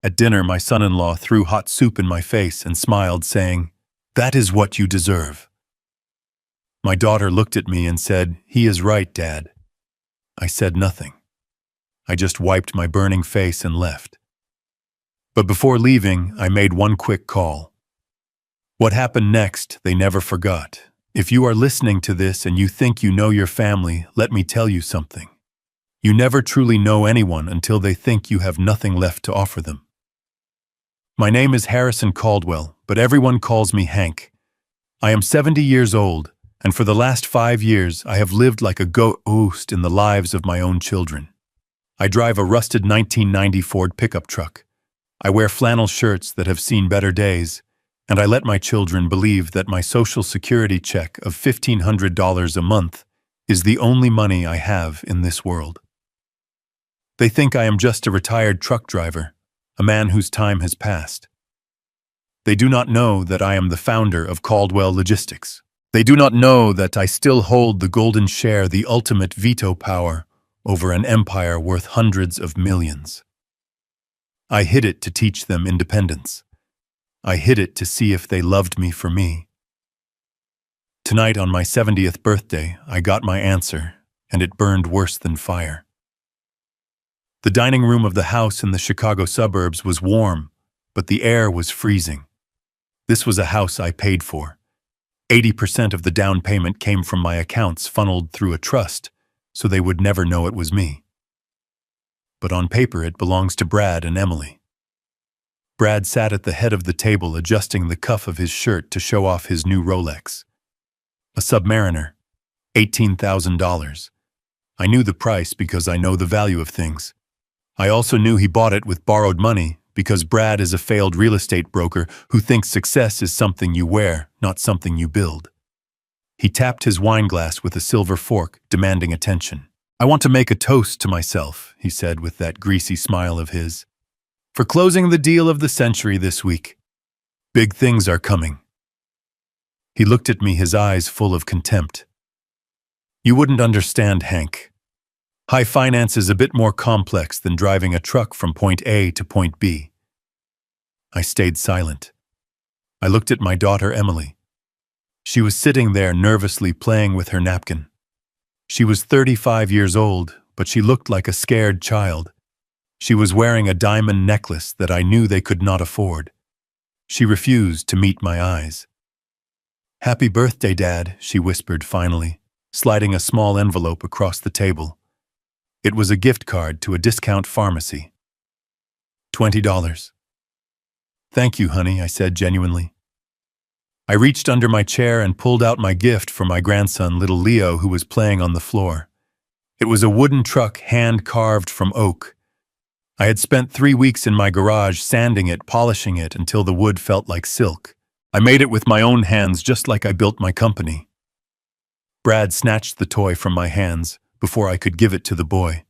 At dinner, my son-in-law threw hot soup in my face and smiled, saying, "That is what you deserve." My daughter looked at me and said, "He is right, Dad." I said nothing. I just wiped my burning face and left. But before leaving, I made one quick call. What happened next, they never forgot. If you are listening to this and you think you know your family, let me tell you something. You never truly know anyone until they think you have nothing left to offer them. My name is Harrison Caldwell, but everyone calls me Hank. I am 70 years old, and for the last 5 years I have lived like a ghost in the lives of my own children. I drive a rusted 1990 Ford pickup truck. I wear flannel shirts that have seen better days, and I let my children believe that my Social Security check of $1,500 a month is the only money I have in this world. They think I am just a retired truck driver, a man whose time has passed. They do not know that I am the founder of Caldwell Logistics. They do not know that I still hold the golden share, the ultimate veto power over an empire worth hundreds of millions. I hid it to teach them independence. I hid it to see if they loved me for me. Tonight, on my 70th birthday, I got my answer, and it burned worse than fire. The dining room of the house in the Chicago suburbs was warm, but the air was freezing. This was a house I paid for. 80% of the down payment came from my accounts funneled through a trust, so they would never know it was me. But on paper it belongs to Brad and Emily. Brad sat at the head of the table adjusting the cuff of his shirt to show off his new Rolex. A Submariner, $18,000. I knew the price because I know the value of things. I also knew he bought it with borrowed money because Brad is a failed real estate broker who thinks success is something you wear, not something you build. He tapped his wine glass with a silver fork, demanding attention. "I want to make a toast to myself," he said with that greasy smile of his, "for closing the deal of the century this week. Big things are coming." He looked at me, his eyes full of contempt. "You wouldn't understand, Hank. High finance is a bit more complex than driving a truck from point A to point B." I stayed silent. I looked at my daughter, Emily. She was sitting there nervously playing with her napkin. She was 35 years old, but she looked like a scared child. She was wearing a diamond necklace that I knew they could not afford. She refused to meet my eyes. "Happy birthday, Dad," she whispered finally, sliding a small envelope across the table. It was a gift card to a discount pharmacy. $20. "Thank you, honey," I said genuinely. I reached under my chair and pulled out my gift for my grandson, little Leo, who was playing on the floor. It was a wooden truck hand-carved from oak. I had spent 3 weeks in my garage sanding it, polishing it until the wood felt like silk. I made it with my own hands, just like I built my company. Brad snatched the toy from my hands before I could give it to the boy.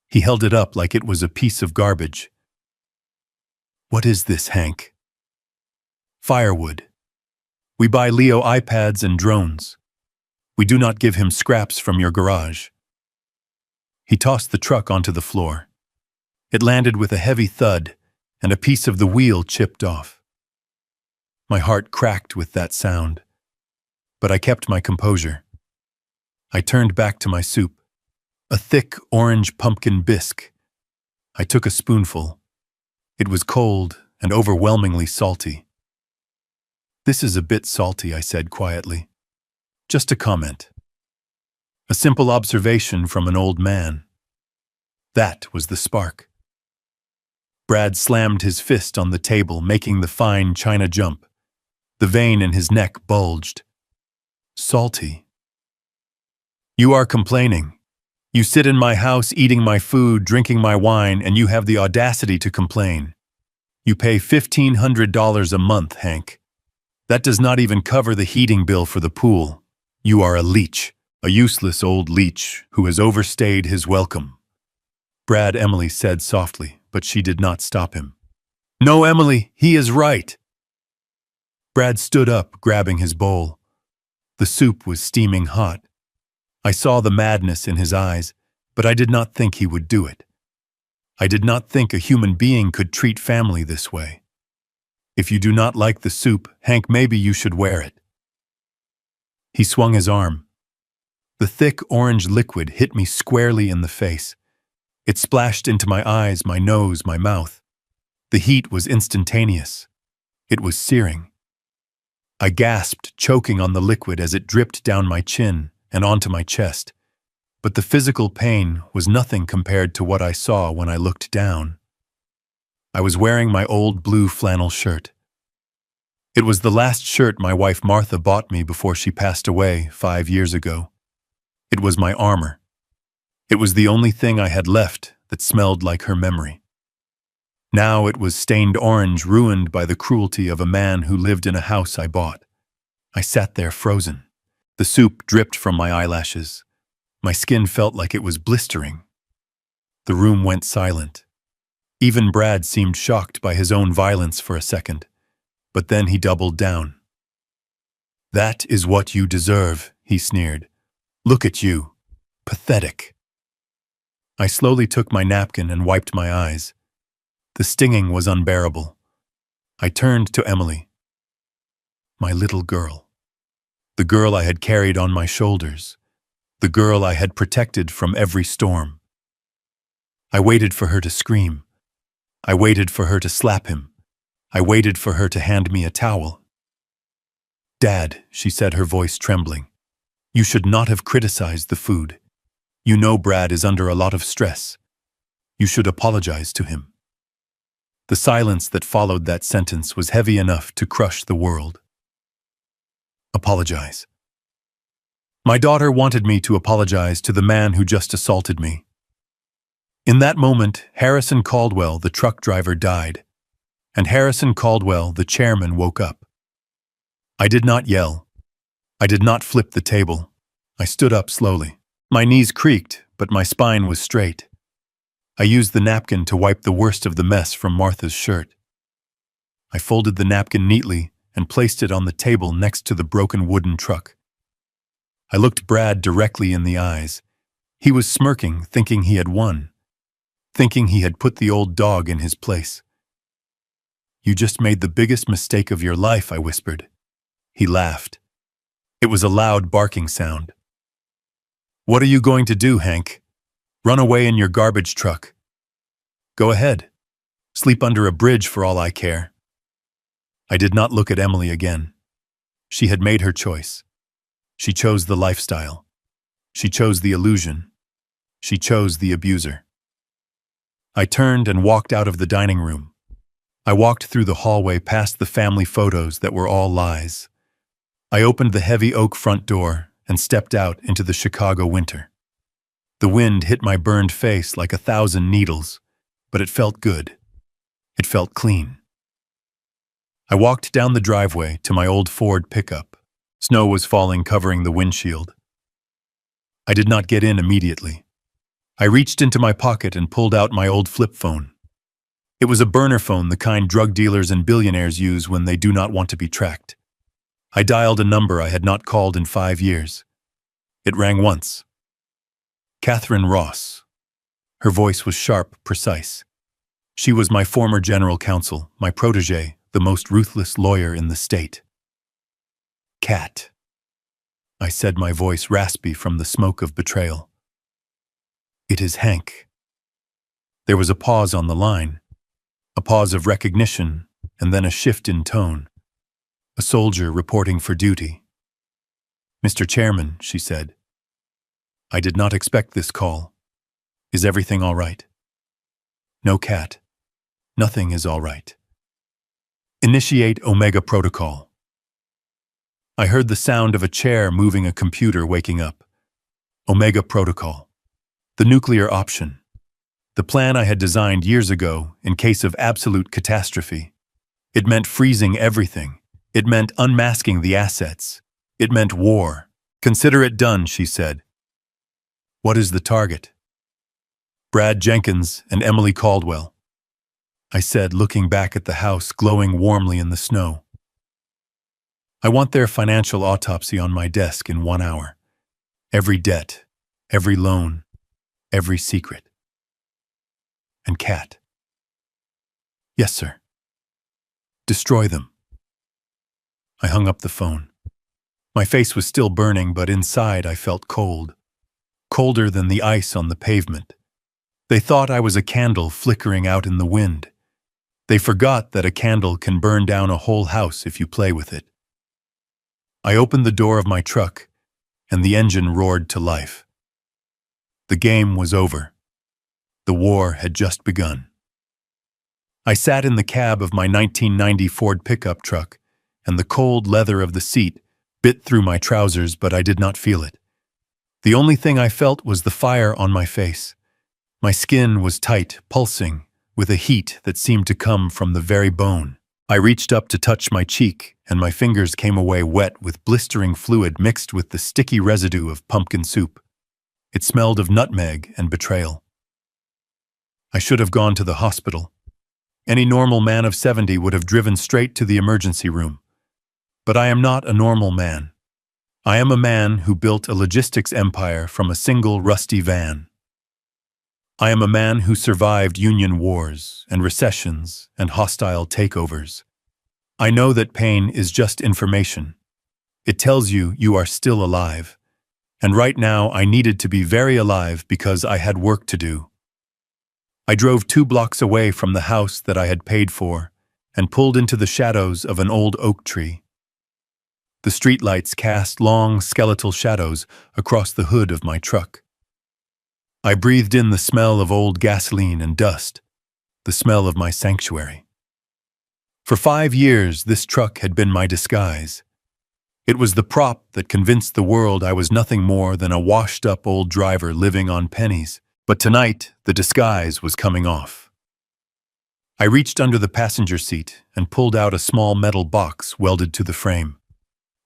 He held it up like it was a piece of garbage. "What is this, Hank?" "Firewood. We buy Leo iPads and drones. We do not give him scraps from your garage." He tossed the truck onto the floor. It landed with a heavy thud, and a piece of the wheel chipped off. My heart cracked with that sound, but I kept my composure. I turned back to my soup, a thick orange pumpkin bisque. I took a spoonful. It was cold and overwhelmingly salty. "This is a bit salty," I said quietly. "Just a comment. A simple observation from an old man." That was the spark. Brad slammed his fist on the table, making the fine china jump. The vein in his neck bulged. "Salty? You are complaining. You sit in my house eating my food, drinking my wine, and you have the audacity to complain. You pay $1,500 a month, Hank. That does not even cover the heating bill for the pool. You are a leech, a useless old leech who has overstayed his welcome." Brad, Emily said softly, but she did not stop him. "No, Emily, he is right." Brad stood up, grabbing his bowl. The soup was steaming hot. I saw the madness in his eyes, but I did not think he would do it. I did not think a human being could treat family this way. If you do not like the soup, Hank, maybe you should wear it. He swung his arm. The thick orange liquid hit me squarely in the face. It splashed into my eyes, my nose, my mouth. The heat was instantaneous. It was searing. I gasped, choking on the liquid as it dripped down my chin and onto my chest. But the physical pain was nothing compared to what I saw when I looked down. I was wearing my old blue flannel shirt. It was the last shirt my wife Martha bought me before she passed away 5 years ago. It was my armor. It was the only thing I had left that smelled like her memory. Now it was stained orange, ruined by the cruelty of a man who lived in a house I bought. I sat there frozen. The soup dripped from my eyelashes. My skin felt like it was blistering. The room went silent. Even Brad seemed shocked by his own violence for a second, but then he doubled down. "That is what you deserve," he sneered. "Look at you. Pathetic." I slowly took my napkin and wiped my eyes. The stinging was unbearable. I turned to Emily. My little girl. The girl I had carried on my shoulders. The girl I had protected from every storm. I waited for her to scream. I waited for her to slap him. I waited for her to hand me a towel. "Dad," she said, her voice trembling, "you should not have criticized the food. You know Brad is under a lot of stress. You should apologize to him." The silence that followed that sentence was heavy enough to crush the world. Apologize. My daughter wanted me to apologize to the man who just assaulted me. In that moment, Harrison Caldwell, the truck driver, died, and Harrison Caldwell, the chairman, woke up. I did not yell. I did not flip the table. I stood up slowly. My knees creaked, but my spine was straight. I used the napkin to wipe the worst of the mess from Martha's shirt. I folded the napkin neatly and placed it on the table next to the broken wooden truck. I looked Brad directly in the eyes. He was smirking, thinking he had won, thinking he had put the old dog in his place. "You just made the biggest mistake of your life," I whispered. He laughed. It was a loud barking sound. "What are you going to do, Hank? Run away in your garbage truck? Go ahead. Sleep under a bridge for all I care." I did not look at Emily again. She had made her choice. She chose the lifestyle. She chose the illusion. She chose the abuser. I turned and walked out of the dining room. I walked through the hallway past the family photos that were all lies. I opened the heavy oak front door and stepped out into the Chicago winter. The wind hit my burned face like 1,000 needles, but it felt good. It felt clean. I walked down the driveway to my old Ford pickup. Snow was falling, covering the windshield. I did not get in immediately. I reached into my pocket and pulled out my old flip phone. It was a burner phone, the kind drug dealers and billionaires use when they do not want to be tracked. I dialed a number I had not called in 5 years. It rang once. Catherine Ross. Her voice was sharp, precise. She was my former general counsel, my protege, the most ruthless lawyer in the state. "Cat," I said, my voice raspy from the smoke of betrayal. "It is Hank." There was a pause on the line, a pause of recognition, and then a shift in tone. A soldier reporting for duty. "Mr. Chairman," she said. "I did not expect this call. Is everything all right?" "No, Cat. Nothing is all right." "Initiate Omega Protocol." I heard the sound of a chair moving, a computer waking up. Omega Protocol. The nuclear option. The plan I had designed years ago in case of absolute catastrophe. It meant freezing everything. It meant unmasking the assets. It meant war. "Consider it done," she said. "What is the target?" "Brad Jenkins and Emily Caldwell," I said, looking back at the house glowing warmly in the snow. "I want their financial autopsy on my desk in 1 hour. Every debt, every loan, every secret." And Cat. Yes, sir. Destroy them. I hung up the phone. My face was still burning, but inside I felt cold. Colder than the ice on the pavement. They thought I was a candle flickering out in the wind. They forgot that a candle can burn down a whole house if you play with it. I opened the door of my truck, and the engine roared to life. The game was over. The war had just begun. I sat in the cab of my 1990 Ford pickup truck, and the cold leather of the seat bit through my trousers, but I did not feel it. The only thing I felt was the fire on my face. My skin was tight, pulsing, with a heat that seemed to come from the very bone. I reached up to touch my cheek, and my fingers came away wet with blistering fluid mixed with the sticky residue of pumpkin soup. It smelled of nutmeg and betrayal. I should have gone to the hospital. Any normal man of 70 would have driven straight to the emergency room. But I am not a normal man. I am a man who built a logistics empire from a single rusty van. I am a man who survived union wars and recessions and hostile takeovers. I know that pain is just information. It tells you you are still alive. And right now I needed to be very alive because I had work to do. I drove 2 blocks away from the house that I had paid for and pulled into the shadows of an old oak tree. The streetlights cast long, skeletal shadows across the hood of my truck. I breathed in the smell of old gasoline and dust, the smell of my sanctuary. For 5 years, this truck had been my disguise. It was the prop that convinced the world I was nothing more than a washed-up old driver living on pennies. But tonight, the disguise was coming off. I reached under the passenger seat and pulled out a small metal box welded to the frame.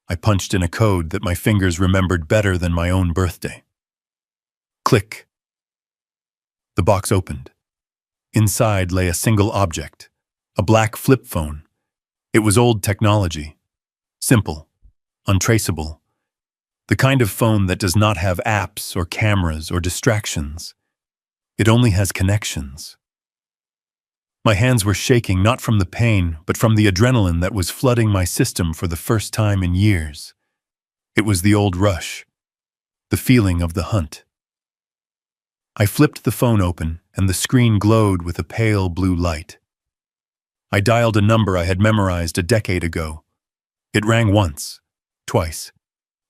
I punched in a code that my fingers remembered better than my own birthday. Click. The box opened. Inside lay a single object, a black flip phone. It was old technology. Simple, untraceable. The kind of phone that does not have apps or cameras or distractions. It only has connections. My hands were shaking not from the pain, but from the adrenaline that was flooding my system for the first time in years. It was the old rush, the feeling of the hunt. I flipped the phone open, and the screen glowed with a pale blue light. I dialed a number I had memorized a decade ago. It rang once, twice.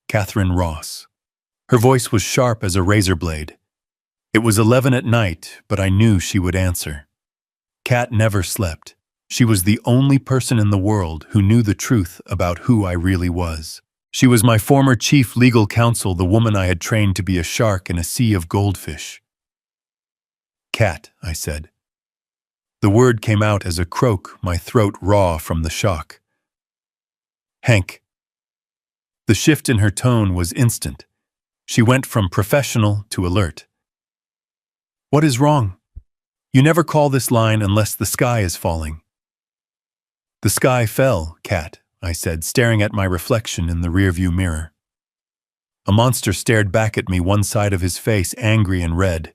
Catherine Ross. Her voice was sharp as a razor blade. It was 11 at night, but I knew she would answer. Cat never slept. She was the only person in the world who knew the truth about who I really was. She was my former chief legal counsel, the woman I had trained to be a shark in a sea of goldfish. Cat, I said. The word came out as a croak, my throat raw from the shock. Hank. The shift in her tone was instant. She went from professional to alert. What is wrong? You never call this line unless the sky is falling. The sky fell, Cat, I said, staring at my reflection in the rearview mirror. A monster stared back at me, one side of his face angry and red.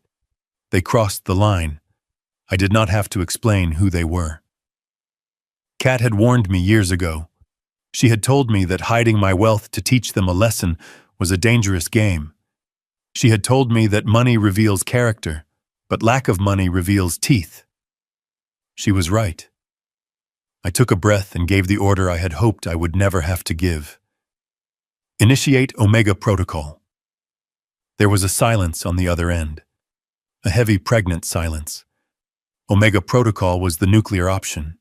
They crossed the line. I did not have to explain who they were. Cat had warned me years ago. She had told me that hiding my wealth to teach them a lesson was a dangerous game. She had told me that money reveals character, but lack of money reveals teeth. She was right. I took a breath and gave the order I had hoped I would never have to give. Initiate Omega Protocol. There was a silence on the other end. A heavy, pregnant silence. Omega Protocol was the nuclear option.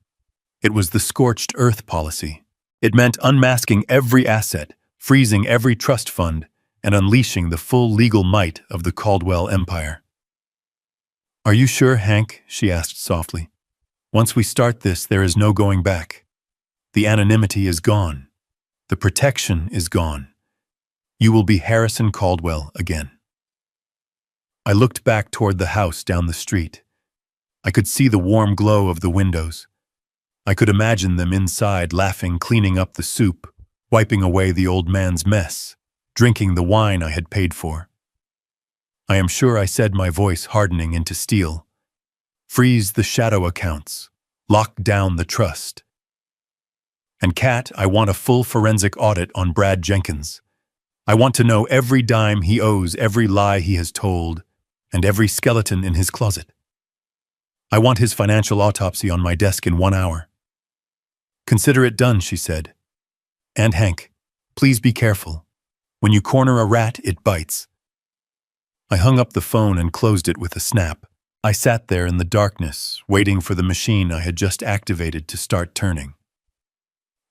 It was the scorched earth policy. It meant unmasking every asset, freezing every trust fund, and unleashing the full legal might of the Caldwell Empire. Are you sure, Hank? She asked softly. Once we start this, there is no going back. The anonymity is gone. The protection is gone. You will be Harrison Caldwell again. I looked back toward the house down the street. I could see the warm glow of the windows. I could imagine them inside laughing, cleaning up the soup, wiping away the old man's mess, drinking the wine I had paid for. I am sure I said, my voice hardening into steel. Freeze the shadow accounts. Lock down the trust. And Kat, I want a full forensic audit on Brad Jenkins. I want to know every dime he owes, every lie he has told, and every skeleton in his closet. I want his financial autopsy on my desk in 1 hour. Consider it done, she said. And Hank, please be careful. When you corner a rat, it bites. I hung up the phone and closed it with a snap. I sat there in the darkness, waiting for the machine I had just activated to start turning.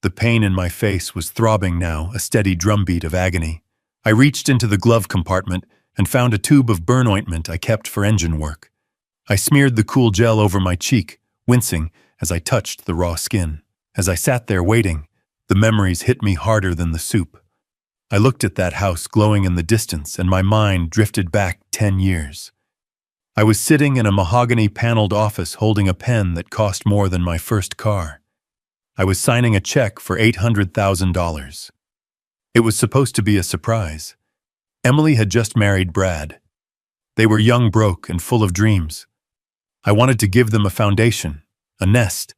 The pain in my face was throbbing now, a steady drumbeat of agony. I reached into the glove compartment and found a tube of burn ointment I kept for engine work. I smeared the cool gel over my cheek, wincing as I touched the raw skin. As I sat there waiting, the memories hit me harder than the soup. I looked at that house glowing in the distance, and my mind drifted back 10 years. I was sitting in a mahogany-paneled office holding a pen that cost more than my first car. I was signing a check for $800,000. It was supposed to be a surprise. Emily had just married Brad. They were young, broke, and full of dreams. I wanted to give them a foundation, a nest,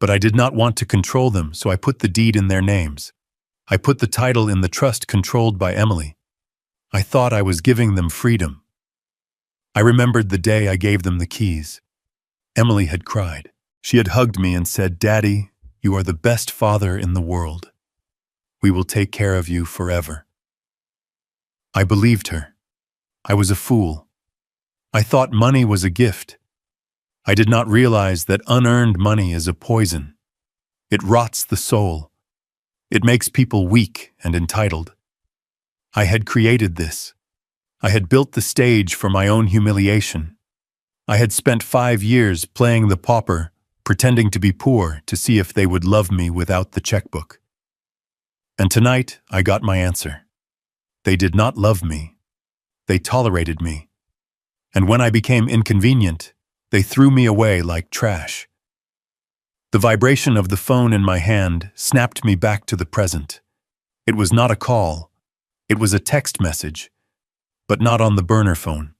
but I did not want to control them, so I put the deed in their names. I put the title in the trust controlled by Emily. I thought I was giving them freedom. I remembered the day I gave them the keys. Emily had cried. She had hugged me and said, "Daddy, you are the best father in the world. We will take care of you forever." I believed her. I was a fool. I thought money was a gift. I did not realize that unearned money is a poison. It rots the soul. It makes people weak and entitled. I had created this. I had built the stage for my own humiliation. I had spent 5 years playing the pauper, pretending to be poor to see if they would love me without the checkbook. And tonight, I got my answer. They did not love me. They tolerated me. And when I became inconvenient, they threw me away like trash. The vibration of the phone in my hand snapped me back to the present. It was not a call. It was a text message, but not on the burner phone.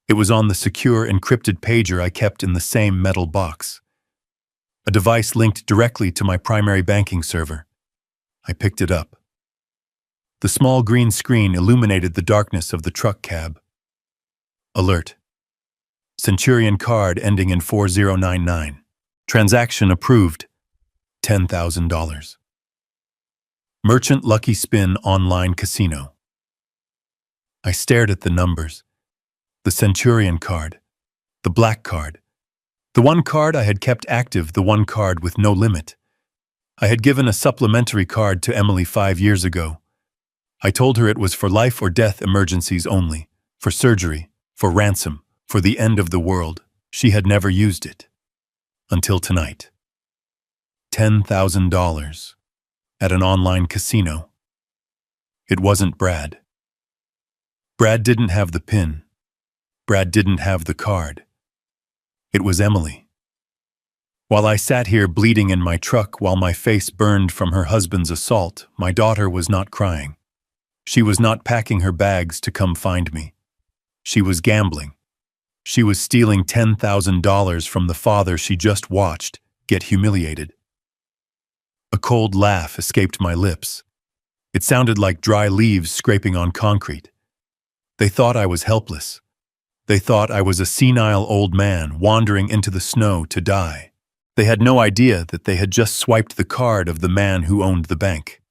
It was on the secure encrypted pager I kept in the same metal box. A device linked directly to my primary banking server. I picked it up. The small green screen illuminated the darkness of the truck cab. Alert. Centurion card ending in 4099. Transaction approved. $10,000. Merchant Lucky Spin Online Casino. I stared at the numbers. The Centurion card. The black card. The one card I had kept active, the one card with no limit. I had given a supplementary card to Emily 5 years ago. I told her it was for life or death emergencies only, for surgery, for ransom, for the end of the world. She had never used it. Until tonight. $10,000. At an online casino. It wasn't Brad. Brad didn't have the PIN. Brad didn't have the card. It was Emily. While I sat here bleeding in my truck while my face burned from her husband's assault, my daughter was not crying. She was not packing her bags to come find me. She was gambling. She was stealing $10,000 from the father she just watched get humiliated. A cold laugh escaped my lips. It sounded like dry leaves scraping on concrete. They thought I was helpless. They thought I was a senile old man wandering into the snow to die. They had no idea that they had just swiped the card of the man who owned the bank.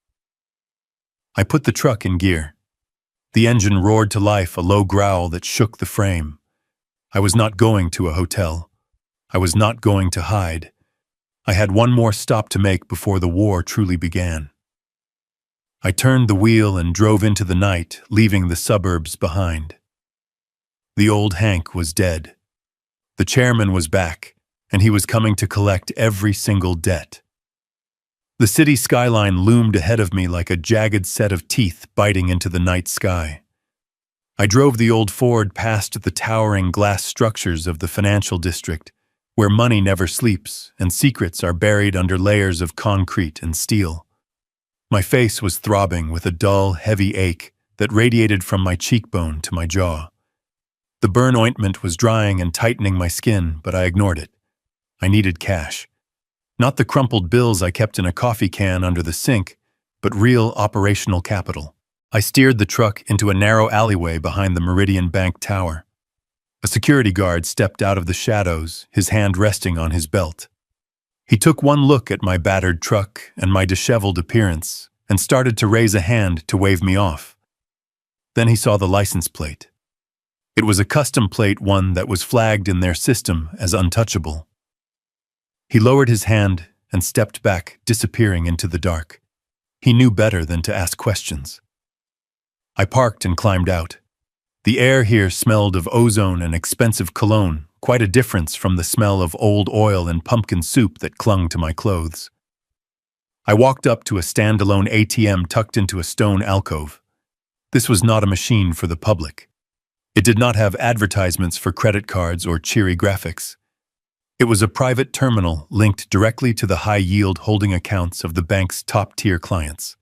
I put the truck in gear. The engine roared to life, a low growl that shook the frame. I was not going to a hotel. I was not going to hide. I had one more stop to make before the war truly began. I turned the wheel and drove into the night, leaving the suburbs behind. The old Hank was dead. The chairman was back, and he was coming to collect every single debt. The city skyline loomed ahead of me like a jagged set of teeth biting into the night sky. I drove the old Ford past the towering glass structures of the financial district, where money never sleeps and secrets are buried under layers of concrete and steel. My face was throbbing with a dull, heavy ache that radiated from my cheekbone to my jaw. The burn ointment was drying and tightening my skin, but I ignored it. I needed cash. Not the crumpled bills I kept in a coffee can under the sink, but real operational capital. I steered the truck into a narrow alleyway behind the Meridian Bank Tower. A security guard stepped out of the shadows, his hand resting on his belt. He took one look at my battered truck and my disheveled appearance and started to raise a hand to wave me off. Then he saw the license plate. It was a custom plate, one that was flagged in their system as untouchable. He lowered his hand and stepped back, disappearing into the dark. He knew better than to ask questions. I parked and climbed out. The air here smelled of ozone and expensive cologne, quite a difference from the smell of old oil and pumpkin soup that clung to my clothes. I walked up to a standalone ATM tucked into a stone alcove. This was not a machine for the public. It did not have advertisements for credit cards or cheery graphics. It was a private terminal linked directly to the high-yield holding accounts of the bank's top-tier clients.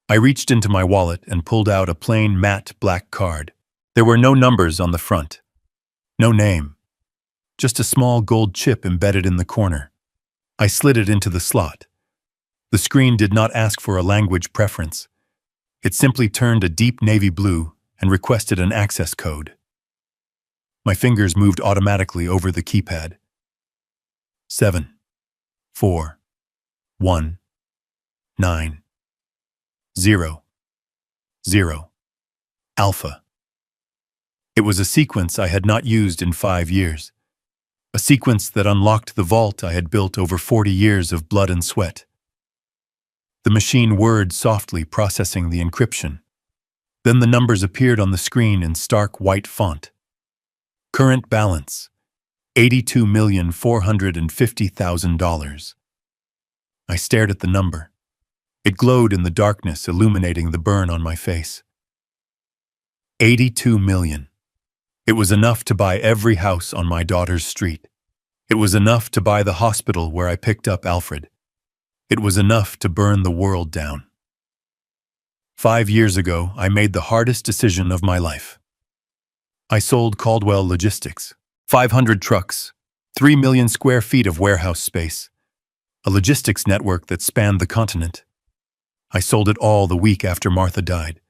I reached into my wallet and pulled out a plain matte black card. There were no numbers on the front. No name. Just a small gold chip embedded in the corner. I slid it into the slot. The screen did not ask for a language preference. It simply turned a deep navy blue and requested an access code. My fingers moved automatically over the keypad. 7, 4, 1, 9, 0, 0, alpha. It was a sequence I had not used in 5 years. A sequence that unlocked the vault I had built over 40 years of blood and sweat. The machine whirred softly, processing the encryption. Then the numbers appeared on the screen in stark white font. Current balance, $82,450,000. I stared at the number. It glowed in the darkness, illuminating the burn on my face. 82 million. It was enough to buy every house on my daughter's street. It was enough to buy the hospital where I picked up Alfred. It was enough to burn the world down. 5 years ago, I made the hardest decision of my life. I sold Caldwell Logistics, 500 trucks, 3 million square feet of warehouse space, a logistics network that spanned the continent. I sold it all the week after Martha died.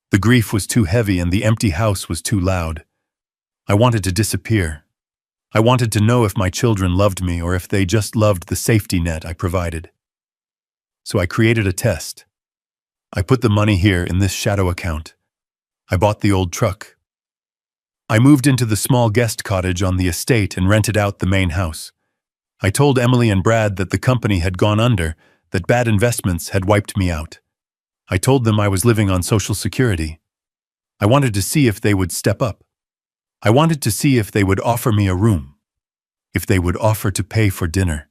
The grief was too heavy and the empty house was too loud. I wanted to disappear. I wanted to know if my children loved me or if they just loved the safety net I provided. So I created a test. I put the money here in this shadow account. I bought the old truck. I moved into the small guest cottage on the estate and rented out the main house. I told Emily and Brad that the company had gone under, that bad investments had wiped me out. I told them I was living on Social Security. I wanted to see if they would step up. I wanted to see if they would offer me a room, if they would offer to pay for dinner,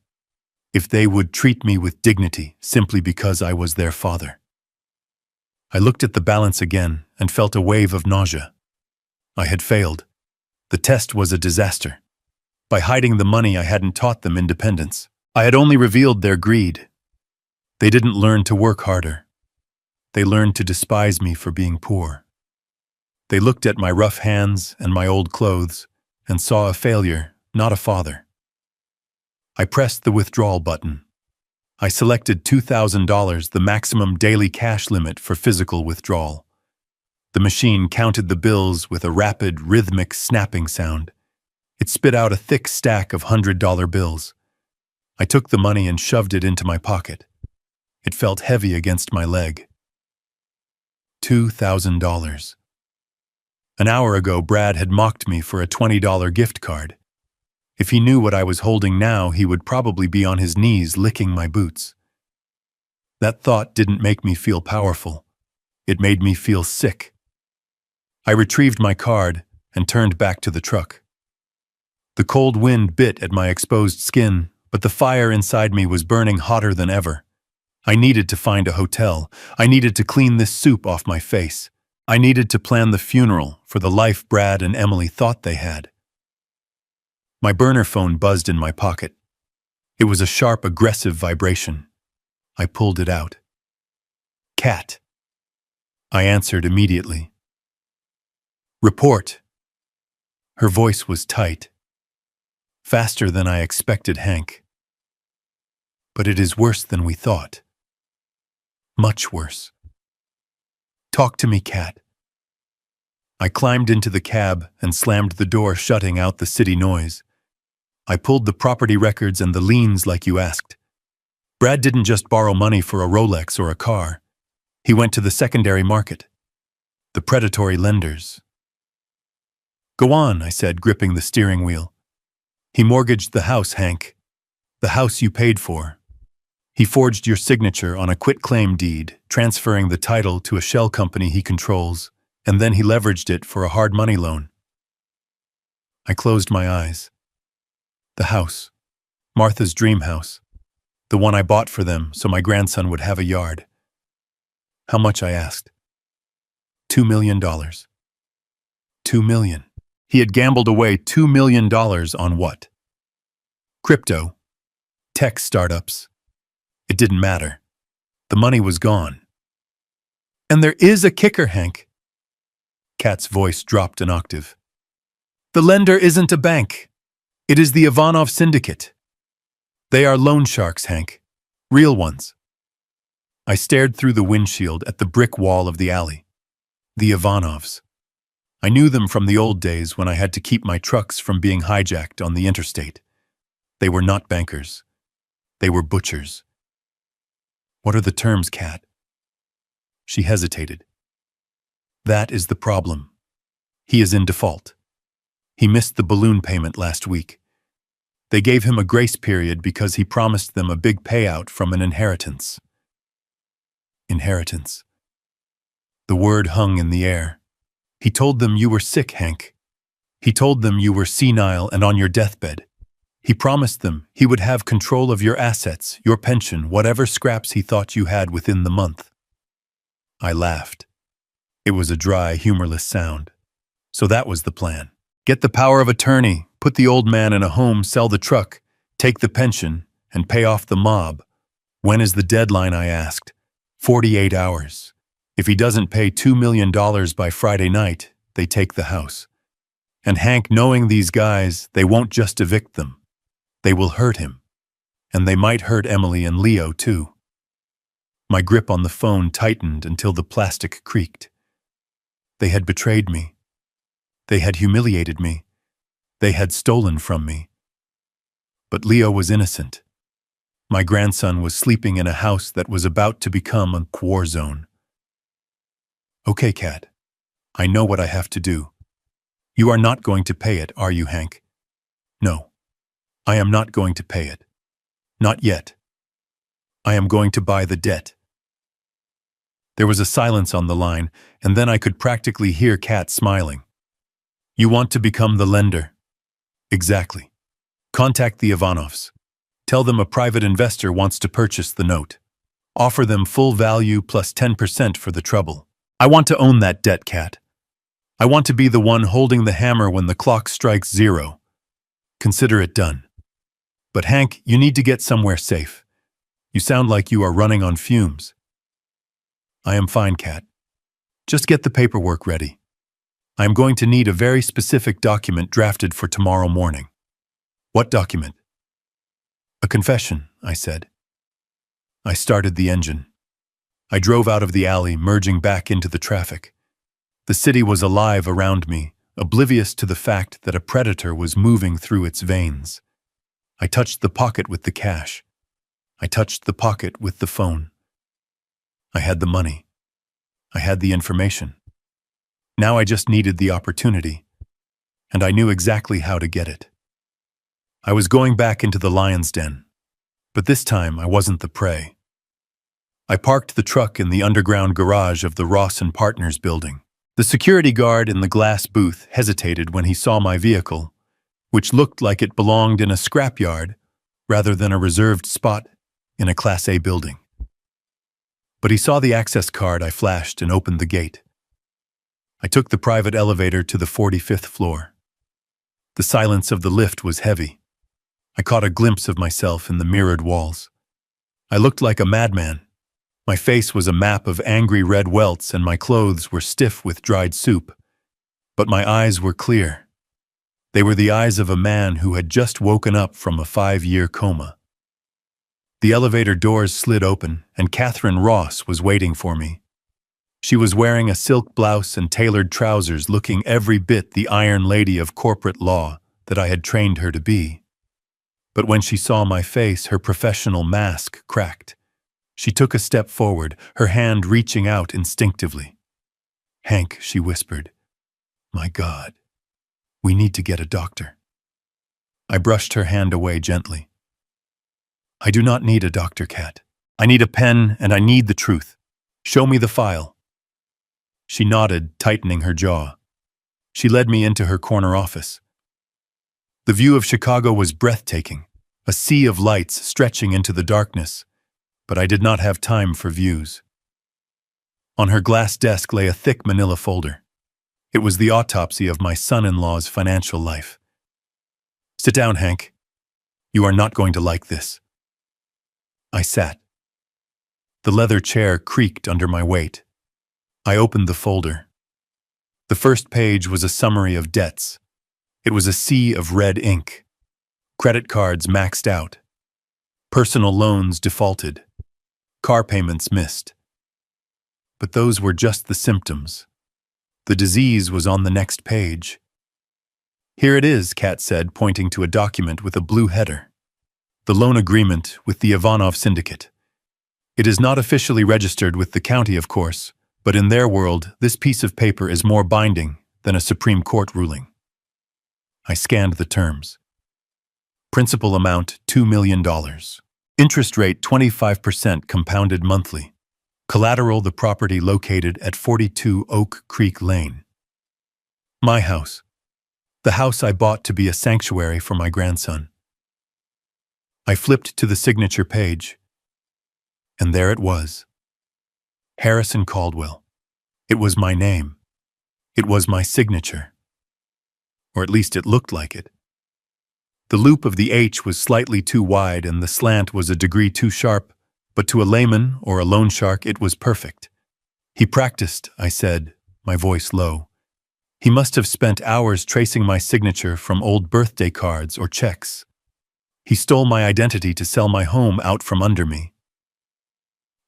if they would treat me with dignity simply because I was their father. I looked at the balance again and felt a wave of nausea. I had failed. The test was a disaster. By hiding the money, I hadn't taught them independence. I had only revealed their greed. They didn't learn to work harder. They learned to despise me for being poor. They looked at my rough hands and my old clothes and saw a failure, not a father. I pressed the withdrawal button. I selected $2,000, the maximum daily cash limit for physical withdrawal. The machine counted the bills with a rapid, rhythmic snapping sound. It spit out a thick stack of $100 bills. I took the money and shoved it into my pocket. It felt heavy against my leg. $2,000. An hour ago, Brad had mocked me for a $20 gift card. If he knew what I was holding now, he would probably be on his knees licking my boots. That thought didn't make me feel powerful. It made me feel sick. I retrieved my card and turned back to the truck. The cold wind bit at my exposed skin, but the fire inside me was burning hotter than ever. I needed to find a hotel. I needed to clean this soup off my face. I needed to plan the funeral for the life Brad and Emily thought they had. My burner phone buzzed in my pocket. It was a sharp, aggressive vibration. I pulled it out. Cat. I answered immediately. Report. Her voice was tight, faster than I expected, Hank. But it is worse than we thought. Much worse. Talk to me, Kat. I climbed into the cab and slammed the door, shutting out the city noise. I pulled the property records and the liens like you asked. Brad didn't just borrow money for a Rolex or a car. He went to the secondary market. The predatory lenders. Go on, I said, gripping the steering wheel. He mortgaged the house, Hank. The house you paid for. He forged your signature on a quitclaim deed, transferring the title to a shell company he controls, and then he leveraged it for a hard money loan. I closed my eyes. The house. Martha's dream house. The one I bought for them so my grandson would have a yard. How much, I asked. $2 million. $2 million. He had gambled away $2 million on what? Crypto. Tech startups. It didn't matter. The money was gone. And there is a kicker, Hank. Kat's voice dropped an octave. The lender isn't a bank. It is the Ivanov syndicate. They are loan sharks, Hank. Real ones. I stared through the windshield at the brick wall of the alley. The Ivanovs. I knew them from the old days when I had to keep my trucks from being hijacked on the interstate. They were not bankers. They were butchers. What are the terms, Kat? She hesitated. That is the problem. He is in default. He missed the balloon payment last week. They gave him a grace period because he promised them a big payout from an inheritance. Inheritance. The word hung in the air. He told them you were sick, Hank. He told them you were senile and on your deathbed. He promised them he would have control of your assets, your pension, whatever scraps he thought you had within the month. I laughed. It was a dry, humorless sound. So that was the plan. Get the power of attorney, put the old man in a home, sell the truck, take the pension, and pay off the mob. When is the deadline, I asked. 48 hours. If he doesn't pay $2 million by Friday night, they take the house. And Hank, knowing these guys, they won't just evict them. They will hurt him. And they might hurt Emily and Leo, too. My grip on the phone tightened until the plastic creaked. They had betrayed me. They had humiliated me. They had stolen from me. But Leo was innocent. My grandson was sleeping in a house that was about to become a war zone. Okay, Kat. I know what I have to do. You are not going to pay it, are you, Hank? No. I am not going to pay it. Not yet. I am going to buy the debt. There was a silence on the line, and then I could practically hear Kat smiling. You want to become the lender? Exactly. Contact the Ivanovs. Tell them a private investor wants to purchase the note. Offer them full value plus 10% for the trouble. I want to own that debt, Kat. I want to be the one holding the hammer when the clock strikes 0. Consider it done. But Hank, you need to get somewhere safe. You sound like you are running on fumes. I am fine, Kat. Just get the paperwork ready. I am going to need a very specific document drafted for tomorrow morning. What document? A confession, I said. I started the engine. I drove out of the alley, merging back into the traffic. The city was alive around me, oblivious to the fact that a predator was moving through its veins. I touched the pocket with the cash. I touched the pocket with the phone. I had the money. I had the information. Now I just needed the opportunity, and I knew exactly how to get it. I was going back into the lion's den, but this time I wasn't the prey. I parked the truck in the underground garage of the Ross & Partners building. The security guard in the glass booth hesitated when he saw my vehicle, which looked like it belonged in a scrapyard rather than a reserved spot in a Class A building. But he saw the access card I flashed and opened the gate. I took the private elevator to the 45th floor. The silence of the lift was heavy. I caught a glimpse of myself in the mirrored walls. I looked like a madman. My face was a map of angry red welts and my clothes were stiff with dried soup. But my eyes were clear. They were the eyes of a man who had just woken up from a 5-year coma. The elevator doors slid open, and Catherine Ross was waiting for me. She was wearing a silk blouse and tailored trousers, looking every bit the iron lady of corporate law that I had trained her to be. But when she saw my face, her professional mask cracked. She took a step forward, her hand reaching out instinctively. "Hank," she whispered. "My God, we need to get a doctor." I brushed her hand away gently. "I do not need a doctor, Kat. I need a pen and I need the truth. Show me the file." She nodded, tightening her jaw. She led me into her corner office. The view of Chicago was breathtaking, a sea of lights stretching into the darkness, but I did not have time for views. On her glass desk lay a thick manila folder. It was the autopsy of my son-in-law's financial life. "Sit down, Hank. You are not going to like this." I sat. The leather chair creaked under my weight. I opened the folder. The first page was a summary of debts. It was a sea of red ink. Credit cards maxed out. Personal loans defaulted. Car payments missed. But those were just the symptoms. The disease was on the next page. "Here it is," Kat said, pointing to a document with a blue header. "The loan agreement with the Ivanov Syndicate. It is not officially registered with the county, of course, but in their world, this piece of paper is more binding than a Supreme Court ruling." I scanned the terms. Principal amount $2 million. Interest rate 25% compounded monthly. Collateral the property located at 42 Oak Creek Lane. My house. The house I bought to be a sanctuary for my grandson. I flipped to the signature page, and there it was. Harrison Caldwell. It was my name. It was my signature. Or at least it looked like it. The loop of the H was slightly too wide and the slant was a degree too sharp, but to a layman or a loan shark it was perfect. "He practiced," I said, my voice low. "He must have spent hours tracing my signature from old birthday cards or checks. He stole my identity to sell my home out from under me."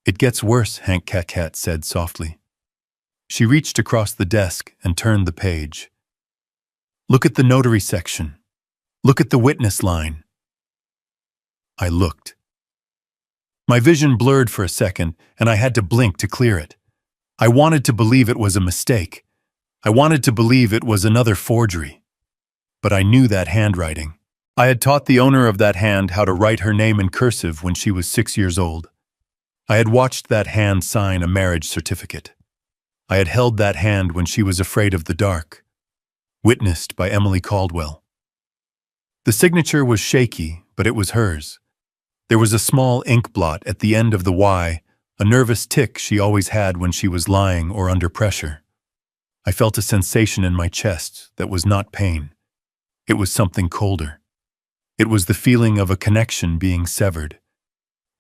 "It gets worse," Hank Cat said softly. She reached across the desk and turned the page. "Look at the notary section. Look at the witness line." I looked. My vision blurred for a second, and I had to blink to clear it. I wanted to believe it was a mistake. I wanted to believe it was another forgery. But I knew that handwriting. I had taught the owner of that hand how to write her name in cursive when she was 6 years old. I had watched that hand sign a marriage certificate. I had held that hand when she was afraid of the dark. Witnessed by Emily Caldwell. The signature was shaky, but it was hers. There was a small ink blot at the end of the Y, a nervous tic she always had when she was lying or under pressure. I felt a sensation in my chest that was not pain. It was something colder. It was the feeling of a connection being severed.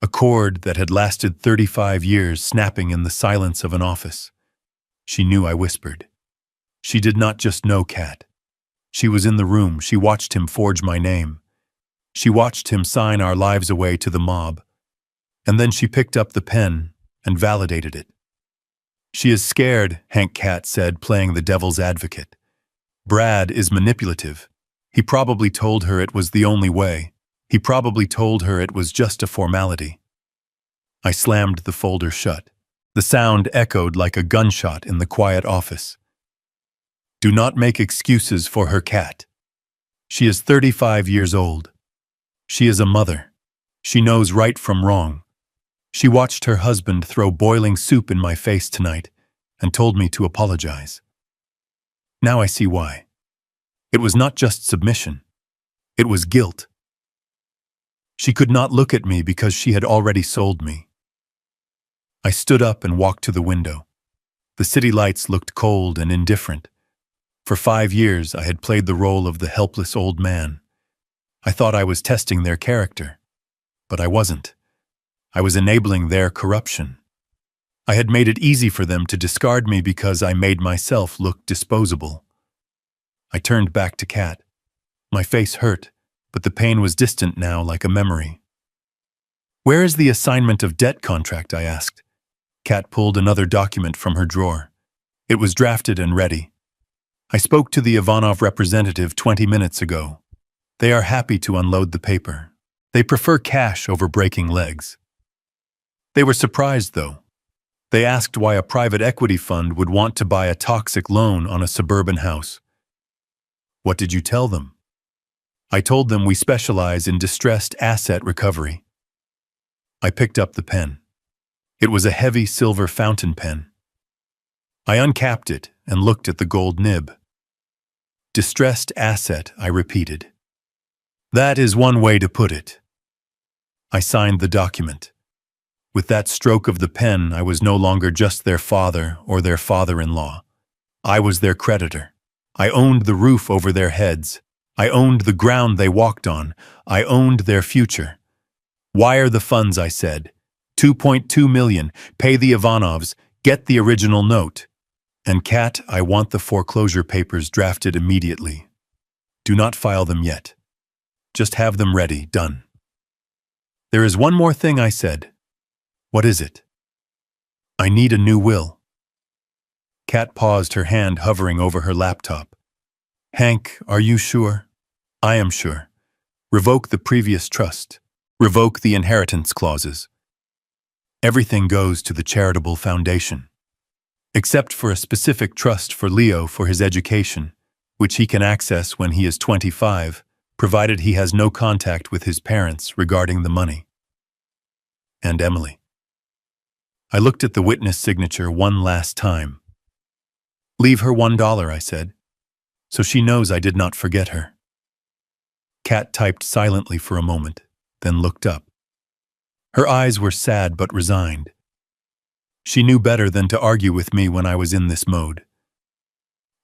A cord that had lasted 35 years snapping in the silence of an office. She knew I whispered. She did not just know Kat. She was in the room. She watched him forge my name. She watched him sign our lives away to the mob. And then she picked up the pen and validated it. "She is scared," Hank Cat said, playing the devil's advocate. "Brad is manipulative. He probably told her it was the only way. He probably told her it was just a formality." I slammed the folder shut. The sound echoed like a gunshot in the quiet office. "Do not make excuses for her, Kat. She is 35 years old. She is a mother. She knows right from wrong. She watched her husband throw boiling soup in my face tonight and told me to apologize. Now I see why. It was not just submission. It was guilt. She could not look at me because she had already sold me." I stood up and walked to the window. The city lights looked cold and indifferent. For 5 years, I had played the role of the helpless old man. I thought I was testing their character, but I wasn't. I was enabling their corruption. I had made it easy for them to discard me because I made myself look disposable. I turned back to Kat. My face hurt, but the pain was distant now like a memory. "Where is the assignment of debt contract?" I asked. Kat pulled another document from her drawer. It was drafted and ready. "I spoke to the Ivanov representative 20 minutes ago. They are happy to unload the paper. They prefer cash over breaking legs." They were surprised, though. They asked why a private equity fund would want to buy a toxic loan on a suburban house. "What did you tell them?" "I told them we specialize in distressed asset recovery." I picked up the pen. It was a heavy silver fountain pen. I uncapped it and looked at the gold nib. "Distressed asset," I repeated. "That is one way to put it." I signed the document. With that stroke of the pen, I was no longer just their father or their father-in-law. I was their creditor. I owned the roof over their heads. I owned the ground they walked on. I owned their future. "Wire the funds," I said. 2.2 million. Pay the Ivanovs. Get the original note. And Kat, I want the foreclosure papers drafted immediately. Do not file them yet. Just have them ready, done. "There is one more thing," I said. "What is it?" "I need a new will." Kat paused, her hand hovering over her laptop. "Hank, are you sure?" "I am sure. Revoke the previous trust. Revoke the inheritance clauses. Everything goes to the charitable foundation, except for a specific trust for Leo for his education, which he can access when he is 25, provided he has no contact with his parents regarding the money." "And Emily?" I looked at the witness signature one last time. "Leave her $1, I said, so she knows I did not forget her." Kat typed silently for a moment, then looked up. Her eyes were sad but resigned. She knew better than to argue with me when I was in this mode.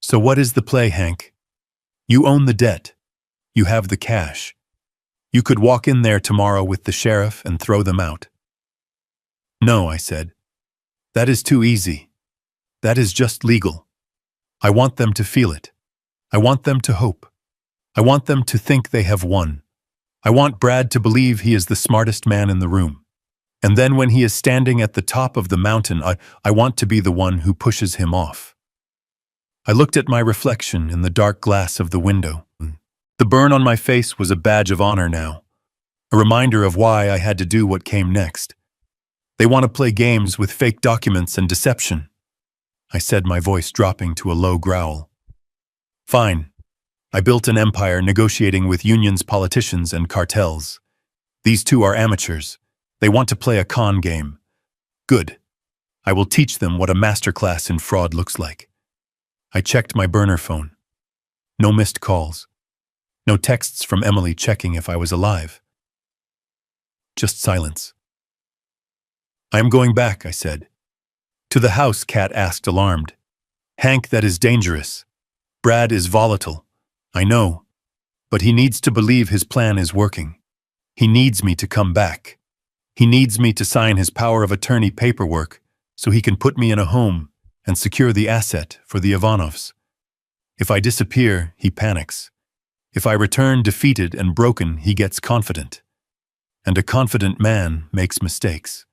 "So what is the play, Hank? You own the debt. You have the cash. You could walk in there tomorrow with the sheriff and throw them out." "No," I said. "That is too easy. That is just legal. I want them to feel it. I want them to hope. I want them to think they have won. I want Brad to believe he is the smartest man in the room. And then when he is standing at the top of the mountain, I want to be the one who pushes him off." I looked at my reflection in the dark glass of the window. The burn on my face was a badge of honor now, a reminder of why I had to do what came next. "They want to play games with fake documents and deception," I said, my voice dropping to a low growl. "Fine. I built an empire negotiating with unions, politicians, and cartels. These two are amateurs. They want to play a con game. Good. I will teach them what a masterclass in fraud looks like." I checked my burner phone. No missed calls. No texts from Emily checking if I was alive. Just silence. "I am going back," I said. "To the house," Kat asked, alarmed. "Hank, that is dangerous. Brad is volatile. I know. But he needs to believe his plan is working. He needs me to come back. He needs me to sign his power of attorney paperwork so he can put me in a home and secure the asset for the Ivanovs. If I disappear, he panics. If I return defeated and broken, he gets confident. And a confident man makes mistakes."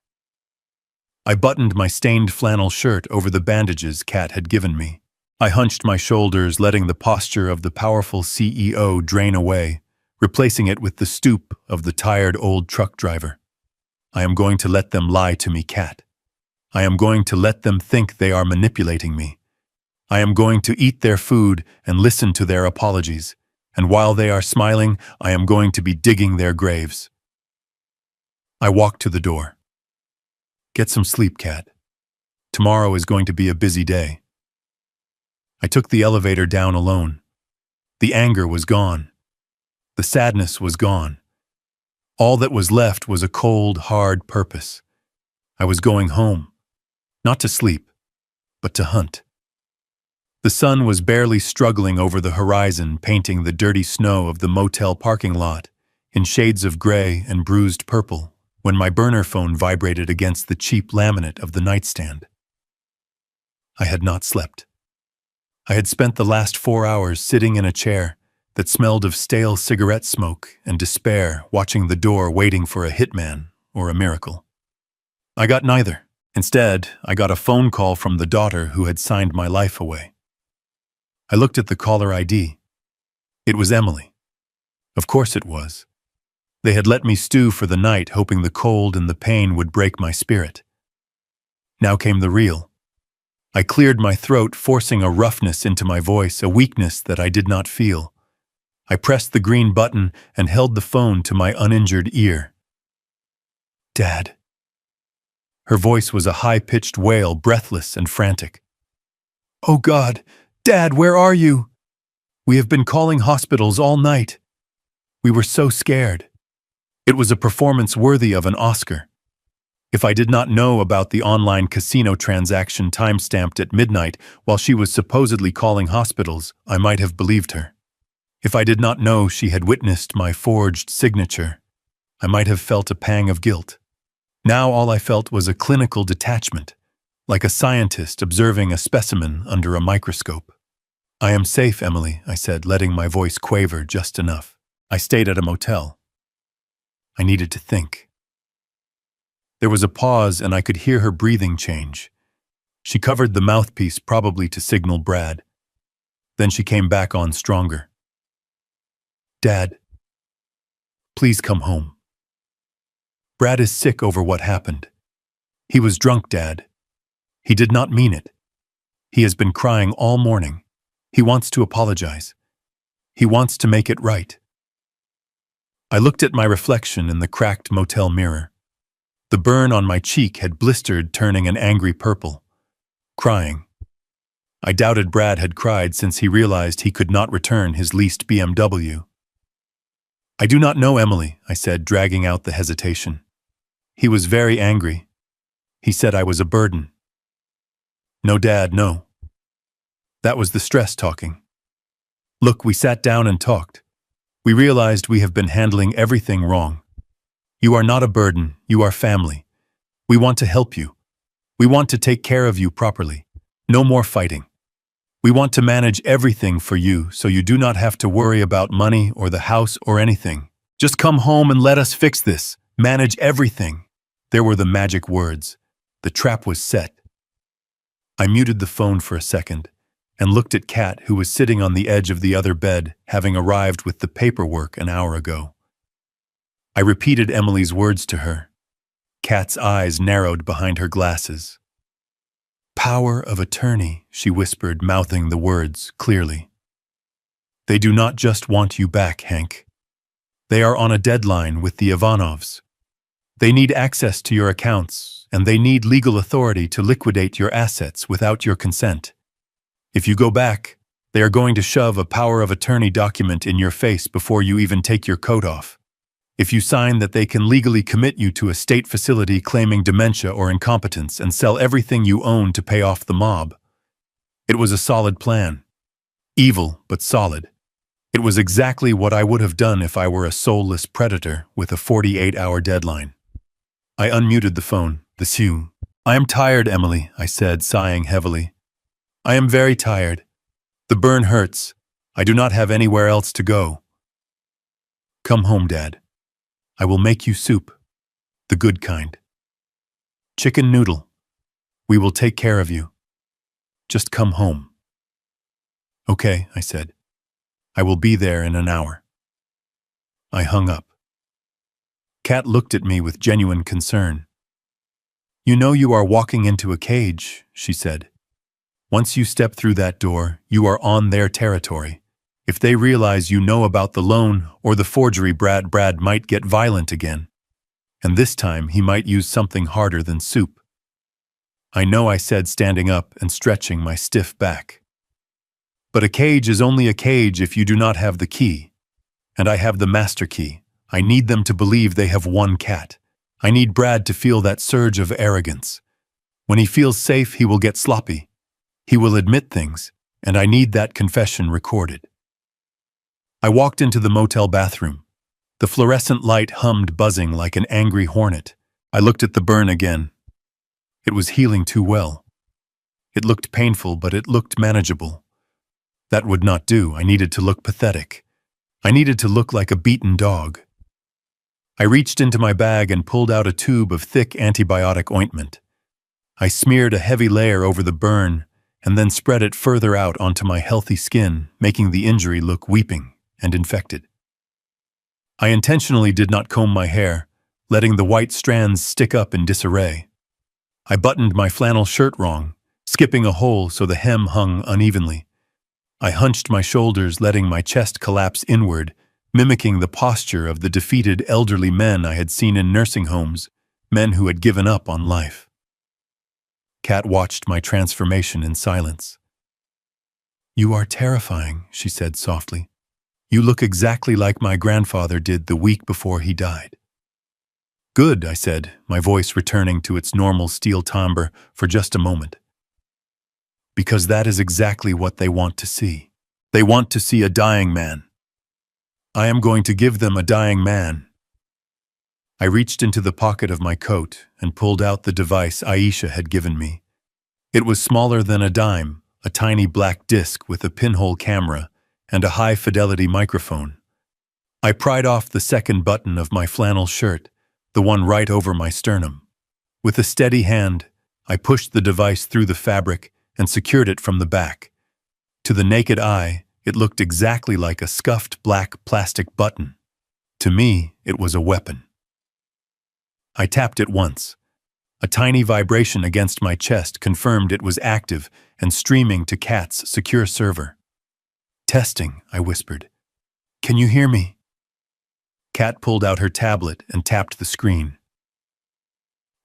I buttoned my stained flannel shirt over the bandages Kat had given me. I hunched my shoulders, letting the posture of the powerful CEO drain away, replacing it with the stoop of the tired old truck driver. I am going to let them lie to me, Kat. I am going to let them think they are manipulating me. I am going to eat their food and listen to their apologies, and while they are smiling, I am going to be digging their graves. I walked to the door. "Get some sleep, Kat. Tomorrow is going to be a busy day." I took the elevator down alone. The anger was gone. The sadness was gone. All that was left was a cold, hard purpose. I was going home, not to sleep, but to hunt. The sun was barely struggling over the horizon, painting the dirty snow of the motel parking lot in shades of gray and bruised purple, when my burner phone vibrated against the cheap laminate of the nightstand. I had not slept. I had spent the last 4 hours sitting in a chair, that smelled of stale cigarette smoke and despair, watching the door waiting for a hitman or a miracle. I got neither. Instead, I got a phone call from the daughter who had signed my life away. I looked at the caller ID. It was Emily. Of course it was. They had let me stew for the night, hoping the cold and the pain would break my spirit. Now came the real. I cleared my throat, forcing a roughness into my voice, a weakness that I did not feel. I pressed the green button and held the phone to my uninjured ear. "Dad." Her voice was a high-pitched wail, breathless and frantic. "Oh God, Dad, where are you? We have been calling hospitals all night. We were so scared." It was a performance worthy of an Oscar. If I did not know about the online casino transaction time-stamped at midnight while she was supposedly calling hospitals, I might have believed her. If I did not know she had witnessed my forged signature, I might have felt a pang of guilt. Now all I felt was a clinical detachment, like a scientist observing a specimen under a microscope. "I am safe, Emily," I said, letting my voice quaver just enough. "I stayed at a motel." I needed to think. There was a pause, and I could hear her breathing change. She covered the mouthpiece, probably to signal Brad. Then she came back on stronger. "Dad, please come home. Brad is sick over what happened. He was drunk, Dad. He did not mean it. He has been crying all morning. He wants to apologize. He wants to make it right." I looked at my reflection in the cracked motel mirror. The burn on my cheek had blistered, turning an angry purple. Crying. I doubted Brad had cried since he realized he could not return his leased BMW. "I do not know, Emily," I said, dragging out the hesitation. "He was very angry. He said I was a burden." "No, Dad, no. That was the stress talking. Look, we sat down and talked. We realized we have been handling everything wrong. You are not a burden, you are family. We want to help you. We want to take care of you properly. No more fighting. We want to manage everything for you so you do not have to worry about money or the house or anything. Just come home and let us fix this. Manage everything." There were the magic words. The trap was set. I muted the phone for a second and looked at Kat, who was sitting on the edge of the other bed, having arrived with the paperwork an hour ago. I repeated Emily's words to her. Kat's eyes narrowed behind her glasses. "Power of attorney," she whispered, mouthing the words clearly. "They do not just want you back, Hank. They are on a deadline with the Ivanovs. They need access to your accounts, and they need legal authority to liquidate your assets without your consent. If you go back, they are going to shove a power of attorney document in your face before you even take your coat off. If you sign that, they can legally commit you to a state facility claiming dementia or incompetence and sell everything you own to pay off the mob." It was a solid plan. Evil, but solid. It was exactly what I would have done if I were a soulless predator with a 48-hour deadline. I unmuted the phone. "I am tired, Emily," I said, sighing heavily. "I am very tired. The burn hurts. I do not have anywhere else to go." "Come home, Dad. I will make you soup. The good kind. Chicken noodle. We will take care of you. Just come home." "Okay," I said. "I will be there in an hour." I hung up. Kat looked at me with genuine concern. "You know you are walking into a cage," she said. "Once you step through that door, you are on their territory. If they realize you know about the loan or the forgery, Brad might get violent again. And this time he might use something harder than soup." "I know," I said, standing up and stretching my stiff back. "But a cage is only a cage if you do not have the key. And I have the master key. I need them to believe they have won Kat. I need Brad to feel that surge of arrogance. When he feels safe, he will get sloppy. He will admit things, and I need that confession recorded." I walked into the motel bathroom. The fluorescent light hummed, buzzing like an angry hornet. I looked at the burn again. It was healing too well. It looked painful, but it looked manageable. That would not do. I needed to look pathetic. I needed to look like a beaten dog. I reached into my bag and pulled out a tube of thick antibiotic ointment. I smeared a heavy layer over the burn and then spread it further out onto my healthy skin, making the injury look weeping and infected. I intentionally did not comb my hair, letting the white strands stick up in disarray. I buttoned my flannel shirt wrong, skipping a hole so the hem hung unevenly. I hunched my shoulders, letting my chest collapse inward, mimicking the posture of the defeated elderly men I had seen in nursing homes, men who had given up on life. Kat watched my transformation in silence. "You are terrifying," she said softly. "You look exactly like my grandfather did the week before he died." "Good," I said, my voice returning to its normal steel timbre for just a moment. "Because that is exactly what they want to see. They want to see a dying man. I am going to give them a dying man." I reached into the pocket of my coat and pulled out the device Aisha had given me. It was smaller than a dime, a tiny black disc with a pinhole camera and a high-fidelity microphone. I pried off the second button of my flannel shirt, the one right over my sternum. With a steady hand, I pushed the device through the fabric and secured it from the back. To the naked eye, it looked exactly like a scuffed black plastic button. To me, it was a weapon. I tapped it once. A tiny vibration against my chest confirmed it was active and streaming to Kat's secure server. "Testing," I whispered. "Can you hear me?" Kat pulled out her tablet and tapped the screen.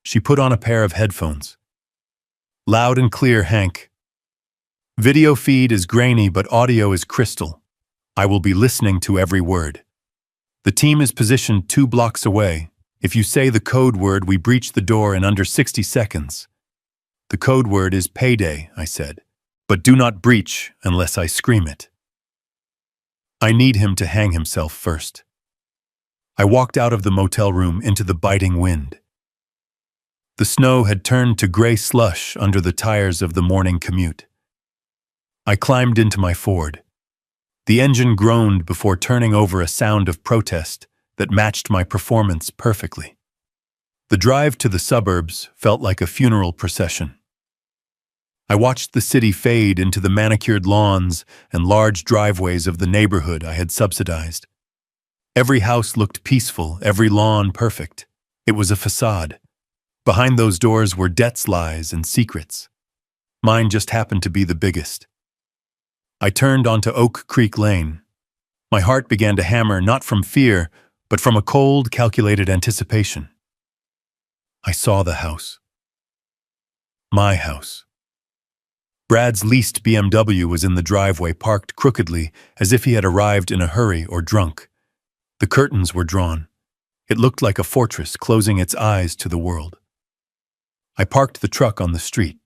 She put on a pair of headphones. "Loud and clear, Hank. Video feed is grainy, but audio is crystal. I will be listening to every word. The team is positioned 2 blocks away. If you say the code word, we breach the door in under 60 seconds. The code word is payday," I said. "But do not breach unless I scream it. I need him to hang himself first." I walked out of the motel room into the biting wind. The snow had turned to gray slush under the tires of the morning commute. I climbed into my Ford. The engine groaned before turning over a sound of protest that matched my performance perfectly. The drive to the suburbs felt like a funeral procession. I watched the city fade into the manicured lawns and large driveways of the neighborhood I had subsidized. Every house looked peaceful, every lawn perfect. It was a facade. Behind those doors were debts, lies, and secrets. Mine just happened to be the biggest. I turned onto Oak Creek Lane. My heart began to hammer, not from fear, but from a cold, calculated anticipation. I saw the house. My house. Brad's leased BMW was in the driveway, parked crookedly, as if he had arrived in a hurry or drunk. The curtains were drawn. It looked like a fortress closing its eyes to the world. I parked the truck on the street.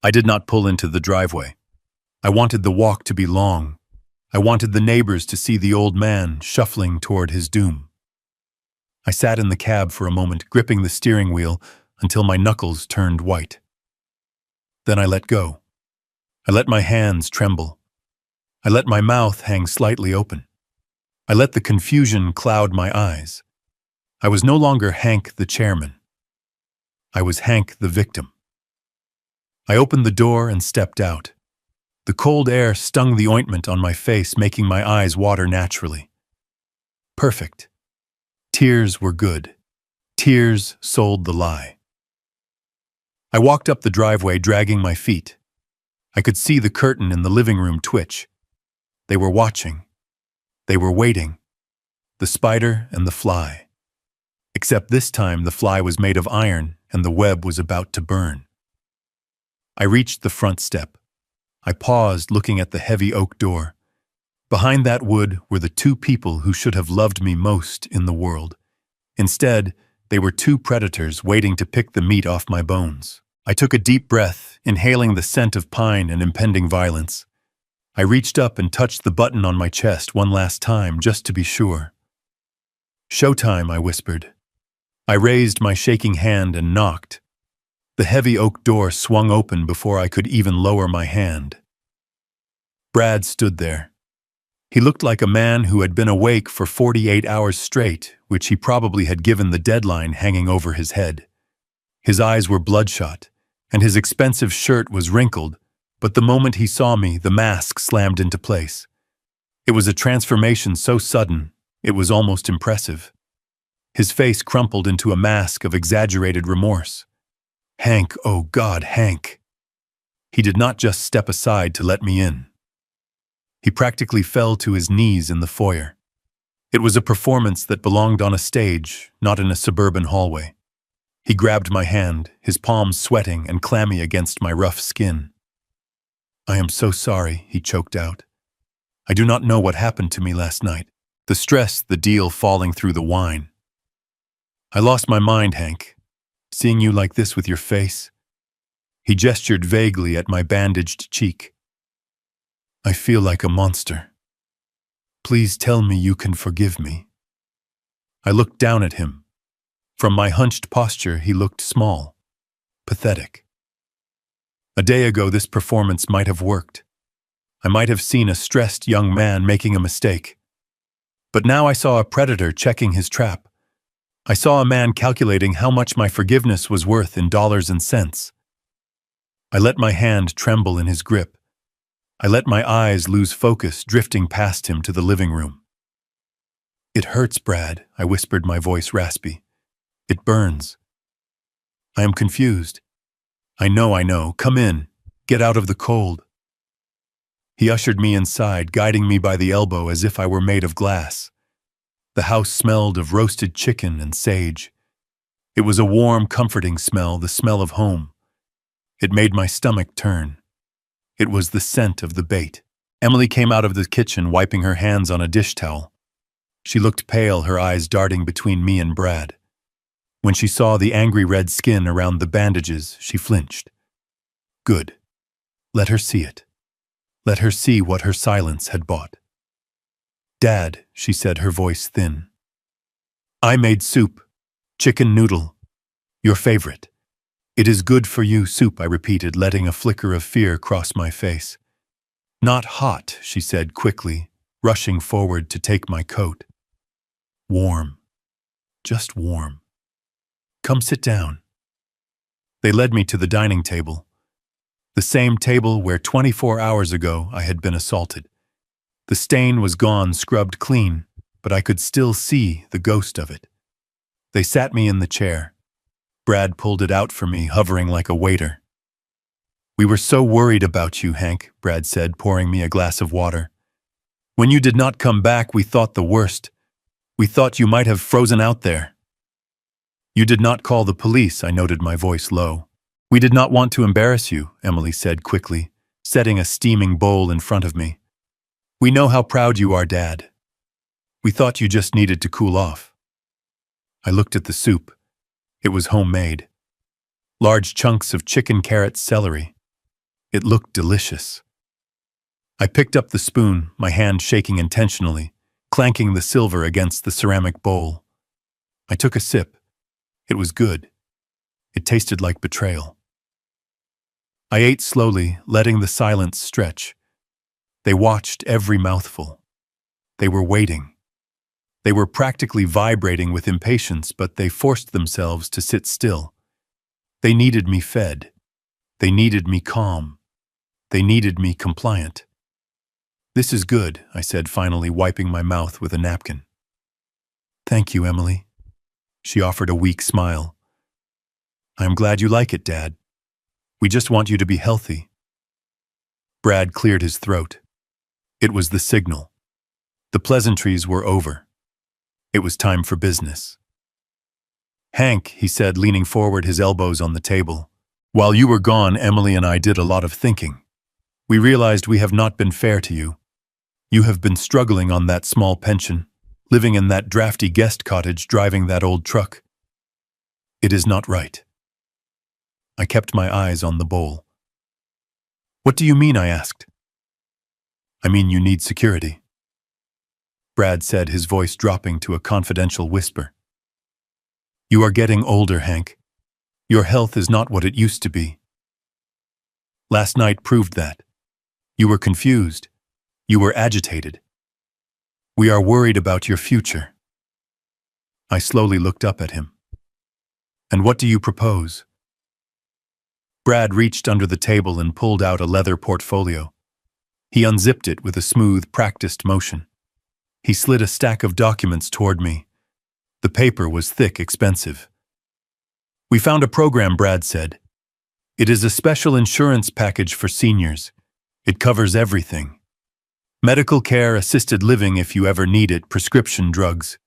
I did not pull into the driveway. I wanted the walk to be long. I wanted the neighbors to see the old man shuffling toward his doom. I sat in the cab for a moment, gripping the steering wheel until my knuckles turned white. Then I let go. I let my hands tremble. I let my mouth hang slightly open. I let the confusion cloud my eyes. I was no longer Hank the chairman. I was Hank the victim. I opened the door and stepped out. The cold air stung the ointment on my face, making my eyes water naturally. Perfect. Tears were good. Tears sold the lie. I walked up the driveway, dragging my feet. I could see the curtain in the living room twitch. They were watching. They were waiting. The spider and the fly. Except this time the fly was made of iron and the web was about to burn. I reached the front step. I paused, looking at the heavy oak door. Behind that wood were the 2 people who should have loved me most in the world. Instead, they were 2 predators waiting to pick the meat off my bones. I took a deep breath, inhaling the scent of pine and impending violence. I reached up and touched the button on my chest one last time, just to be sure. "Showtime," I whispered. I raised my shaking hand and knocked. The heavy oak door swung open before I could even lower my hand. Brad stood there. He looked like a man who had been awake for 48 hours straight, which he probably had given the deadline hanging over his head. His eyes were bloodshot, and his expensive shirt was wrinkled, but the moment he saw me, the mask slammed into place. It was a transformation so sudden, it was almost impressive. His face crumpled into a mask of exaggerated remorse. Hank, oh God, Hank. He did not just step aside to let me in. He practically fell to his knees in the foyer. It was a performance that belonged on a stage, not in a suburban hallway. He grabbed my hand, his palms sweating and clammy against my rough skin. "I am so sorry," he choked out. "I do not know what happened to me last night. The stress, the deal falling through the wine. I lost my mind, Hank. Seeing you like this with your face." He gestured vaguely at my bandaged cheek. "I feel like a monster. Please tell me you can forgive me." I looked down at him. From my hunched posture, he looked small, pathetic. A day ago, this performance might have worked. I might have seen a stressed young man making a mistake. But now I saw a predator checking his trap. I saw a man calculating how much my forgiveness was worth in dollars and cents. I let my hand tremble in his grip. I let my eyes lose focus, drifting past him to the living room. "It hurts, Brad," I whispered, my voice raspy. "It burns." "I am confused." I know. Come in. Get out of the cold." He ushered me inside, guiding me by the elbow as if I were made of glass. The house smelled of roasted chicken and sage. It was a warm, comforting smell, the smell of home. It made my stomach turn. It was the scent of the bait. Emily came out of the kitchen, wiping her hands on a dish towel. She looked pale, her eyes darting between me and Brad. When she saw the angry red skin around the bandages, she flinched. Good. Let her see it. Let her see what her silence had bought. "Dad," she said, her voice thin. "I made soup. Chicken noodle. Your favorite. It is good for you, soup," I repeated, letting a flicker of fear cross my face. "Not hot," she said quickly, rushing forward to take my coat. "Warm. Just warm. Come sit down." They led me to the dining table. The same table where 24 hours ago I had been assaulted. The stain was gone, scrubbed clean, but I could still see the ghost of it. They sat me in the chair. Brad pulled it out for me, hovering like a waiter. "We were so worried about you, Hank," Brad said, pouring me a glass of water. "When you did not come back, we thought the worst. We thought you might have frozen out there." "You did not call the police," I noted, my voice low. "We did not want to embarrass you," Emily said quickly, setting a steaming bowl in front of me. "We know how proud you are, Dad. We thought you just needed to cool off." I looked at the soup. It was homemade. Large chunks of chicken, carrot, celery. It looked delicious. I picked up the spoon, my hand shaking intentionally, clanking the silver against the ceramic bowl. I took a sip. It was good. It tasted like betrayal. I ate slowly, letting the silence stretch. They watched every mouthful. They were waiting. They were practically vibrating with impatience, but they forced themselves to sit still. They needed me fed. They needed me calm. They needed me compliant. "This is good," I said, finally wiping my mouth with a napkin. "Thank you, Emily." She offered a weak smile. "I am glad you like it, Dad. We just want you to be healthy." Brad cleared his throat. It was the signal. The pleasantries were over. It was time for business. "Hank," he said, leaning forward, his elbows on the table. "While you were gone, Emily and I did a lot of thinking. We realized we have not been fair to you. You have been struggling on that small pension, living in that drafty guest cottage, driving that old truck. It is not right." I kept my eyes on the bowl. "What do you mean?" I asked. "I mean you need security," Brad said, his voice dropping to a confidential whisper. "You are getting older, Hank. Your health is not what it used to be. Last night proved that. You were confused. You were agitated. We are worried about your future. I slowly looked up at him. And what do you propose? Brad reached under the table and pulled out a leather portfolio. He unzipped it with a smooth, practiced motion. He slid a stack of documents toward me. The paper was thick, expensive. We found a program, Brad said. It is a special insurance package for seniors. It covers everything. Medical care, assisted living if you ever need it, prescription drugs.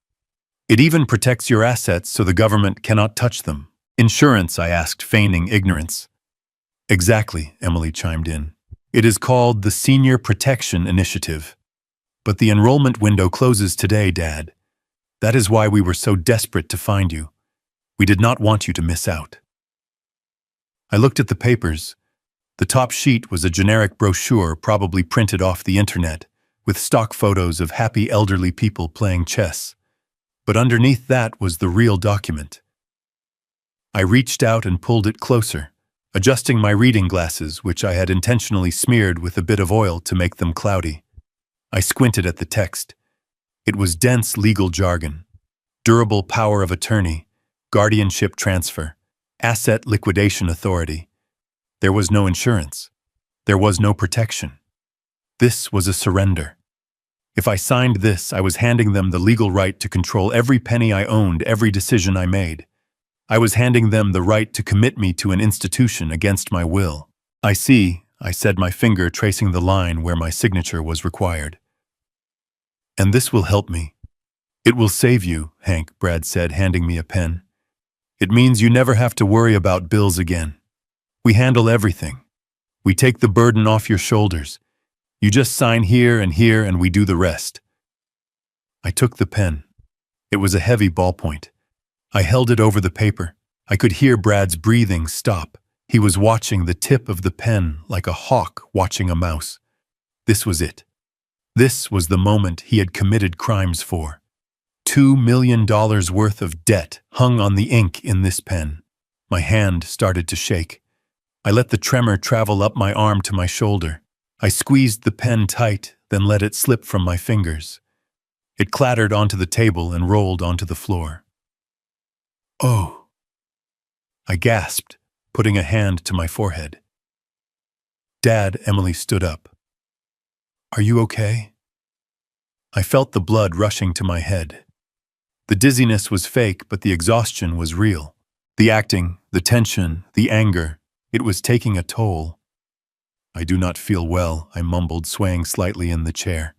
It even protects your assets so the government cannot touch them. Insurance, I asked, feigning ignorance. Exactly, Emily chimed in. It is called the Senior Protection Initiative. But the enrollment window closes today, Dad. That is why we were so desperate to find you. We did not want you to miss out. I looked at the papers. The top sheet was a generic brochure probably printed off the internet, with stock photos of happy elderly people playing chess. But underneath that was the real document. I reached out and pulled it closer, adjusting my reading glasses, which I had intentionally smeared with a bit of oil to make them cloudy. I squinted at the text. It was dense legal jargon. Durable power of attorney, guardianship transfer, asset liquidation authority. There was no insurance. There was no protection. This was a surrender. If I signed this, I was handing them the legal right to control every penny I owned, every decision I made. I was handing them the right to commit me to an institution against my will. I see, I said, my finger tracing the line where my signature was required. And this will help me. It will save you, Hank, Brad said, handing me a pen. It means you never have to worry about bills again. We handle everything. We take the burden off your shoulders. You just sign here, and we do the rest. I took the pen. It was a heavy ballpoint. I held it over the paper. I could hear Brad's breathing stop. He was watching the tip of the pen like a hawk watching a mouse. This was it. This was the moment he had committed crimes for. $2 million worth of debt hung on the ink in this pen. My hand started to shake. I let the tremor travel up my arm to my shoulder. I squeezed the pen tight, then let it slip from my fingers. It clattered onto the table and rolled onto the floor. Oh! I gasped, putting a hand to my forehead. Dad, Emily stood up. Are you okay? I felt the blood rushing to my head. The dizziness was fake, but the exhaustion was real. The acting, the tension, the anger, it was taking a toll. I do not feel well, I mumbled, swaying slightly in the chair.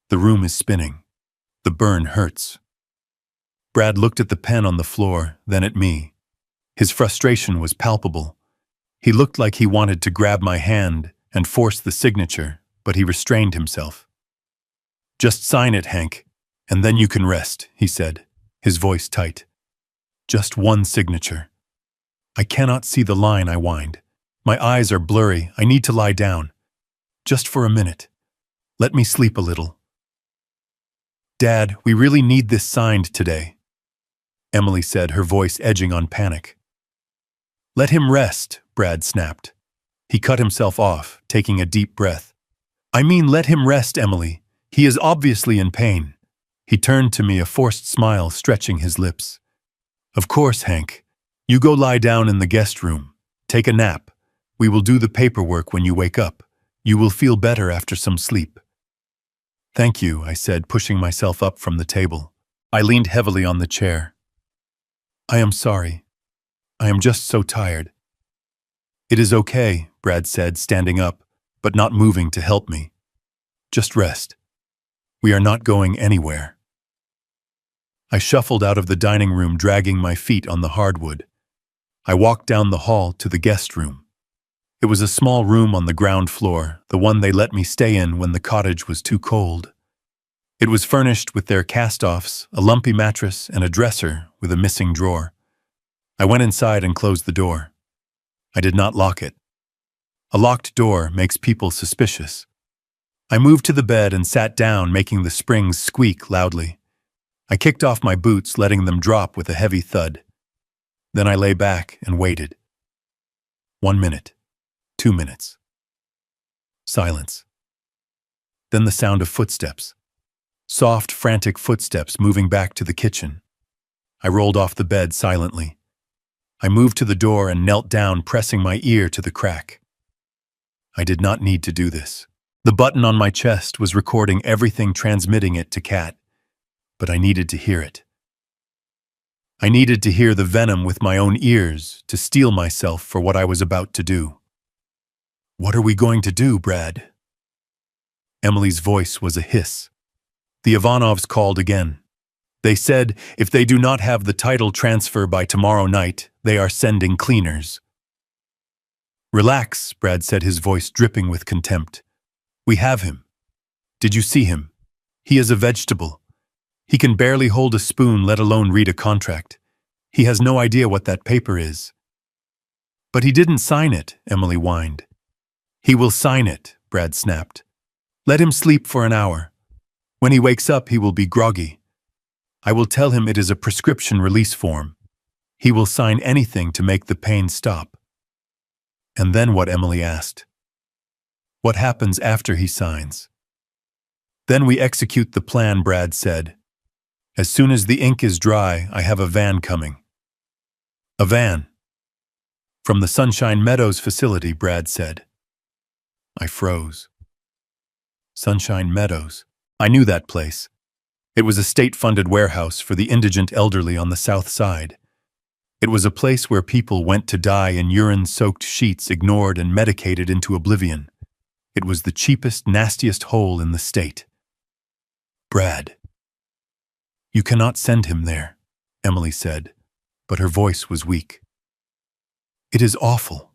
The room is spinning. The burn hurts. Brad looked at the pen on the floor, then at me. His frustration was palpable. He looked like he wanted to grab my hand and force the signature, but he restrained himself. Just sign it, Hank, and then you can rest, he said, his voice tight. Just one signature. I cannot see the line, I whined. My eyes are blurry. I need to lie down. Just for a minute. Let me sleep a little. Dad, we really need this signed today, Emily said, her voice edging on panic. Let him rest, Brad snapped. He cut himself off, taking a deep breath. I mean, let him rest, Emily. He is obviously in pain. He turned to me, a forced smile stretching his lips. Of course, Hank. You go lie down in the guest room. Take a nap. We will do the paperwork when you wake up. You will feel better after some sleep. Thank you, I said, pushing myself up from the table. I leaned heavily on the chair. I am sorry. I am just so tired. It is okay, Brad said, standing up, but not moving to help me. Just rest. We are not going anywhere. I shuffled out of the dining room, dragging my feet on the hardwood. I walked down the hall to the guest room. It was a small room on the ground floor, the one they let me stay in when the cottage was too cold. It was furnished with their cast-offs, a lumpy mattress, and a dresser with a missing drawer. I went inside and closed the door. I did not lock it. A locked door makes people suspicious. I moved to the bed and sat down, making the springs squeak loudly. I kicked off my boots, letting them drop with a heavy thud. Then I lay back and waited. 1 minute. 2 minutes. Silence. Then the sound of footsteps. Soft, frantic footsteps moving back to the kitchen. I rolled off the bed silently. I moved to the door and knelt down, pressing my ear to the crack. I did not need to do this. The button on my chest was recording everything, transmitting it to Kat, but I needed to hear it. I needed to hear the venom with my own ears to steel myself for what I was about to do. "What are we going to do, Brad?" Emily's voice was a hiss. The Ivanovs called again. They said if they do not have the title transfer by tomorrow night, they are sending cleaners. "Relax," Brad said, his voice dripping with contempt. "We have him. Did you see him? He is a vegetable. He can barely hold a spoon, let alone read a contract. He has no idea what that paper is." "But he didn't sign it," Emily whined. "He will sign it," Brad snapped. "Let him sleep for an hour. When he wakes up, he will be groggy. I will tell him it is a prescription release form. He will sign anything to make the pain stop." "And then what?" Emily asked. "What happens after he signs?" "Then we execute the plan," Brad said. "As soon as the ink is dry, I have a van coming." "A van?" "From the Sunshine Meadows facility," Brad said. I froze. Sunshine Meadows. I knew that place. It was a state-funded warehouse for the indigent elderly on the south side. It was a place where people went to die in urine-soaked sheets, ignored and medicated into oblivion. It was the cheapest, nastiest hole in the state. "Brad, you cannot send him there," Emily said, but her voice was weak. "It is awful."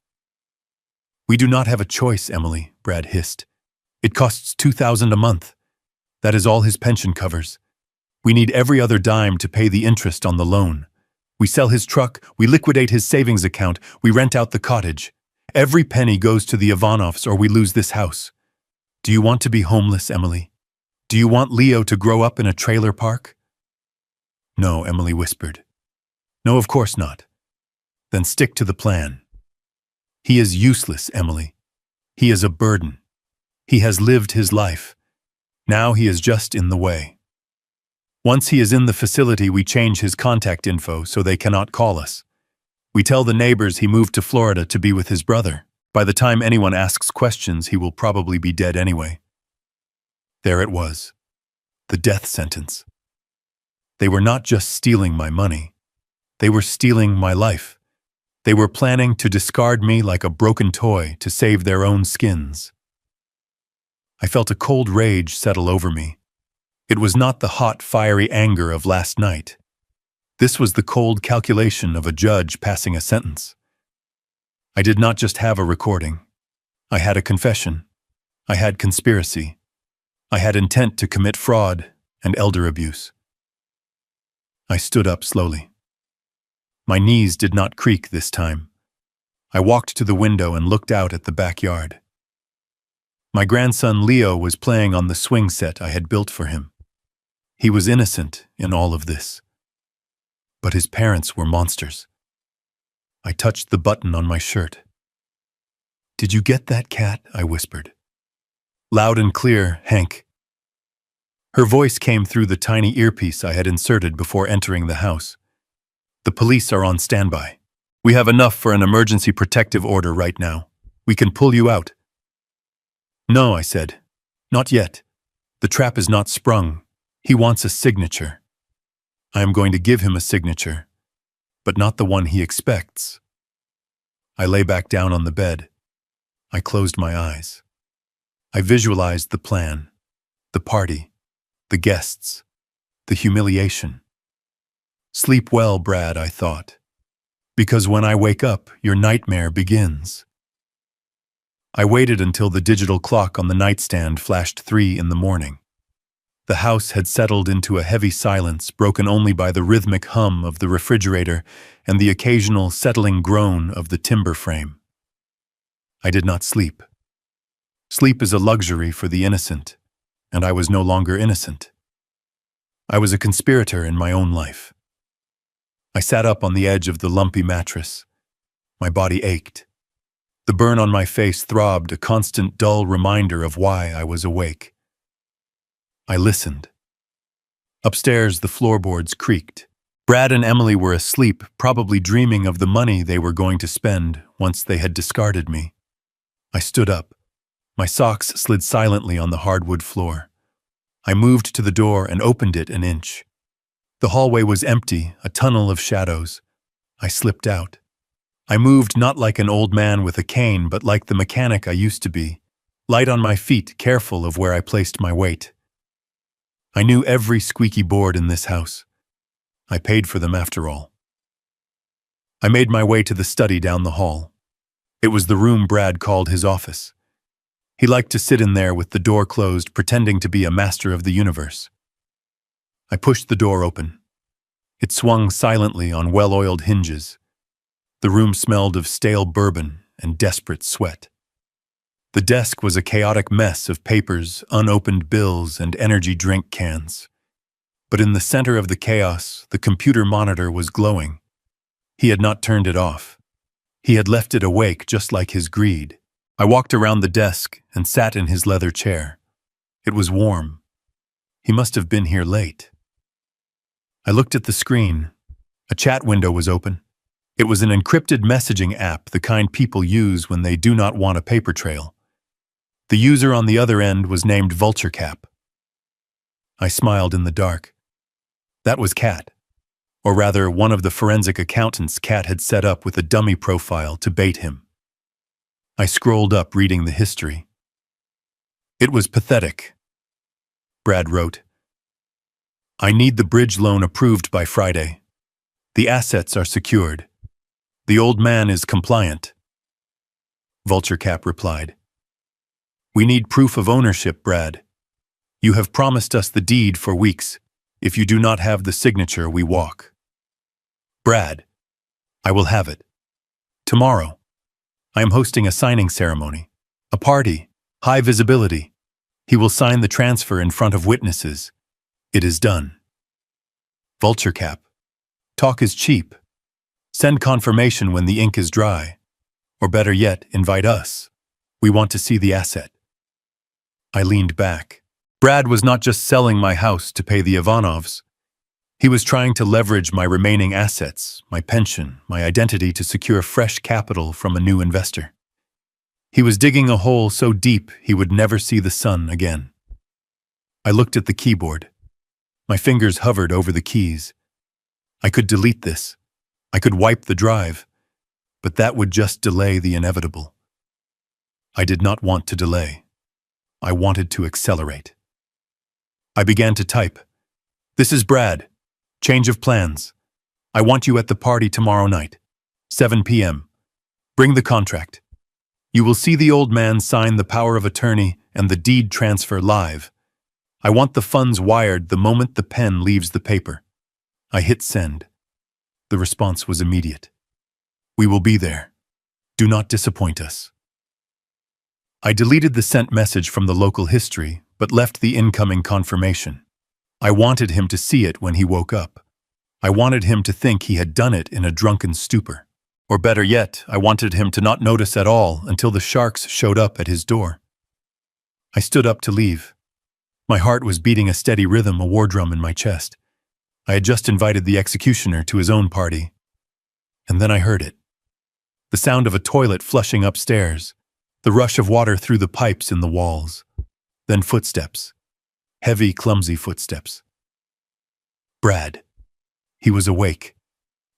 "We do not have a choice, Emily," Brad hissed. "It costs $2,000 a month. That is all his pension covers. We need every other dime to pay the interest on the loan. We sell his truck, we liquidate his savings account, we rent out the cottage. Every penny goes to the Ivanovs or we lose this house. Do you want to be homeless, Emily? Do you want Leo to grow up in a trailer park?" "No," Emily whispered. "No, of course not." "Then stick to the plan." "He is useless, Emily. He is a burden. He has lived his life. Now he is just in the way. Once he is in the facility, we change his contact info so they cannot call us. We tell the neighbors he moved to Florida to be with his brother. By the time anyone asks questions, he will probably be dead anyway." There it was. The death sentence. They were not just stealing my money. They were stealing my life. They were planning to discard me like a broken toy to save their own skins. I felt a cold rage settle over me. It was not the hot, fiery anger of last night. This was the cold calculation of a judge passing a sentence. I did not just have a recording. I had a confession. I had conspiracy. I had intent to commit fraud and elder abuse. I stood up slowly. My knees did not creak this time. I walked to the window and looked out at the backyard. My grandson Leo was playing on the swing set I had built for him. He was innocent in all of this. But his parents were monsters. I touched the button on my shirt. "Did you get that, Kat?" I whispered. "Loud and clear, Hank." Her voice came through the tiny earpiece I had inserted before entering the house. "The police are on standby. We have enough for an emergency protective order right now. We can pull you out." "No," I said. "Not yet. The trap is not sprung. He wants a signature. I am going to give him a signature, but not the one he expects." I lay back down on the bed. I closed my eyes. I visualized the plan, the party, the guests, the humiliation. "Sleep well, Brad," I thought, "because when I wake up, your nightmare begins." I waited until the digital clock on the nightstand flashed 3 in the morning. The house had settled into a heavy silence, broken only by the rhythmic hum of the refrigerator and the occasional settling groan of the timber frame. I did not sleep. Sleep is a luxury for the innocent, and I was no longer innocent. I was a conspirator in my own life. I sat up on the edge of the lumpy mattress. My body ached. The burn on my face throbbed, a constant dull reminder of why I was awake. I listened. Upstairs, the floorboards creaked. Brad and Emily were asleep, probably dreaming of the money they were going to spend once they had discarded me. I stood up. My socks slid silently on the hardwood floor. I moved to the door and opened it an inch. The hallway was empty, a tunnel of shadows. I slipped out. I moved not like an old man with a cane, but like the mechanic I used to be, light on my feet, careful of where I placed my weight. I knew every squeaky board in this house. I paid for them after all. I made my way to the study down the hall. It was the room Brad called his office. He liked to sit in there with the door closed, pretending to be a master of the universe. I pushed the door open. It swung silently on well-oiled hinges. The room smelled of stale bourbon and desperate sweat. The desk was a chaotic mess of papers, unopened bills, and energy drink cans. But in the center of the chaos, the computer monitor was glowing. He had not turned it off. He had left it awake, just like his greed. I walked around the desk and sat in his leather chair. It was warm. He must have been here late. I looked at the screen. A chat window was open. It was an encrypted messaging app, the kind people use when they do not want a paper trail. The user on the other end was named VultureCap. I smiled in the dark. That was Kat. Or rather, one of the forensic accountants Kat had set up with a dummy profile to bait him. I scrolled up, reading the history. It was pathetic. Brad wrote, "I need the bridge loan approved by Friday. The assets are secured. The old man is compliant." VultureCap replied, "We need proof of ownership, Brad. You have promised us the deed for weeks. If you do not have the signature, we walk." Brad, "I will have it. Tomorrow. I am hosting a signing ceremony. A party, high visibility. He will sign the transfer in front of witnesses. It is done." VultureCap, "Talk is cheap. Send confirmation when the ink is dry. Or better yet, invite us. We want to see the asset." I leaned back. Brad was not just selling my house to pay the Ivanovs. He was trying to leverage my remaining assets, my pension, my identity to secure fresh capital from a new investor. He was digging a hole so deep he would never see the sun again. I looked at the keyboard. My fingers hovered over the keys. I could delete this. I could wipe the drive. But that would just delay the inevitable. I did not want to delay. I wanted to accelerate. I began to type. "This is Brad. Change of plans. I want you at the party tomorrow night, 7 p.m. Bring the contract. You will see the old man sign the power of attorney and the deed transfer live. I want the funds wired the moment the pen leaves the paper." I hit send. The response was immediate. "We will be there. Do not disappoint us." I deleted the sent message from the local history, but left the incoming confirmation. I wanted him to see it when he woke up. I wanted him to think he had done it in a drunken stupor. Or better yet, I wanted him to not notice at all until the sharks showed up at his door. I stood up to leave. My heart was beating a steady rhythm, a war drum in my chest. I had just invited the executioner to his own party. And then I heard it. The sound of a toilet flushing upstairs, the rush of water through the pipes in the walls. Then footsteps. Heavy, clumsy footsteps. Brad. He was awake.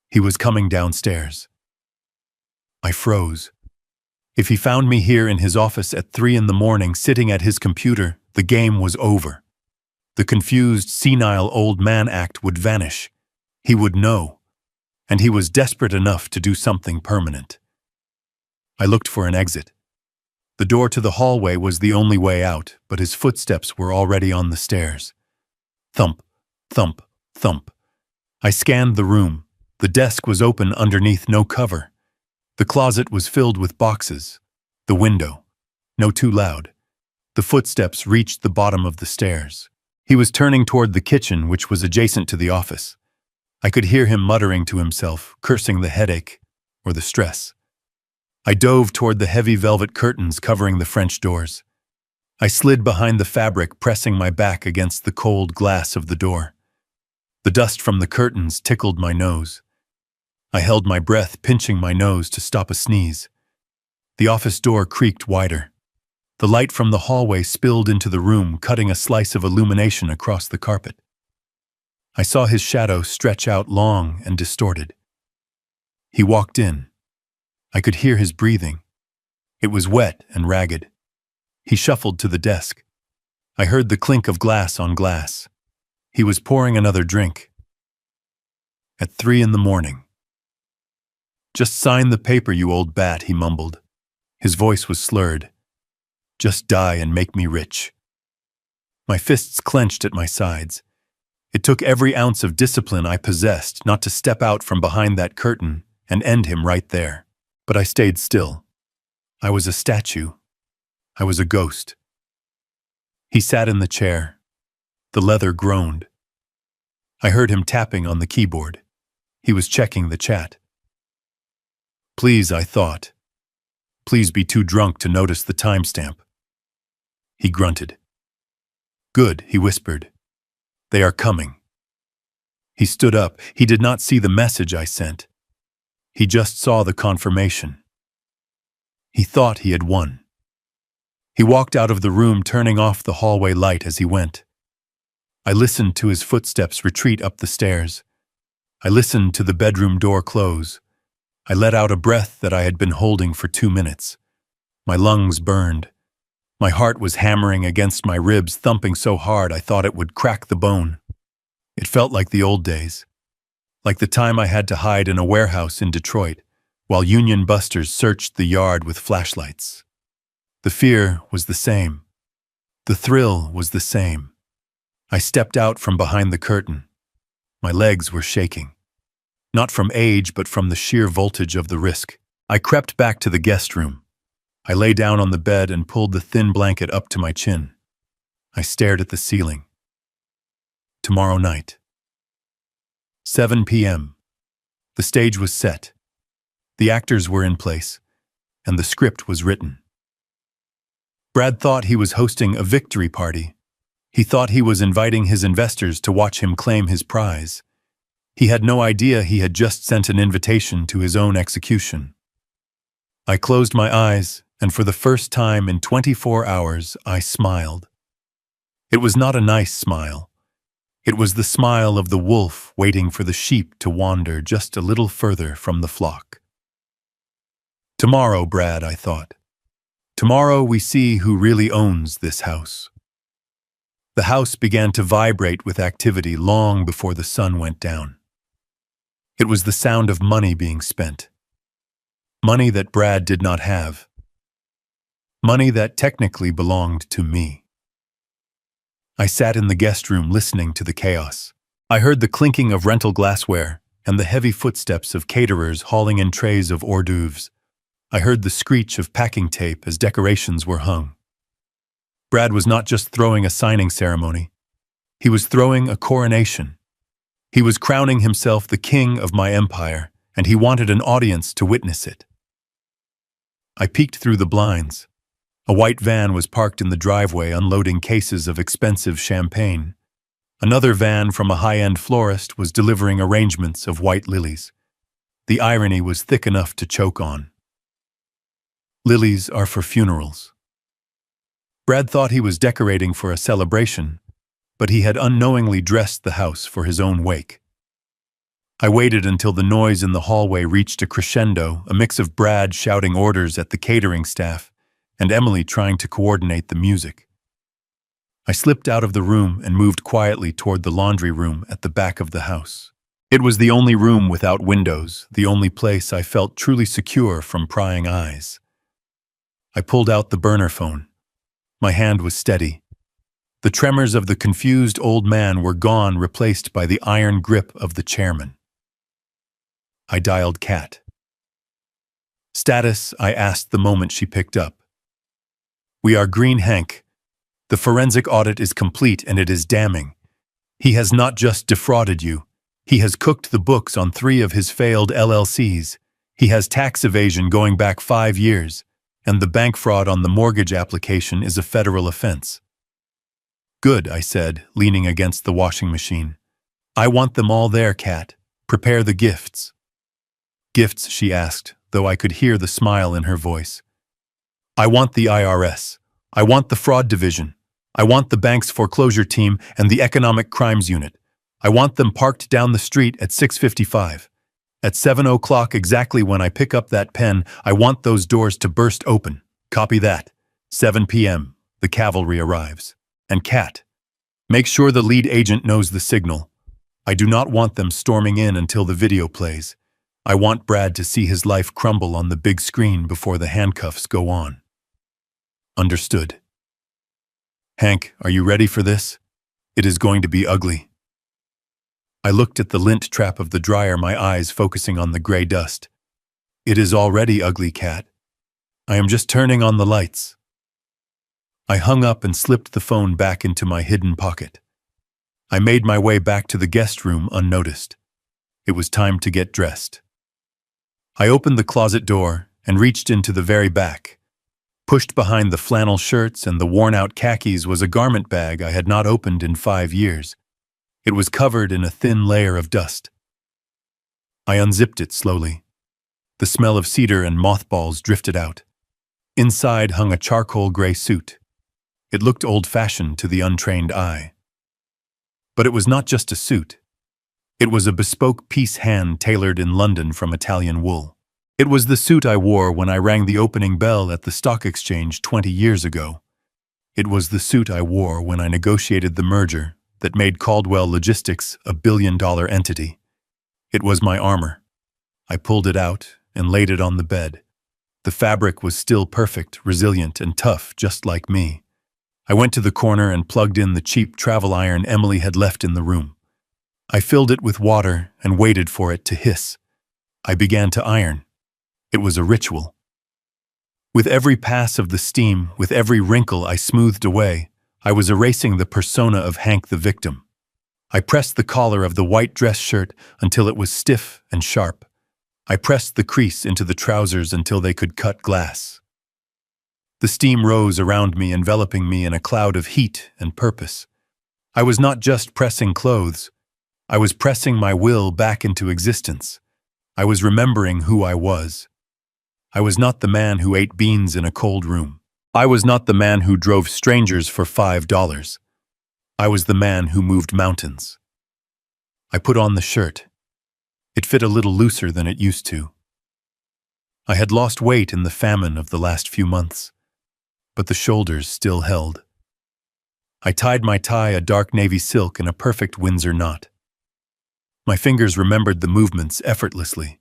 He was coming downstairs. I froze. If he found me here in his office at 3 in the morning, sitting at his computer, the game was over. The confused, senile old man act would vanish. He would know. And he was desperate enough to do something permanent. I looked for an exit. The door to the hallway was the only way out, but his footsteps were already on the stairs. Thump, thump, thump. I scanned the room. The desk was open underneath no cover. The closet was filled with boxes. The window. No, too loud. The footsteps reached the bottom of the stairs. He was turning toward the kitchen, which was adjacent to the office. I could hear him muttering to himself, cursing the headache or the stress. I dove toward the heavy velvet curtains covering the French doors. I slid behind the fabric, pressing my back against the cold glass of the door. The dust from the curtains tickled my nose. I held my breath, pinching my nose to stop a sneeze. The office door creaked wider. The light from the hallway spilled into the room, cutting a slice of illumination across the carpet. I saw his shadow stretch out long and distorted. He walked in. I could hear his breathing. It was wet and ragged. He shuffled to the desk. I heard the clink of glass on glass. He was pouring another drink. At 3 a.m. "Just sign the paper, you old bat," he mumbled. His voice was slurred. "Just die and make me rich." My fists clenched at my sides. It took every ounce of discipline I possessed not to step out from behind that curtain and end him right there. But I stayed still. I was a statue. I was a ghost. He sat in the chair. The leather groaned. I heard him tapping on the keyboard. He was checking the chat. Please, I thought. Please be too drunk to notice the timestamp. He grunted. Good, he whispered. They are coming. He stood up. He did not see the message I sent. He just saw the confirmation. He thought he had won. He walked out of the room, turning off the hallway light as he went. I listened to his footsteps retreat up the stairs. I listened to the bedroom door close. I let out a breath that I had been holding for 2 minutes. My lungs burned. My heart was hammering against my ribs, thumping so hard I thought it would crack the bone. It felt like the old days, like the time I had to hide in a warehouse in Detroit while Union busters searched the yard with flashlights. The fear was the same. The thrill was the same. I stepped out from behind the curtain. My legs were shaking. Not from age, but from the sheer voltage of the risk. I crept back to the guest room. I lay down on the bed and pulled the thin blanket up to my chin. I stared at the ceiling. Tomorrow night. 7 p.m. The stage was set. The actors were in place, and the script was written. Brad thought he was hosting a victory party. He thought he was inviting his investors to watch him claim his prize. He had no idea he had just sent an invitation to his own execution. I closed my eyes, and for the first time in 24 hours, I smiled. It was not a nice smile. It was the smile of the wolf waiting for the sheep to wander just a little further from the flock. Tomorrow, Brad, I thought. Tomorrow we see who really owns this house. The house began to vibrate with activity long before the sun went down. It was the sound of money being spent. Money that Brad did not have. Money that technically belonged to me. I sat in the guest room listening to the chaos. I heard the clinking of rental glassware and the heavy footsteps of caterers hauling in trays of hors d'oeuvres. I heard the screech of packing tape as decorations were hung. Brad was not just throwing a signing ceremony. He was throwing a coronation. He was crowning himself the king of my empire, and he wanted an audience to witness it. I peeked through the blinds. A white van was parked in the driveway, unloading cases of expensive champagne. Another van from a high-end florist was delivering arrangements of white lilies. The irony was thick enough to choke on. Lilies are for funerals. Brad thought he was decorating for a celebration, but he had unknowingly dressed the house for his own wake. I waited until the noise in the hallway reached a crescendo, a mix of Brad shouting orders at the catering staff and Emily trying to coordinate the music. I slipped out of the room and moved quietly toward the laundry room at the back of the house. It was the only room without windows, the only place I felt truly secure from prying eyes. I pulled out the burner phone. My hand was steady. The tremors of the confused old man were gone, replaced by the iron grip of the chairman. I dialed Kat. Status, I asked the moment she picked up. We are green, Hank. The forensic audit is complete and it is damning. He has not just defrauded you. He has cooked the books on 3 of his failed LLCs. He has tax evasion going back 5 years, and the bank fraud on the mortgage application is a federal offense. Good, I said, leaning against the washing machine. I want them all there, Kat. Prepare the gifts. Gifts, she asked, though I could hear the smile in her voice. I want the IRS. I want the fraud division. I want the bank's foreclosure team and the economic crimes unit. I want them parked down the street at 6:55. At 7 o'clock exactly when I pick up that pen, I want those doors to burst open. Copy that. 7 p.m. The cavalry arrives. And Kat, make sure the lead agent knows the signal. I do not want them storming in until the video plays. I want Brad to see his life crumble on the big screen before the handcuffs go on. Understood. Hank, are you ready for this? It is going to be ugly. I looked at the lint trap of the dryer, my eyes focusing on the gray dust. It is already ugly, Kat. I am just turning on the lights. I hung up and slipped the phone back into my hidden pocket. I made my way back to the guest room unnoticed. It was time to get dressed. I opened the closet door and reached into the very back. Pushed behind the flannel shirts and the worn-out khakis was a garment bag I had not opened in 5 years. It was covered in a thin layer of dust. I unzipped it slowly. The smell of cedar and mothballs drifted out. Inside hung a charcoal gray suit. It looked old-fashioned to the untrained eye. But it was not just a suit. It was a bespoke piece hand-tailored in London from Italian wool. It was the suit I wore when I rang the opening bell at the stock exchange 20 years ago. It was the suit I wore when I negotiated the merger that made Caldwell Logistics a billion-dollar entity. It was my armor. I pulled it out and laid it on the bed. The fabric was still perfect, resilient, and tough, just like me. I went to the corner and plugged in the cheap travel iron Emily had left in the room. I filled it with water and waited for it to hiss. I began to iron. It was a ritual. With every pass of the steam, with every wrinkle I smoothed away, I was erasing the persona of Hank the victim. I pressed the collar of the white dress shirt until it was stiff and sharp. I pressed the crease into the trousers until they could cut glass. The steam rose around me, enveloping me in a cloud of heat and purpose. I was not just pressing clothes. I was pressing my will back into existence. I was remembering who I was. I was not the man who ate beans in a cold room. I was not the man who drove strangers for $5. I was the man who moved mountains. I put on the shirt. It fit a little looser than it used to. I had lost weight in the famine of the last few months, but the shoulders still held. I tied my tie a dark navy silk in a perfect Windsor knot. My fingers remembered the movements effortlessly.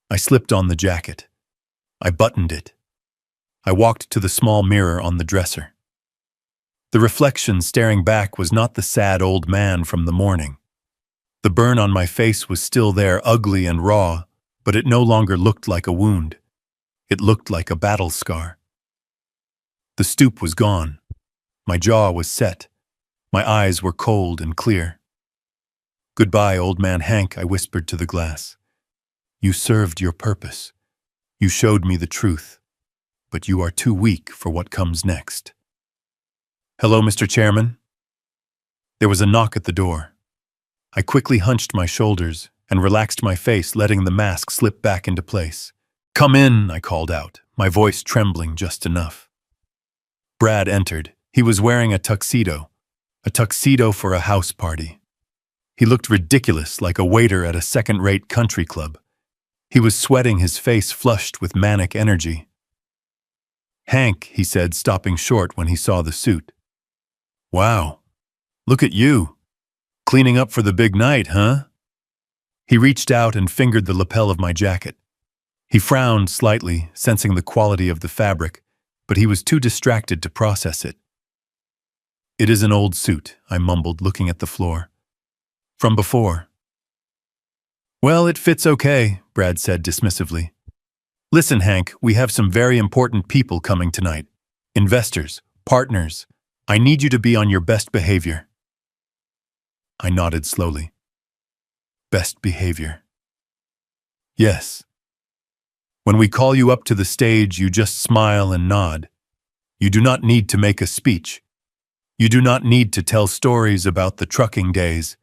I slipped on the jacket. I buttoned it. I walked to the small mirror on the dresser. The reflection staring back was not the sad old man from the morning. The burn on my face was still there, ugly and raw, but it no longer looked like a wound. It looked like a battle scar. The stoop was gone. My jaw was set. My eyes were cold and clear. "Goodbye, old man Hank," I whispered to the glass. "You served your purpose. You showed me the truth. But you are too weak for what comes next." "Hello, Mr. Chairman?" There was a knock at the door. I quickly hunched my shoulders and relaxed my face, letting the mask slip back into place. "Come in," I called out, my voice trembling just enough. Brad entered. He was wearing a tuxedo for a house party. He looked ridiculous, like a waiter at a second-rate country club. He was sweating, his face flushed with manic energy. "Hank," he said, stopping short when he saw the suit. "Wow, look at you. Cleaning up for the big night, huh?" He reached out and fingered the lapel of my jacket. He frowned slightly, sensing the quality of the fabric, but he was too distracted to process it. "It is an old suit," I mumbled, looking at the floor. "From before." "Well, it fits okay," Brad said dismissively. "Listen, Hank, we have some very important people coming tonight. Investors, partners. I need you to be on your best behavior." I nodded slowly. Best behavior. Yes. When we call you up to the stage, you just smile and nod. You do not need to make a speech. You do not need to tell stories about the trucking days.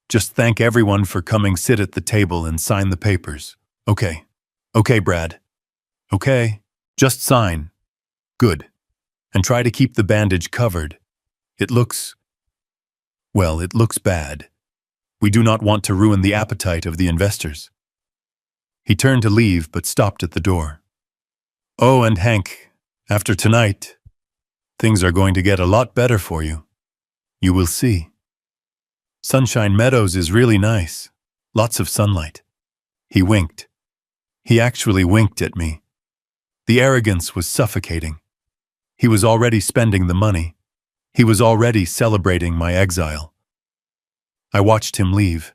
Just thank everyone for coming, sit at the table and sign the papers. Okay. Okay, Brad. Okay. Just sign. Good. And try to keep the bandage covered. It looks bad. We do not want to ruin the appetite of the investors. He turned to leave but stopped at the door. Oh, and Hank, after tonight, things are going to get a lot better for you. You will see. Sunshine Meadows is really nice. Lots of sunlight. He winked. He actually winked at me. The arrogance was suffocating. He was already spending the money. He was already celebrating my exile. I watched him leave.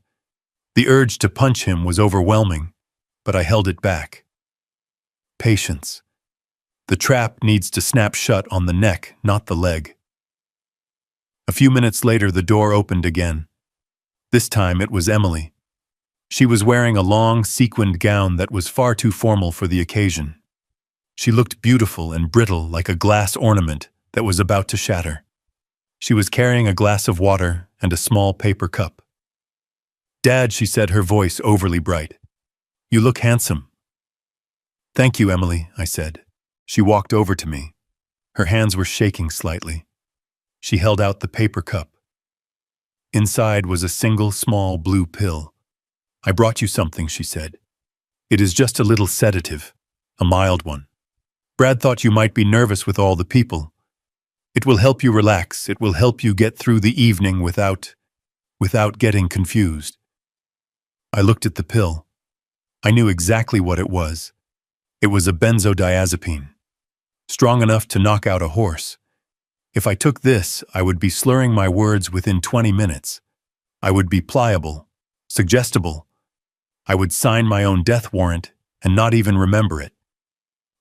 The urge to punch him was overwhelming, but I held it back. Patience. The trap needs to snap shut on the neck, not the leg. A few minutes later, the door opened again. This time it was Emily. She was wearing a long, sequined gown that was far too formal for the occasion. She looked beautiful and brittle like a glass ornament that was about to shatter. She was carrying a glass of water and a small paper cup. Dad, she said, her voice overly bright. You look handsome. Thank you, Emily, I said. She walked over to me. Her hands were shaking slightly. She held out the paper cup. Inside was a single small blue pill. I brought you something, she said. It is just a little sedative, a mild one. Brad thought you might be nervous with all the people. It will help you relax. It will help you get through the evening without getting confused. I looked at the pill. I knew exactly what it was. It was a benzodiazepine, strong enough to knock out a horse. If I took this, I would be slurring my words within 20 minutes. I would be pliable, suggestible. I would sign my own death warrant and not even remember it.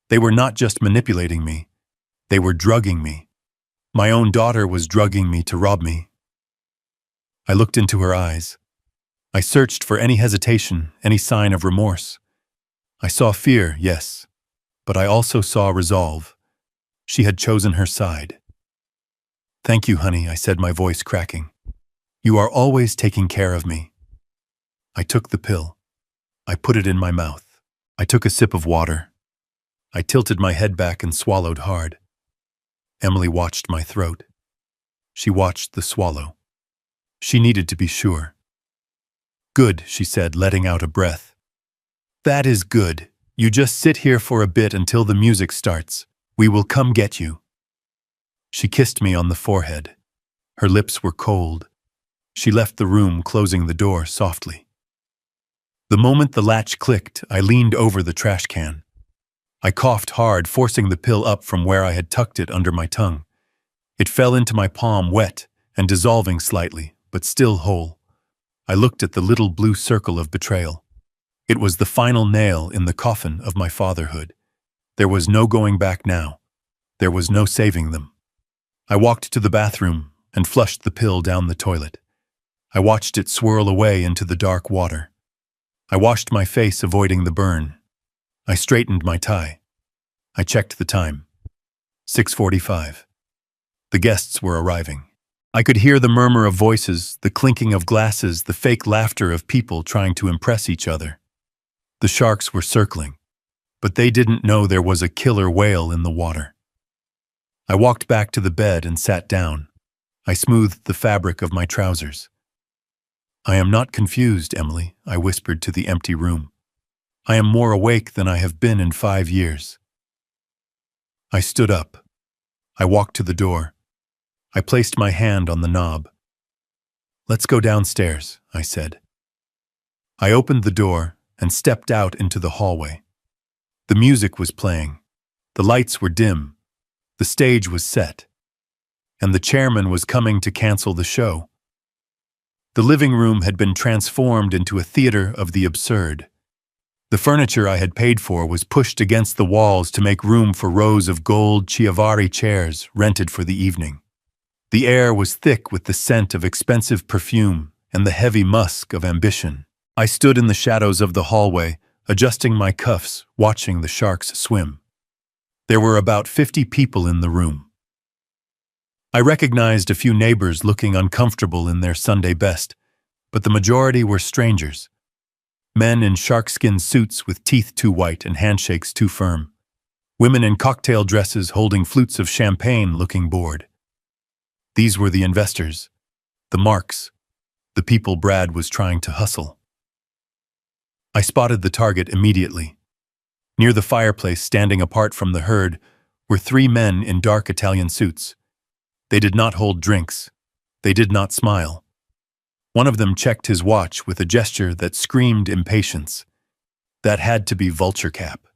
They were not just manipulating me. They were drugging me. My own daughter was drugging me to rob me. I looked into her eyes. I searched for any hesitation, any sign of remorse. I saw fear, yes, but I also saw resolve. She had chosen her side. Thank you, honey, I said, my voice cracking. You are always taking care of me. I took the pill. I put it in my mouth. I took a sip of water. I tilted my head back and swallowed hard. Emily watched my throat. She watched the swallow. She needed to be sure. Good, she said, letting out a breath. That is good. You just sit here for a bit until the music starts. We will come get you. She kissed me on the forehead. Her lips were cold. She left the room, closing the door softly. The moment the latch clicked, I leaned over the trash can. I coughed hard, forcing the pill up from where I had tucked it under my tongue. It fell into my palm, wet and dissolving slightly, but still whole. I looked at the little blue circle of betrayal. It was the final nail in the coffin of my fatherhood. There was no going back now. There was no saving them. I walked to the bathroom and flushed the pill down the toilet. I watched it swirl away into the dark water. I washed my face, avoiding the burn. I straightened my tie. I checked the time. 6:45. The guests were arriving. I could hear the murmur of voices, the clinking of glasses, the fake laughter of people trying to impress each other. The sharks were circling, but they didn't know there was a killer whale in the water. I walked back to the bed and sat down. I smoothed the fabric of my trousers. I am not confused, Emily, I whispered to the empty room. I am more awake than I have been in 5 years. I stood up. I walked to the door. I placed my hand on the knob. Let's go downstairs, I said. I opened the door and stepped out into the hallway. The music was playing. The lights were dim. The stage was set. And the chairman was coming to cancel the show. The living room had been transformed into a theater of the absurd. The furniture I had paid for was pushed against the walls to make room for rows of gold Chiavari chairs rented for the evening. The air was thick with the scent of expensive perfume and the heavy musk of ambition. I stood in the shadows of the hallway, adjusting my cuffs, watching the sharks swim. There were about 50 people in the room. I recognized a few neighbors looking uncomfortable in their Sunday best, but the majority were strangers. Men in sharkskin suits with teeth too white and handshakes too firm. Women in cocktail dresses holding flutes of champagne looking bored. These were the investors, the marks, the people Brad was trying to hustle. I spotted the target immediately. Near the fireplace, standing apart from the herd, were three men in dark Italian suits. They did not hold drinks. They did not smile. One of them checked his watch with a gesture that screamed impatience. That had to be Vulture Cap.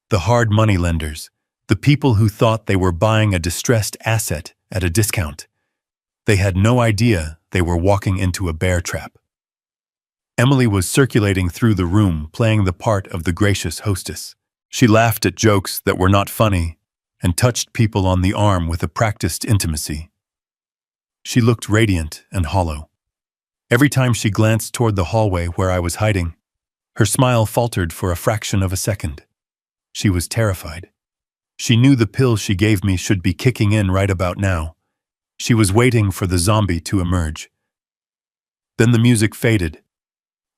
The hard money lenders, the people who thought they were buying a distressed asset at a discount. They had no idea they were walking into a bear trap. Emily was circulating through the room, playing the part of the gracious hostess. She laughed at jokes that were not funny and touched people on the arm with a practiced intimacy. She looked radiant and hollow. Every time she glanced toward the hallway where I was hiding, her smile faltered for a fraction of a second. She was terrified. She knew the pill she gave me should be kicking in right about now. She was waiting for the zombie to emerge. Then the music faded.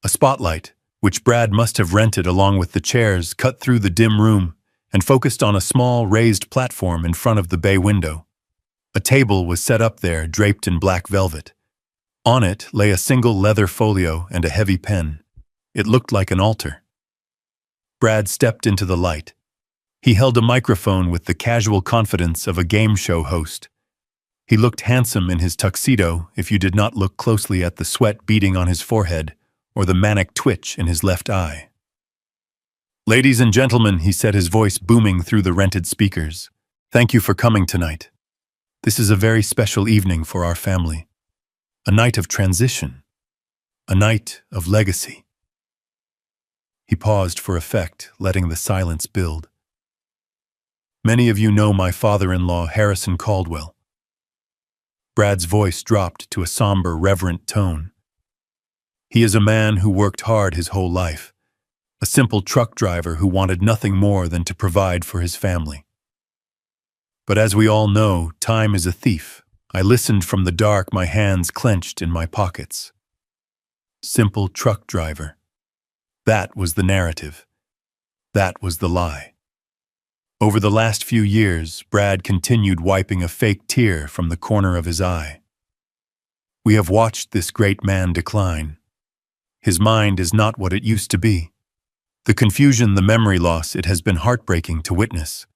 A spotlight, which Brad must have rented along with the chairs, cut through the dim room and focused on a small raised platform in front of the bay window. A table was set up there, draped in black velvet. On it lay a single leather folio and a heavy pen. It looked like an altar. Brad stepped into the light. He held a microphone with the casual confidence of a game show host. He looked handsome in his tuxedo if you did not look closely at the sweat beading on his forehead or the manic twitch in his left eye. "Ladies and gentlemen," he said, his voice booming through the rented speakers, "thank you for coming tonight. This is a very special evening for our family. A night of transition. A night of legacy." He paused for effect, letting the silence build. "Many of you know my father-in-law, Harrison Caldwell." Brad's voice dropped to a somber, reverent tone. "He is a man who worked hard his whole life, a simple truck driver who wanted nothing more than to provide for his family. But as we all know, time is a thief. I listened from the dark, my hands clenched in my pockets. Simple truck driver. That was the narrative. That was the lie. Over the last few years, Brad continued wiping a fake tear from the corner of his eye. We have watched this great man decline. His mind is not what it used to be. The confusion, the memory loss, it has been heartbreaking to witness.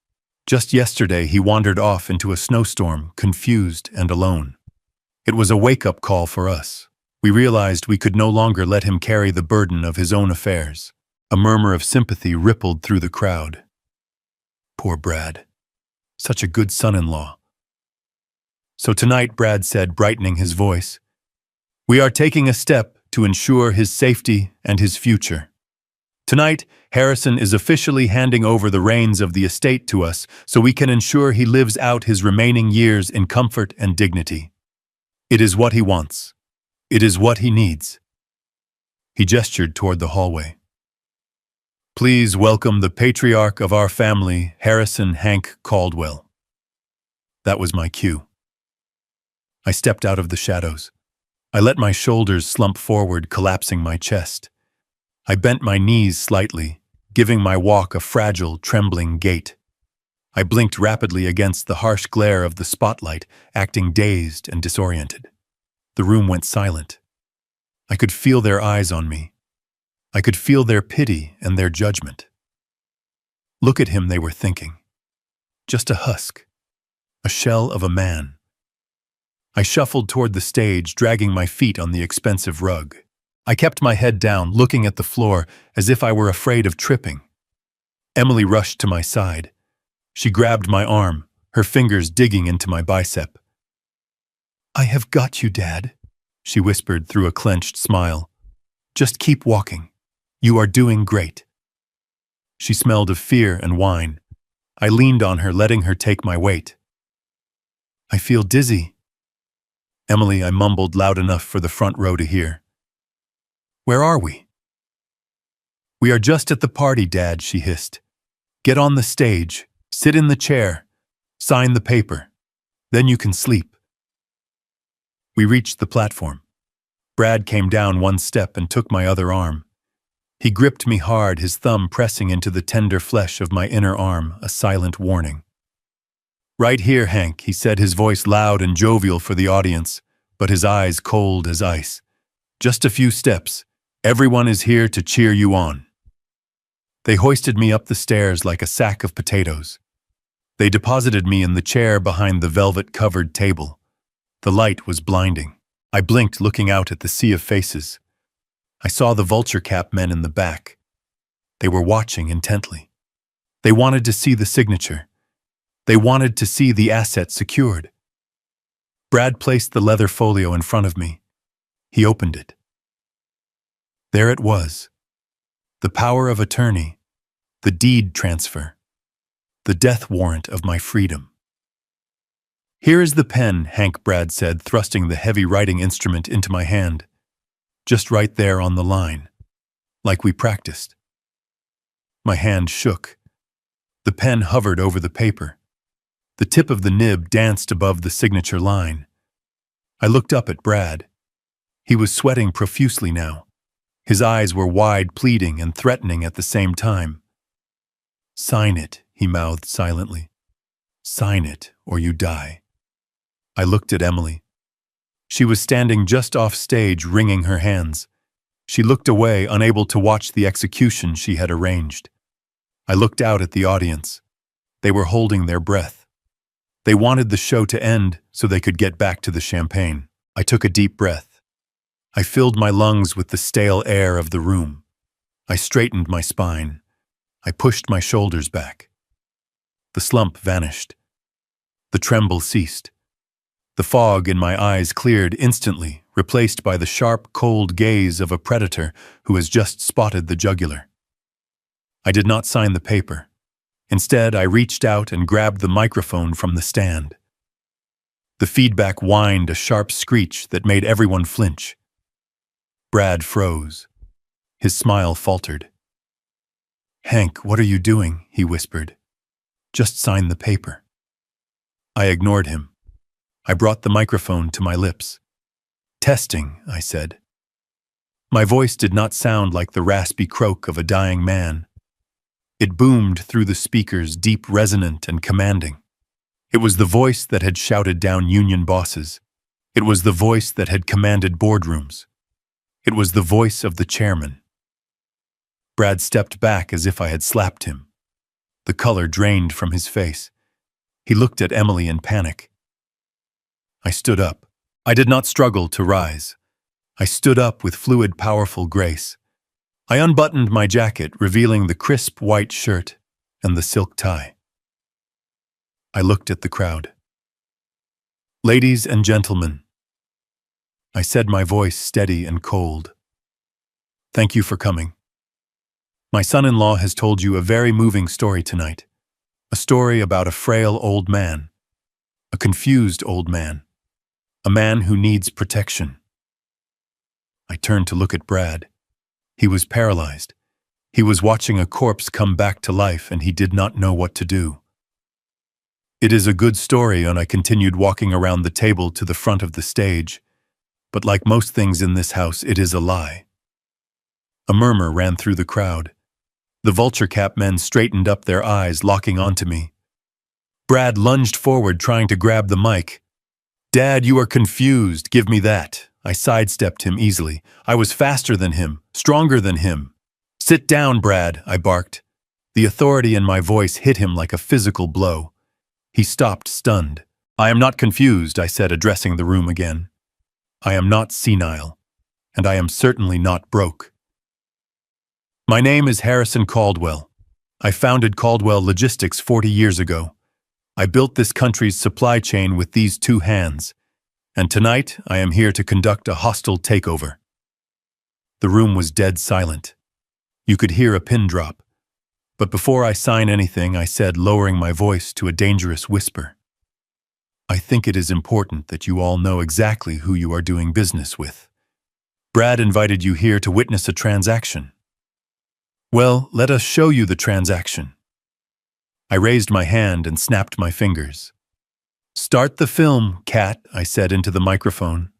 Just yesterday, he wandered off into a snowstorm, confused and alone. It was a wake-up call for us. We realized we could no longer let him carry the burden of his own affairs. A murmur of sympathy rippled through the crowd. Poor Brad. Such a good son-in-law. So tonight, Brad said, brightening his voice, we are taking a step to ensure his safety and his future. Tonight, Harrison is officially handing over the reins of the estate to us so we can ensure he lives out his remaining years in comfort and dignity. It is what he wants. It is what he needs. He gestured toward the hallway. Please welcome the patriarch of our family, Harrison Hank Caldwell. That was my cue. I stepped out of the shadows. I let my shoulders slump forward, collapsing my chest. I bent my knees slightly, giving my walk a fragile, trembling gait. I blinked rapidly against the harsh glare of the spotlight, acting dazed and disoriented. The room went silent. I could feel their eyes on me. I could feel their pity and their judgment. Look at him, they were thinking. Just a husk, a shell of a man. I shuffled toward the stage, dragging my feet on the expensive rug. I kept my head down, looking at the floor as if I were afraid of tripping. Emily rushed to my side. She grabbed my arm, her fingers digging into my bicep. I have got you, Dad, she whispered through a clenched smile. Just keep walking. You are doing great. She smelled of fear and wine. I leaned on her, letting her take my weight. I feel dizzy. Emily, I mumbled loud enough for the front row to hear. Where are we? We are just at the party, Dad, she hissed. Get on the stage, sit in the chair, sign the paper. Then you can sleep. We reached the platform. Brad came down one step and took my other arm. He gripped me hard, his thumb pressing into the tender flesh of my inner arm, a silent warning. "Right here, Hank," he said, his voice loud and jovial for the audience, but his eyes cold as ice. "Just a few steps. Everyone is here to cheer you on." They hoisted me up the stairs like a sack of potatoes. They deposited me in the chair behind the velvet-covered table. The light was blinding. I blinked, looking out at the sea of faces. I saw the vulture cap men in the back. They were watching intently. They wanted to see the signature. They wanted to see the asset secured. Brad placed the leather folio in front of me. He opened it. There it was. The power of attorney, the deed transfer, the death warrant of my freedom. "Here is the pen," Hank Brad said, thrusting the heavy writing instrument into my hand. "Just right there on the line, like we practiced." My hand shook. The pen hovered over the paper. The tip of the nib danced above the signature line. I looked up at Brad. He was sweating profusely now. His eyes were wide, pleading and threatening at the same time. "Sign it," he mouthed silently. "Sign it, or you die." I looked at Emily. She was standing just off stage, wringing her hands. She looked away, unable to watch the execution she had arranged. I looked out at the audience. They were holding their breath. They wanted the show to end so they could get back to the champagne. I took a deep breath. I filled my lungs with the stale air of the room. I straightened my spine. I pushed my shoulders back. The slump vanished. The tremble ceased. The fog in my eyes cleared instantly, replaced by the sharp, cold gaze of a predator who has just spotted the jugular. I did not sign the paper. Instead, I reached out and grabbed the microphone from the stand. The feedback whined a sharp screech that made everyone flinch. Brad froze. His smile faltered. "Hank, what are you doing?" he whispered. "Just sign the paper." I ignored him. I brought the microphone to my lips. "Testing," I said. My voice did not sound like the raspy croak of a dying man. It boomed through the speakers, deep, resonant, and commanding. It was the voice that had shouted down union bosses. It was the voice that had commanded boardrooms. It was the voice of the chairman. Brad stepped back as if I had slapped him. The color drained from his face. He looked at Emily in panic. I stood up. I did not struggle to rise. I stood up with fluid, powerful grace. I unbuttoned my jacket, revealing the crisp white shirt and the silk tie. I looked at the crowd. "Ladies and gentlemen," I said, my voice steady and cold. "Thank you for coming. My son-in-law has told you a very moving story tonight. A story about a frail old man, a confused old man, a man who needs protection." I turned to look at Brad. He was paralyzed. He was watching a corpse come back to life, and he did not know what to do. "It is a good story," and I continued walking around the table to the front of the stage. "But like most things in this house, it is a lie." A murmur ran through the crowd. The vulture cap men straightened up their eyes, locking onto me. Brad lunged forward, trying to grab the mic. "Dad, you are confused. Give me that." I sidestepped him easily. I was faster than him, stronger than him. "Sit down, Brad," I barked. The authority in my voice hit him like a physical blow. He stopped, stunned. "I am not confused," I said, addressing the room again. "I am not senile, and I am certainly not broke. My name is Harrison Caldwell. I founded Caldwell Logistics 40 years ago. I built this country's supply chain with these two hands. And tonight, I am here to conduct a hostile takeover." The room was dead silent. You could hear a pin drop. But before I sign anything, I said, lowering my voice to a dangerous whisper, "I think it is important that you all know exactly who you are doing business with. Brad invited you here to witness a transaction. Well, let us show you the transaction." I raised my hand and snapped my fingers. "Start the film, Cat," I said into the microphone.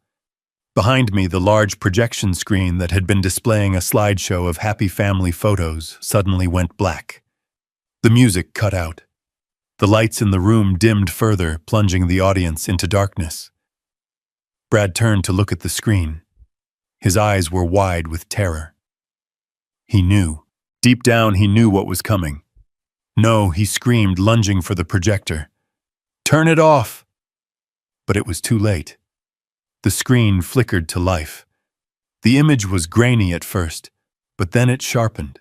Behind me, the large projection screen that had been displaying a slideshow of happy family photos suddenly went black. The music cut out. The lights in the room dimmed further, plunging the audience into darkness. Brad turned to look at the screen. His eyes were wide with terror. He knew. Deep down, he knew what was coming. No, he screamed, lunging for the projector. "Turn it off!" But it was too late. The screen flickered to life. The image was grainy at first, but then it sharpened.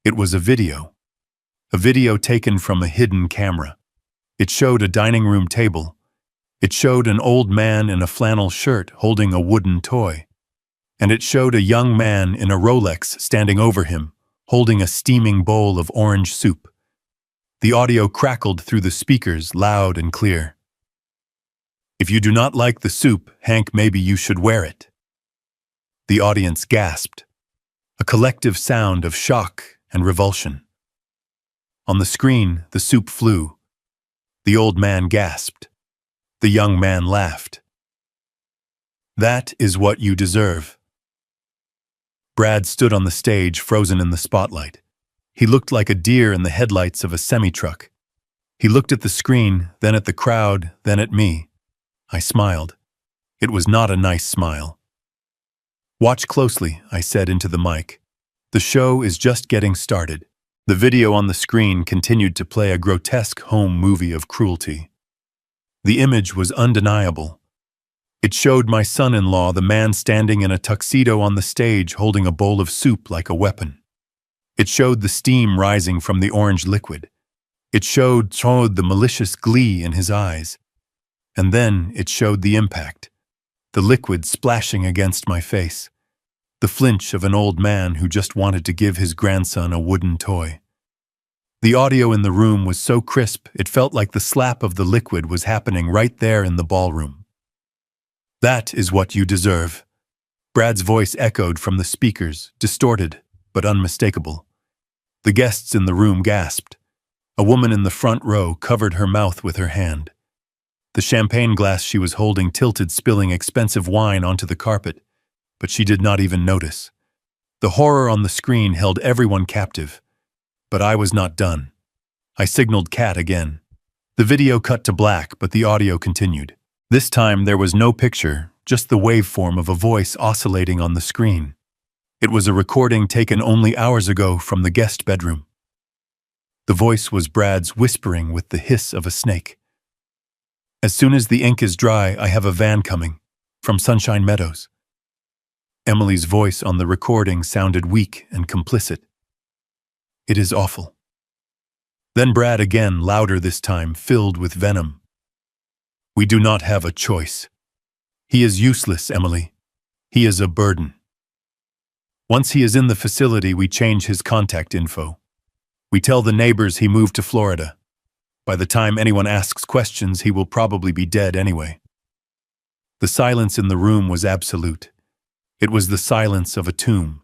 It was a video taken from a hidden camera. It showed a dining room table. It showed an old man in a flannel shirt holding a wooden toy. And it showed a young man in a Rolex standing over him, holding a steaming bowl of orange soup. The audio crackled through the speakers, loud and clear. "If you do not like the soup, Hank, maybe you should wear it." The audience gasped, a collective sound of shock and revulsion. On the screen, the soup flew. The old man gasped. The young man laughed. "That is what you deserve." Brad stood on the stage, frozen in the spotlight. He looked like a deer in the headlights of a semi-truck. He looked at the screen, then at the crowd, then at me. I smiled. It was not a nice smile. "Watch closely," I said into the mic. "The show is just getting started." The video on the screen continued to play a grotesque home movie of cruelty. The image was undeniable. It showed my son-in-law, the man standing in a tuxedo on the stage holding a bowl of soup like a weapon. It showed the steam rising from the orange liquid. It showed the malicious glee in his eyes. And then it showed the impact, the liquid splashing against my face, the flinch of an old man who just wanted to give his grandson a wooden toy. The audio in the room was so crisp, it felt like the slap of the liquid was happening right there in the ballroom. "That is what you deserve." Brad's voice echoed from the speakers, distorted but unmistakable. The guests in the room gasped. A woman in the front row covered her mouth with her hand. The champagne glass she was holding tilted, spilling expensive wine onto the carpet, but she did not even notice. The horror on the screen held everyone captive. But I was not done. I signaled Kat again. The video cut to black, but the audio continued. This time there was no picture, just the waveform of a voice oscillating on the screen. It was a recording taken only hours ago from the guest bedroom. The voice was Brad's, whispering with the hiss of a snake. "As soon as the ink is dry, I have a van coming. From Sunshine Meadows." Emily's voice on the recording sounded weak and complicit. "It is awful." Then Brad again, louder this time, filled with venom. "We do not have a choice. He is useless, Emily. He is a burden. Once he is in the facility, we change his contact info. We tell the neighbors he moved to Florida. By the time anyone asks questions, he will probably be dead anyway." The silence in the room was absolute. It was the silence of a tomb.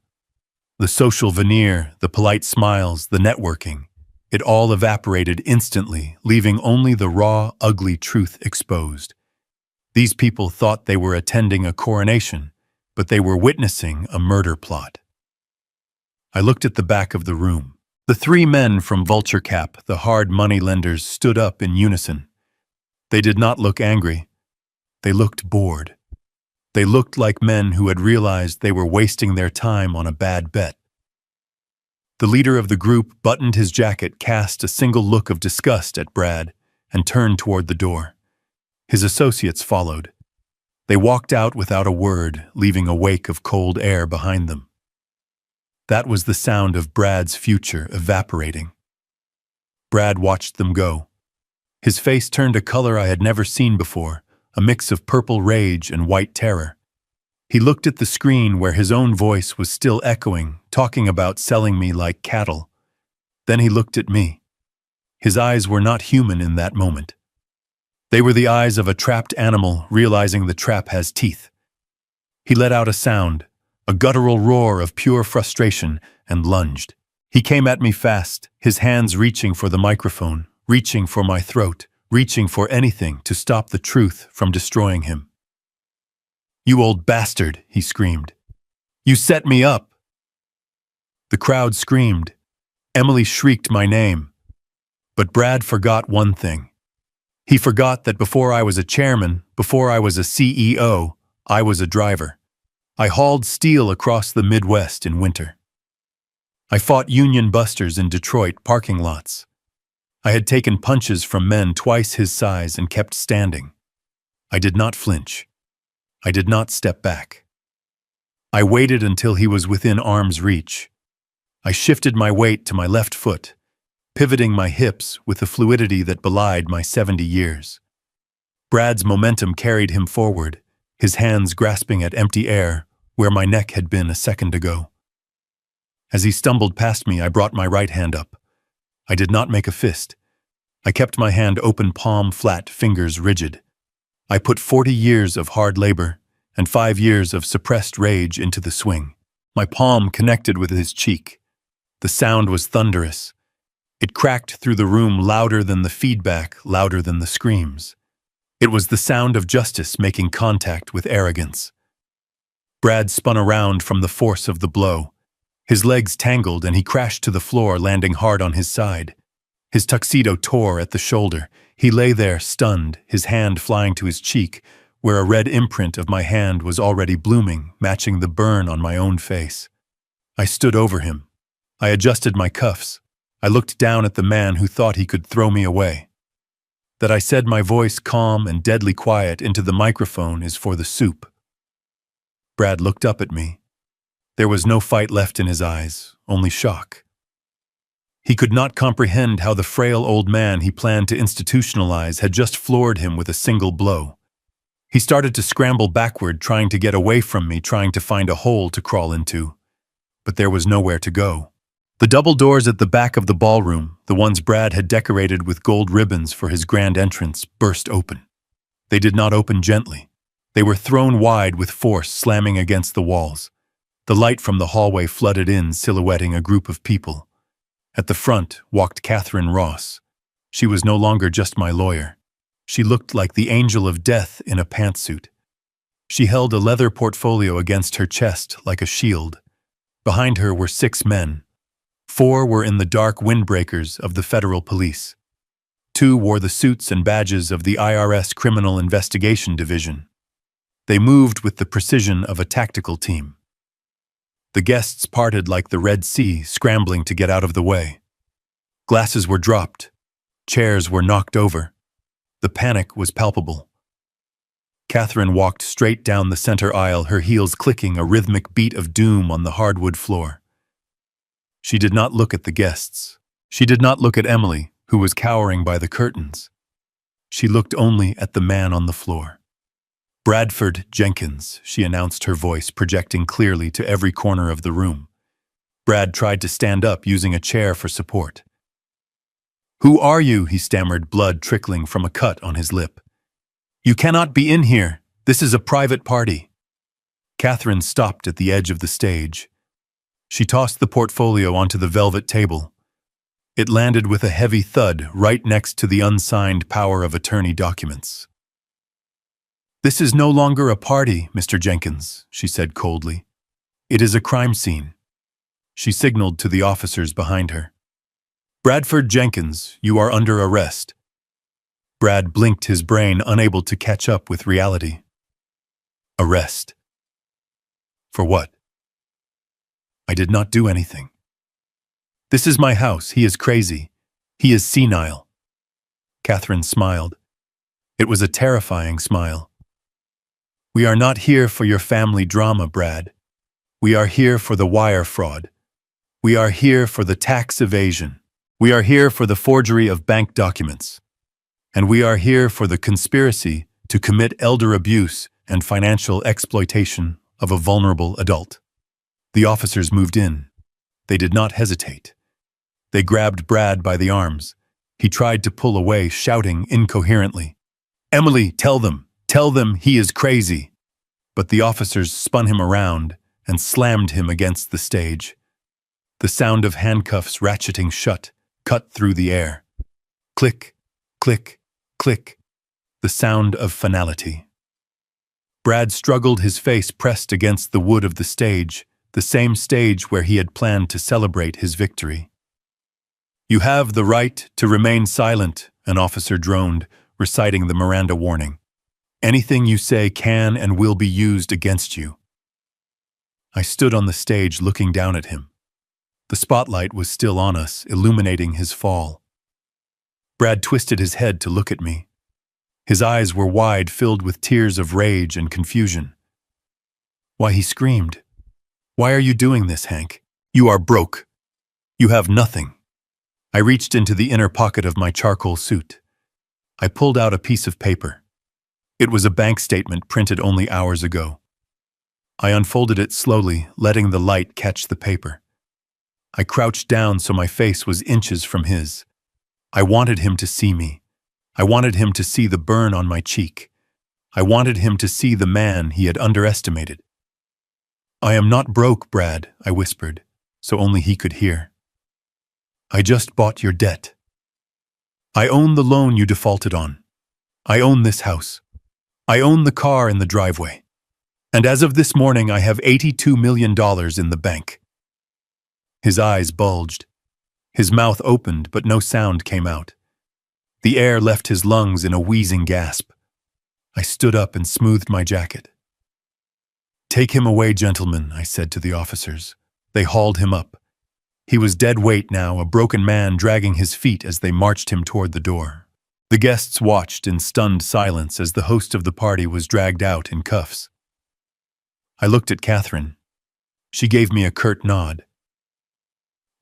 The social veneer, the polite smiles, the networking, it all evaporated instantly, leaving only the raw, ugly truth exposed. These people thought they were attending a coronation, but they were witnessing a murder plot. I looked at the back of the room. The three men from Vulture Cap, the hard money lenders, stood up in unison. They did not look angry. They looked bored. They looked like men who had realized they were wasting their time on a bad bet. The leader of the group buttoned his jacket, cast a single look of disgust at Brad, and turned toward the door. His associates followed. They walked out without a word, leaving a wake of cold air behind them. That was the sound of Brad's future evaporating. Brad watched them go. His face turned a color I had never seen before, a mix of purple rage and white terror. He looked at the screen where his own voice was still echoing, talking about selling me like cattle. Then he looked at me. His eyes were not human in that moment. They were the eyes of a trapped animal realizing the trap has teeth. He let out a sound, a guttural roar of pure frustration, and lunged. He came at me fast, his hands reaching for the microphone, reaching for my throat, reaching for anything to stop the truth from destroying him. "You old bastard," he screamed. "You set me up." The crowd screamed. Emily shrieked my name. But Brad forgot one thing. He forgot that before I was a chairman, before I was a CEO, I was a driver. I hauled steel across the Midwest in winter. I fought union busters in Detroit parking lots. I had taken punches from men twice his size and kept standing. I did not flinch. I did not step back. I waited until he was within arm's reach. I shifted my weight to my left foot, pivoting my hips with the fluidity that belied my 70 years. Brad's momentum carried him forward, his hands grasping at empty air where my neck had been a second ago. As he stumbled past me, I brought my right hand up. I did not make a fist. I kept my hand open, palm flat, fingers rigid. I put 40 years of hard labor and 5 years of suppressed rage into the swing. My palm connected with his cheek. The sound was thunderous. It cracked through the room, louder than the feedback, louder than the screams. It was the sound of justice making contact with arrogance. Brad spun around from the force of the blow. His legs tangled and he crashed to the floor, landing hard on his side. His tuxedo tore at the shoulder. He lay there, stunned, his hand flying to his cheek, where a red imprint of my hand was already blooming, matching the burn on my own face. I stood over him. I adjusted my cuffs. I looked down at the man who thought he could throw me away. That I said, my voice calm and deadly quiet into the microphone, is for the soup. Brad looked up at me. There was no fight left in his eyes, only shock. He could not comprehend how the frail old man he planned to institutionalize had just floored him with a single blow. He started to scramble backward, trying to get away from me, trying to find a hole to crawl into. But there was nowhere to go. The double doors at the back of the ballroom, the ones Brad had decorated with gold ribbons for his grand entrance, burst open. They did not open gently. They were thrown wide with force, slamming against the walls. The light from the hallway flooded in, silhouetting a group of people. At the front walked Catherine Ross. She was no longer just my lawyer. She looked like the angel of death in a pantsuit. She held a leather portfolio against her chest like a shield. Behind her were 6 men. 4 were in the dark windbreakers of the federal police. 2 wore the suits and badges of the IRS Criminal Investigation Division. They moved with the precision of a tactical team. The guests parted like the Red Sea, scrambling to get out of the way. Glasses were dropped. Chairs were knocked over. The panic was palpable. Catherine walked straight down the center aisle, her heels clicking, a rhythmic beat of doom on the hardwood floor. She did not look at the guests. She did not look at Emily, who was cowering by the curtains. She looked only at the man on the floor. "Bradford Jenkins," she announced, her voice projecting clearly to every corner of the room. Brad tried to stand up, using a chair for support. "Who are you?" he stammered, blood trickling from a cut on his lip. "You cannot be in here. This is a private party." Catherine stopped at the edge of the stage. She tossed the portfolio onto the velvet table. It landed with a heavy thud right next to the unsigned power of attorney documents. "This is no longer a party, Mr. Jenkins," she said coldly. "It is a crime scene." She signaled to the officers behind her. "Bradford Jenkins, you are under arrest." Brad blinked, his brain unable to catch up with reality. Arrest. For what? I did not do anything. "This is my house. He is crazy. He is senile." Catherine smiled. It was a terrifying smile. "We are not here for your family drama, Brad. We are here for the wire fraud. We are here for the tax evasion. We are here for the forgery of bank documents. And we are here for the conspiracy to commit elder abuse and financial exploitation of a vulnerable adult." The officers moved in. They did not hesitate. They grabbed Brad by the arms. He tried to pull away, shouting incoherently, "Emily, tell them he is crazy." But the officers spun him around and slammed him against the stage. The sound of handcuffs ratcheting shut cut through the air. Click, click, click, the sound of finality. Brad struggled, his face pressed against the wood of the same stage where he had planned to celebrate his victory. "You have the right to remain silent," an officer droned, reciting the Miranda warning. "Anything you say can and will be used against you." I stood on the stage looking down at him. The spotlight was still on us, illuminating his fall. Brad twisted his head to look at me. His eyes were wide, filled with tears of rage and confusion. "Why," he screamed. "Why are you doing this, Hank? You are broke. You have nothing." I reached into the inner pocket of my charcoal suit. I pulled out a piece of paper. It was a bank statement printed only hours ago. I unfolded it slowly, letting the light catch the paper. I crouched down so my face was inches from his. I wanted him to see me. I wanted him to see the burn on my cheek. I wanted him to see the man he had underestimated. "I am not broke, Brad," I whispered, so only he could hear. "I just bought your debt. I own the loan you defaulted on. I own this house. I own the car in the driveway. And as of this morning, I have $82 million in the bank." His eyes bulged. His mouth opened, but no sound came out. The air left his lungs in a wheezing gasp. I stood up and smoothed my jacket. "Take him away, gentlemen," I said to the officers. They hauled him up. He was dead weight now, a broken man dragging his feet as they marched him toward the door. The guests watched in stunned silence as the host of the party was dragged out in cuffs. I looked at Catherine. She gave me a curt nod.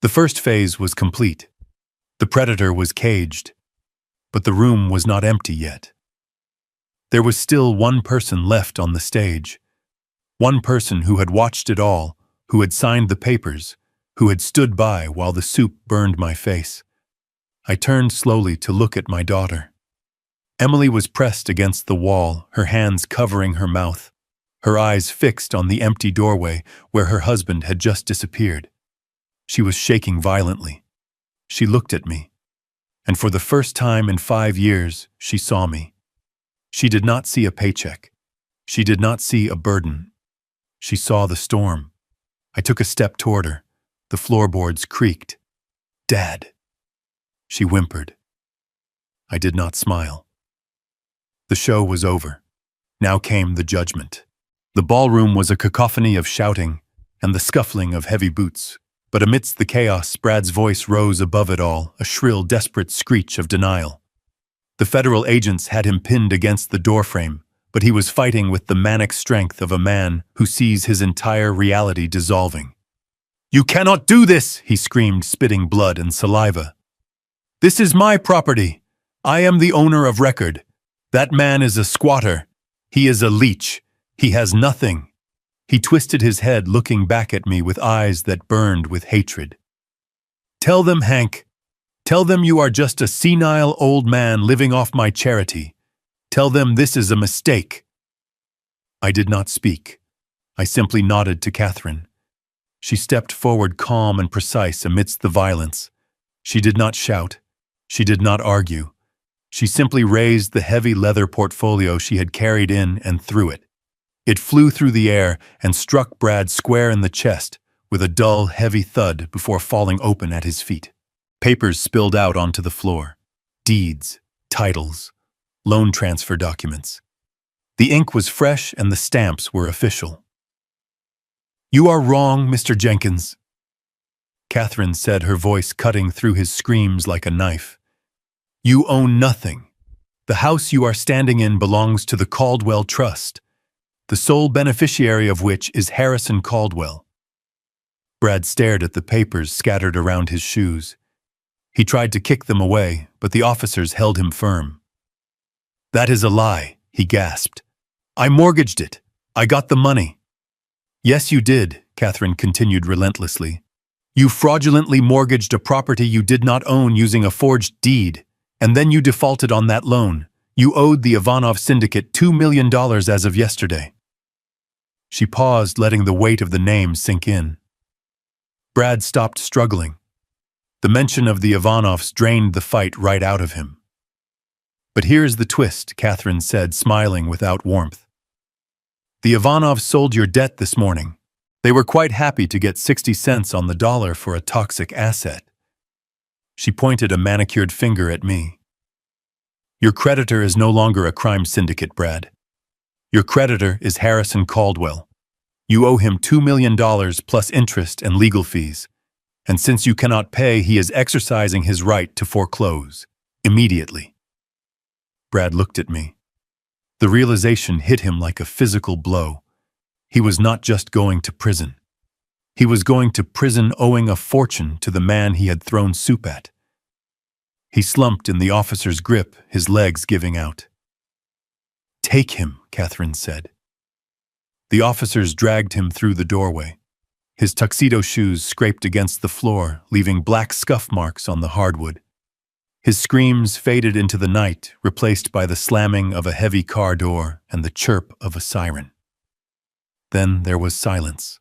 The first phase was complete. The predator was caged. But the room was not empty yet. There was still one person left on the stage. One person who had watched it all, who had signed the papers, who had stood by while the soup burned my face. I turned slowly to look at my daughter. Emily was pressed against the wall, her hands covering her mouth, her eyes fixed on the empty doorway where her husband had just disappeared. She was shaking violently. She looked at me, and for the first time in 5 years, she saw me. She did not see a paycheck. She did not see a burden. She saw the storm. I took a step toward her. The floorboards creaked. "Dad," she whimpered. I did not smile. The show was over. Now came the judgment. The ballroom was a cacophony of shouting and the scuffling of heavy boots. But amidst the chaos, Brad's voice rose above it all, a shrill, desperate screech of denial. The federal agents had him pinned against the doorframe, but he was fighting with the manic strength of a man who sees his entire reality dissolving. "You cannot do this!" he screamed, spitting blood and saliva. "This is my property. I am the owner of record. That man is a squatter. He is a leech. He has nothing." He twisted his head, looking back at me with eyes that burned with hatred. "Tell them, Hank. Tell them you are just a senile old man living off my charity. Tell them this is a mistake." I did not speak. I simply nodded to Catherine. She stepped forward, calm and precise amidst the violence. She did not shout. She did not argue. She simply raised the heavy leather portfolio she had carried in and threw it. It flew through the air and struck Brad square in the chest with a dull, heavy thud before falling open at his feet. Papers spilled out onto the floor. Deeds, titles, loan transfer documents. The ink was fresh and the stamps were official. "You are wrong, Mr. Jenkins," Catherine said, her voice cutting through his screams like a knife. "You own nothing. The house you are standing in belongs to the Caldwell Trust, the sole beneficiary of which is Harrison Caldwell." Brad stared at the papers scattered around his shoes. He tried to kick them away, but the officers held him firm. "That is a lie," he gasped. "I mortgaged it. I got the money." "Yes, you did," Catherine continued relentlessly. "You fraudulently mortgaged a property you did not own using a forged deed, and then you defaulted on that loan. You owed the Ivanov syndicate $2 million as of yesterday." She paused, letting the weight of the name sink in. Brad stopped struggling. The mention of the Ivanovs drained the fight right out of him. "But here's the twist," Catherine said, smiling without warmth. The Ivanovs sold your debt this morning. They were quite happy to get 60 cents on the dollar for a toxic asset. She pointed a manicured finger at me. Your creditor is no longer a crime syndicate, Brad. Your creditor is Harrison Caldwell. You owe him $2 million plus interest and legal fees. And since you cannot pay, he is exercising his right to foreclose. Immediately. Brad looked at me. The realization hit him like a physical blow. He was not just going to prison. He was going to prison owing a fortune to the man he had thrown soup at. He slumped in the officer's grip, his legs giving out. Take him, Catherine said. The officers dragged him through the doorway. His tuxedo shoes scraped against the floor, leaving black scuff marks on the hardwood. His screams faded into the night, replaced by the slamming of a heavy car door and the chirp of a siren. Then there was silence.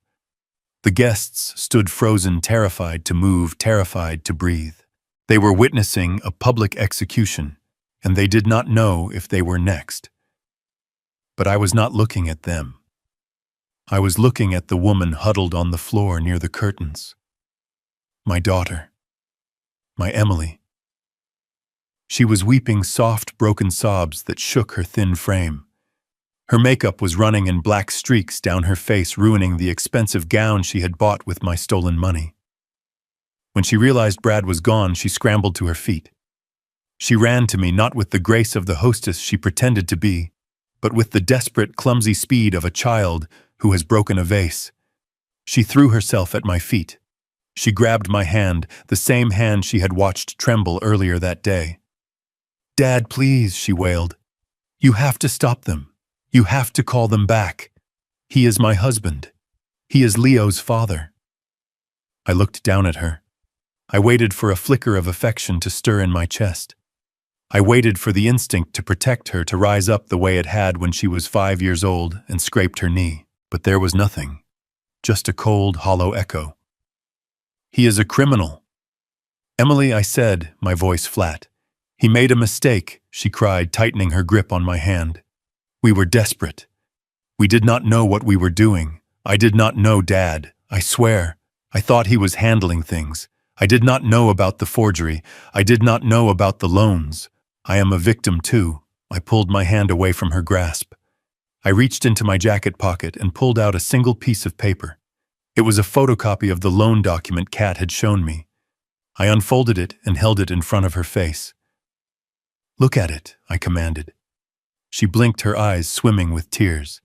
The guests stood frozen, terrified to move, terrified to breathe. They were witnessing a public execution, and they did not know if they were next. But I was not looking at them. I was looking at the woman huddled on the floor near the curtains. My daughter. My Emily. She was weeping soft, broken sobs that shook her thin frame. Her makeup was running in black streaks down her face, ruining the expensive gown she had bought with my stolen money. When she realized Brad was gone, she scrambled to her feet. She ran to me, not with the grace of the hostess she pretended to be, but with the desperate, clumsy speed of a child who has broken a vase. She threw herself at my feet. She grabbed my hand, the same hand she had watched tremble earlier that day. Dad, please, she wailed. You have to stop them. You have to call them back. He is my husband. He is Leo's father. I looked down at her. I waited for a flicker of affection to stir in my chest. I waited for the instinct to protect her to rise up the way it had when she was 5 years old and scraped her knee. But there was nothing. Just a cold, hollow echo. He is a criminal. Emily, I said, my voice flat. He made a mistake, she cried, tightening her grip on my hand. We were desperate. We did not know what we were doing. I did not know Dad, I swear. I thought he was handling things. I did not know about the forgery. I did not know about the loans. I am a victim too. I pulled my hand away from her grasp. I reached into my jacket pocket and pulled out a single piece of paper. It was a photocopy of the loan document Kat had shown me. I unfolded it and held it in front of her face. Look at it, I commanded. She blinked, her eyes swimming with tears.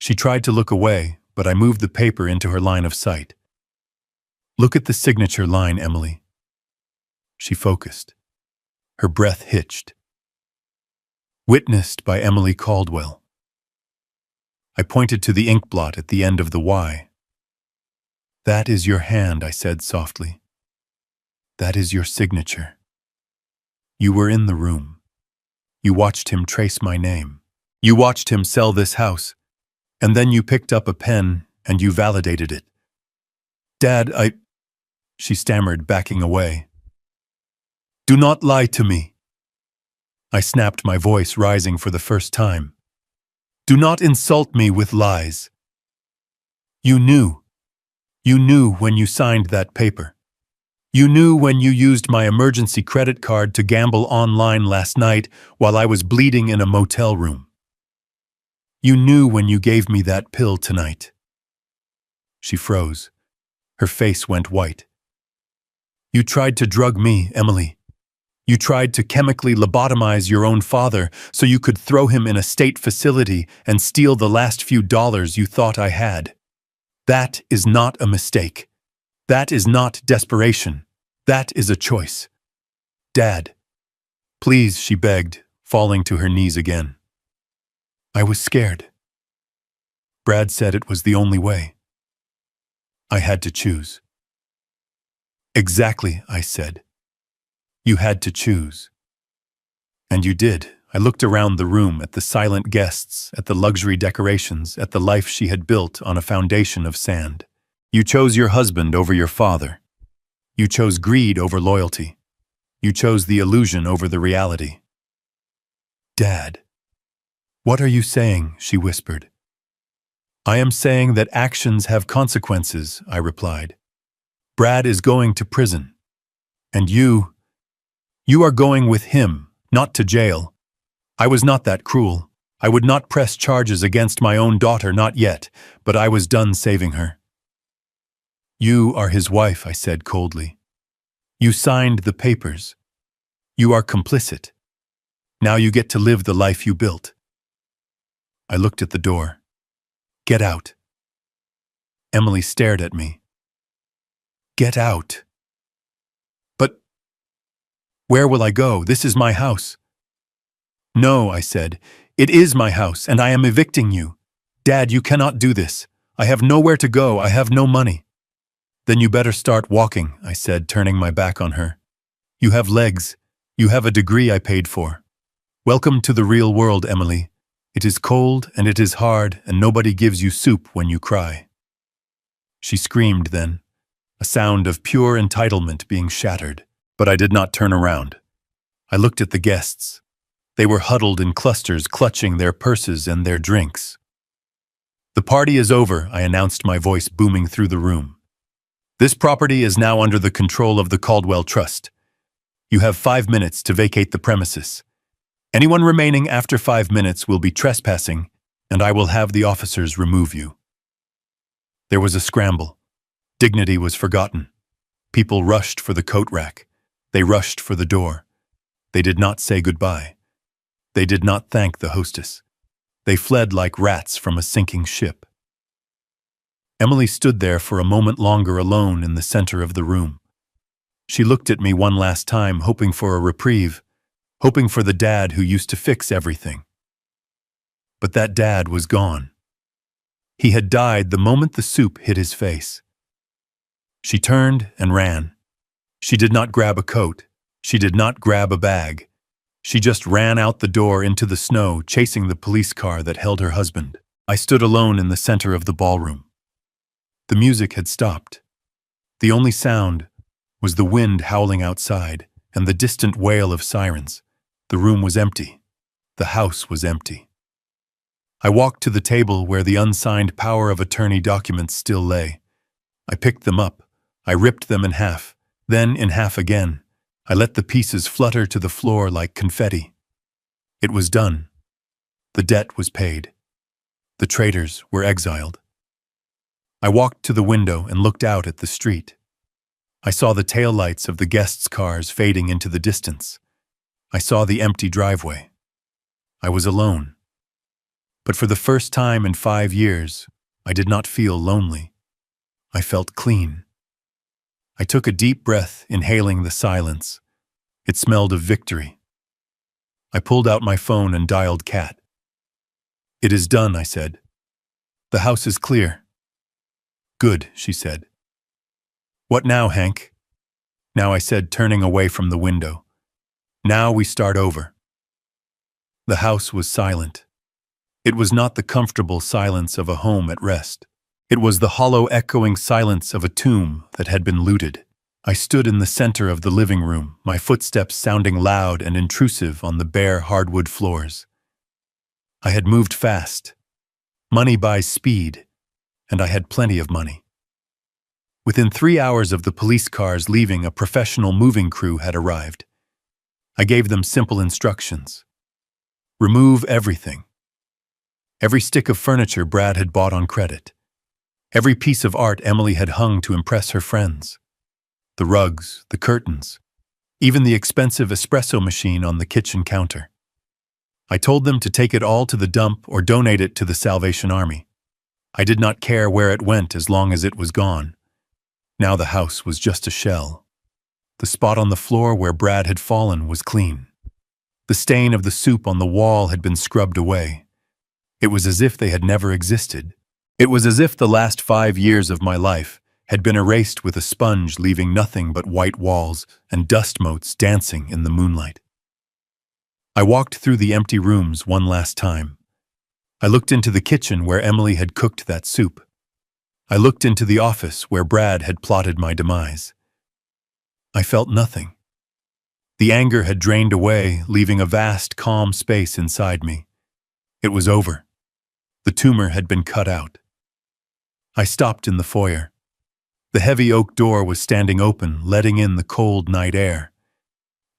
She tried to look away, but I moved the paper into her line of sight. Look at the signature line, Emily. She focused. Her breath hitched. Witnessed by Emily Caldwell. I pointed to the ink blot at the end of the Y. That is your hand, I said softly. That is your signature. You were in the room. You watched him trace my name. You watched him sell this house. And then you picked up a pen and you validated it. Dad, she stammered, backing away. Do not lie to me. I snapped, my voice rising for the first time. Do not insult me with lies. You knew. You knew when you signed that paper. You knew when you used my emergency credit card to gamble online last night while I was bleeding in a motel room. You knew when you gave me that pill tonight. She froze. Her face went white. You tried to drug me, Emily. You tried to chemically lobotomize your own father so you could throw him in a state facility and steal the last few dollars you thought I had. That is not a mistake. That is not desperation. That is a choice. Dad. Please, she begged, falling to her knees again. I was scared. Brad said it was the only way. I had to choose. Exactly, I said. You had to choose. And you did. I looked around the room at the silent guests, at the luxury decorations, at the life she had built on a foundation of sand. You chose your husband over your father. You chose greed over loyalty. You chose the illusion over the reality. Dad. What are you saying? She whispered. I am saying that actions have consequences, I replied. Brad is going to prison. And you are going with him, not to jail. I was not that cruel. I would not press charges against my own daughter, not yet, but I was done saving her. You are his wife, I said coldly. You signed the papers. You are complicit. Now you get to live the life you built. I looked at the door. Get out. Emily stared at me. Get out. But where will I go? This is my house. No, I said. It is my house, and I am evicting you. Dad, you cannot do this. I have nowhere to go. I have no money. Then you better start walking, I said, turning my back on her. You have legs. You have a degree I paid for. Welcome to the real world, Emily. It is cold and it is hard, and nobody gives you soup when you cry. She screamed then, a sound of pure entitlement being shattered, but I did not turn around. I looked at the guests. They were huddled in clusters, clutching their purses and their drinks. The party is over, I announced, my voice booming through the room. This property is now under the control of the Caldwell Trust. You have 5 minutes to vacate the premises. Anyone remaining after 5 minutes will be trespassing, and I will have the officers remove you. There was a scramble. Dignity was forgotten. People rushed for the coat rack. They rushed for the door. They did not say goodbye. They did not thank the hostess. They fled like rats from a sinking ship. Emily stood there for a moment longer alone in the center of the room. She looked at me one last time, hoping for a reprieve, hoping for the dad who used to fix everything. But that dad was gone. He had died the moment the soup hit his face. She turned and ran. She did not grab a coat. She did not grab a bag. She just ran out the door into the snow, chasing the police car that held her husband. I stood alone in the center of the ballroom. The music had stopped. The only sound was the wind howling outside and the distant wail of sirens. The room was empty. The house was empty. I walked to the table where the unsigned power of attorney documents still lay. I picked them up. I ripped them in half, then in half again. I let the pieces flutter to the floor like confetti. It was done. The debt was paid. The traitors were exiled. I walked to the window and looked out at the street. I saw the taillights of the guests' cars fading into the distance. I saw the empty driveway. I was alone. But for the first time in 5 years, I did not feel lonely. I felt clean. I took a deep breath, inhaling the silence. It smelled of victory. I pulled out my phone and dialed Kat. It is done, I said. The house is clear. Good, she said. What now, Hank? Now, I said, turning away from the window. Now we start over. The house was silent. It was not the comfortable silence of a home at rest. It was the hollow, echoing silence of a tomb that had been looted. I stood in the center of the living room, my footsteps sounding loud and intrusive on the bare hardwood floors. I had moved fast. Money buys speed, and I had plenty of money. Within 3 hours of the police cars leaving, a professional moving crew had arrived. I gave them simple instructions. Remove everything. Every stick of furniture Brad had bought on credit. Every piece of art Emily had hung to impress her friends. The rugs, the curtains, even the expensive espresso machine on the kitchen counter. I told them to take it all to the dump or donate it to the Salvation Army. I did not care where it went as long as it was gone. Now the house was just a shell. The spot on the floor where Brad had fallen was clean. The stain of the soup on the wall had been scrubbed away. It was as if they had never existed. It was as if the last 5 years of my life had been erased with a sponge, leaving nothing but white walls and dust motes dancing in the moonlight. I walked through the empty rooms one last time. I looked into the kitchen where Emily had cooked that soup. I looked into the office where Brad had plotted my demise. I felt nothing. The anger had drained away, leaving a vast, calm space inside me. It was over. The tumor had been cut out. I stopped in the foyer. The heavy oak door was standing open, letting in the cold night air.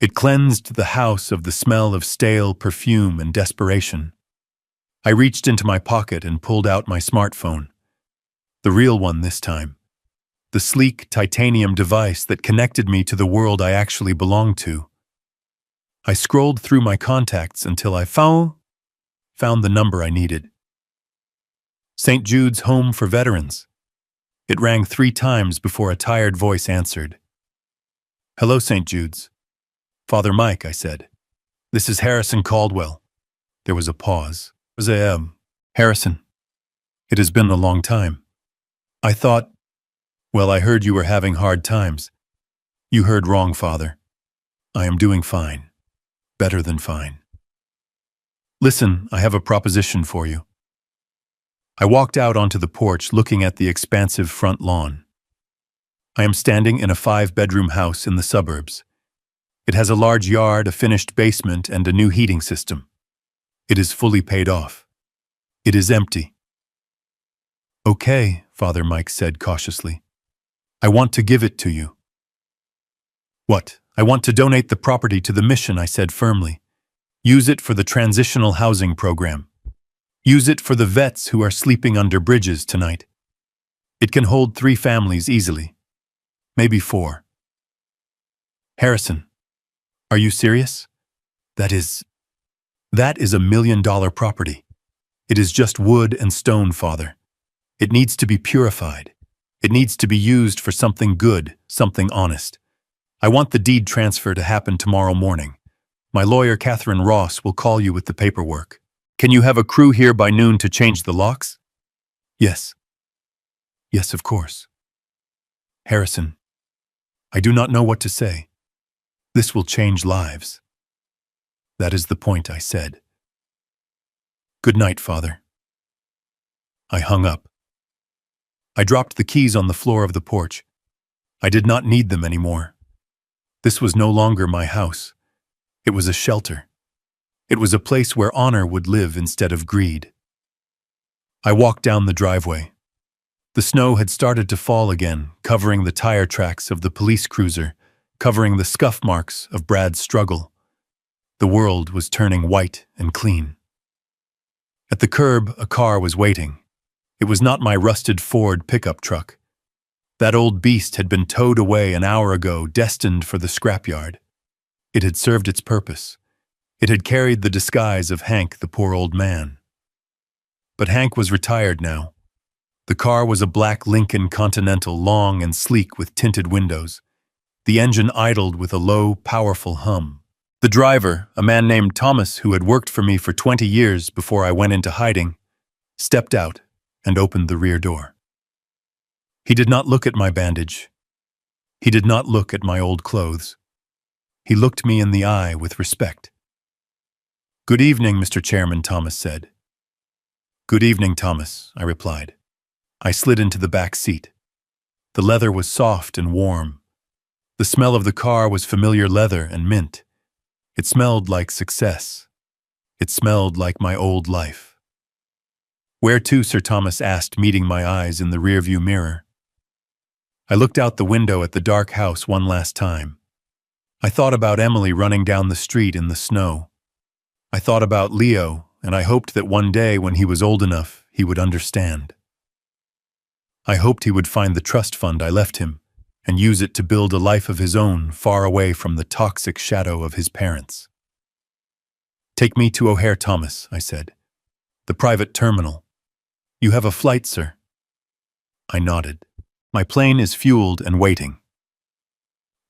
It cleansed the house of the smell of stale perfume and desperation. I reached into my pocket and pulled out my smartphone. The real one this time. The sleek titanium device that connected me to the world I actually belonged to. I scrolled through my contacts until I found the number I needed. St. Jude's Home for Veterans. It rang 3 times before a tired voice answered. Hello, St. Jude's. Father Mike, I said. This is Harrison Caldwell. There was a pause. Harrison. It has been a long time. I thought, well, I heard you were having hard times. You heard wrong, Father. I am doing fine. Better than fine. Listen, I have a proposition for you. I walked out onto the porch looking at the expansive front lawn. I am standing in a 5-bedroom house in the suburbs. It has a large yard, a finished basement, and a new heating system. It is fully paid off. It is empty. Okay, Father Mike said cautiously. I want to give it to you. What? I want to donate the property to the mission, I said firmly. Use it for the transitional housing program. Use it for the vets who are sleeping under bridges tonight. It can hold 3 families easily. Maybe 4. Harrison, are you serious? That is $1 million property. It is just wood and stone, Father. It needs to be purified. It needs to be used for something good, something honest. I want the deed transfer to happen tomorrow morning. My lawyer, Catherine Ross, will call you with the paperwork. Can you have a crew here by noon to change the locks? Yes. Yes, of course. Harrison, I do not know what to say. This will change lives. That is the point, I said. Good night, Father. I hung up. I dropped the keys on the floor of the porch. I did not need them anymore. This was no longer my house. It was a shelter. It was a place where honor would live instead of greed. I walked down the driveway. The snow had started to fall again, covering the tire tracks of the police cruiser, covering the scuff marks of Brad's struggle. The world was turning white and clean. At the curb, a car was waiting. It was not my rusted Ford pickup truck. That old beast had been towed away an hour ago, destined for the scrapyard. It had served its purpose. It had carried the disguise of Hank, the poor old man. But Hank was retired now. The car was a black Lincoln Continental, long and sleek with tinted windows. The engine idled with a low, powerful hum. The driver, a man named Thomas who had worked for me for 20 years before I went into hiding, stepped out and opened the rear door. He did not look at my bandage. He did not look at my old clothes. He looked me in the eye with respect. Good evening, Mr. Chairman, Thomas said. Good evening, Thomas, I replied. I slid into the back seat. The leather was soft and warm. The smell of the car was familiar leather and mint. It smelled like success. It smelled like my old life. Where to, Sir Thomas asked, meeting my eyes in the rearview mirror. I looked out the window at the dark house one last time. I thought about Emily running down the street in the snow. I thought about Leo, and I hoped that one day when he was old enough, he would understand. I hoped he would find the trust fund I left him and use it to build a life of his own far away from the toxic shadow of his parents. Take me to O'Hare, Thomas, I said. The private terminal. You have a flight, sir? I nodded. My plane is fueled and waiting.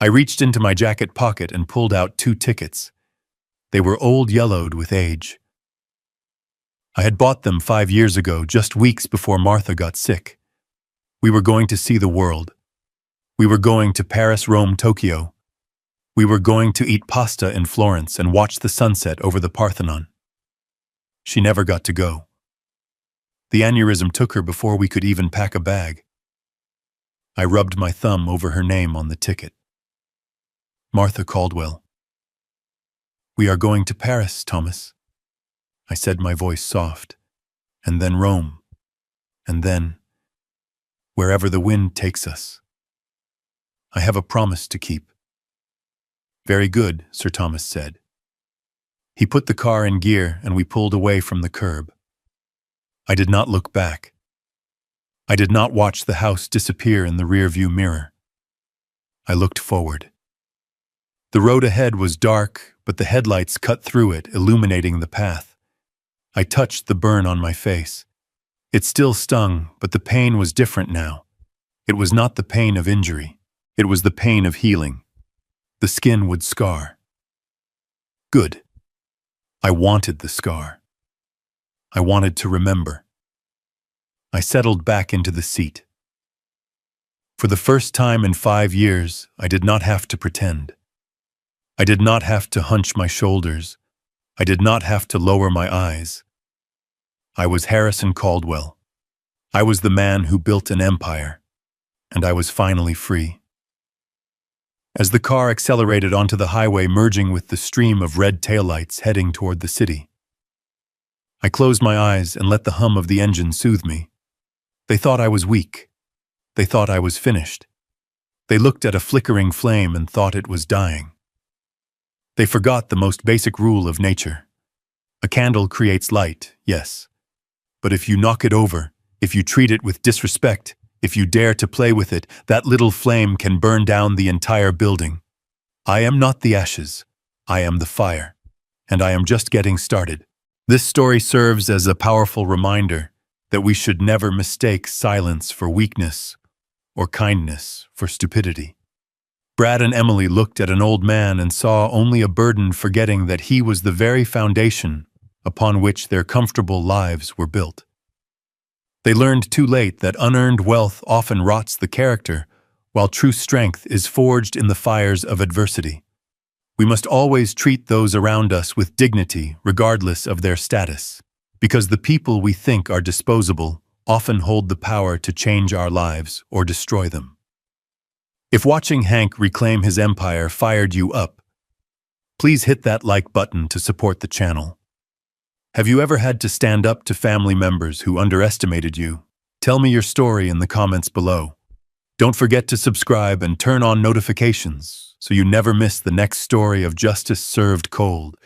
I reached into my jacket pocket and pulled out 2 tickets. They were old, yellowed with age. I had bought them 5 years ago, just weeks before Martha got sick. We were going to see the world. We were going to Paris, Rome, Tokyo. We were going to eat pasta in Florence and watch the sunset over the Parthenon. She never got to go. The aneurysm took her before we could even pack a bag. I rubbed my thumb over her name on the ticket. Martha Caldwell. We are going to Paris, Thomas. I said, my voice soft. And then Rome. And then... wherever the wind takes us. I have a promise to keep. Very good, Sir Thomas said. He put the car in gear and we pulled away from the curb. I did not look back. I did not watch the house disappear in the rearview mirror. I looked forward. The road ahead was dark, but the headlights cut through it, illuminating the path. I touched the burn on my face. It still stung, but the pain was different now. It was not the pain of injury. It was the pain of healing. The skin would scar. Good. I wanted the scar. I wanted to remember. I settled back into the seat. For the first time in 5 years, I did not have to pretend. I did not have to hunch my shoulders. I did not have to lower my eyes. I was Harrison Caldwell. I was the man who built an empire, and I was finally free. As the car accelerated onto the highway, merging with the stream of red taillights heading toward the city, I closed my eyes and let the hum of the engine soothe me. They thought I was weak. They thought I was finished. They looked at a flickering flame and thought it was dying. They forgot the most basic rule of nature. A candle creates light, yes. But if you knock it over, if you treat it with disrespect, if you dare to play with it, that little flame can burn down the entire building. I am not the ashes. I am the fire. And I am just getting started. This story serves as a powerful reminder that we should never mistake silence for weakness or kindness for stupidity. Brad and Emily looked at an old man and saw only a burden, forgetting that he was the very foundation upon which their comfortable lives were built. They learned too late that unearned wealth often rots the character, while true strength is forged in the fires of adversity. We must always treat those around us with dignity, regardless of their status, because the people we think are disposable often hold the power to change our lives or destroy them. If watching Hank reclaim his empire fired you up, please hit that like button to support the channel. Have you ever had to stand up to family members who underestimated you? Tell me your story in the comments below. Don't forget to subscribe and turn on notifications so you never miss the next story of justice served cold.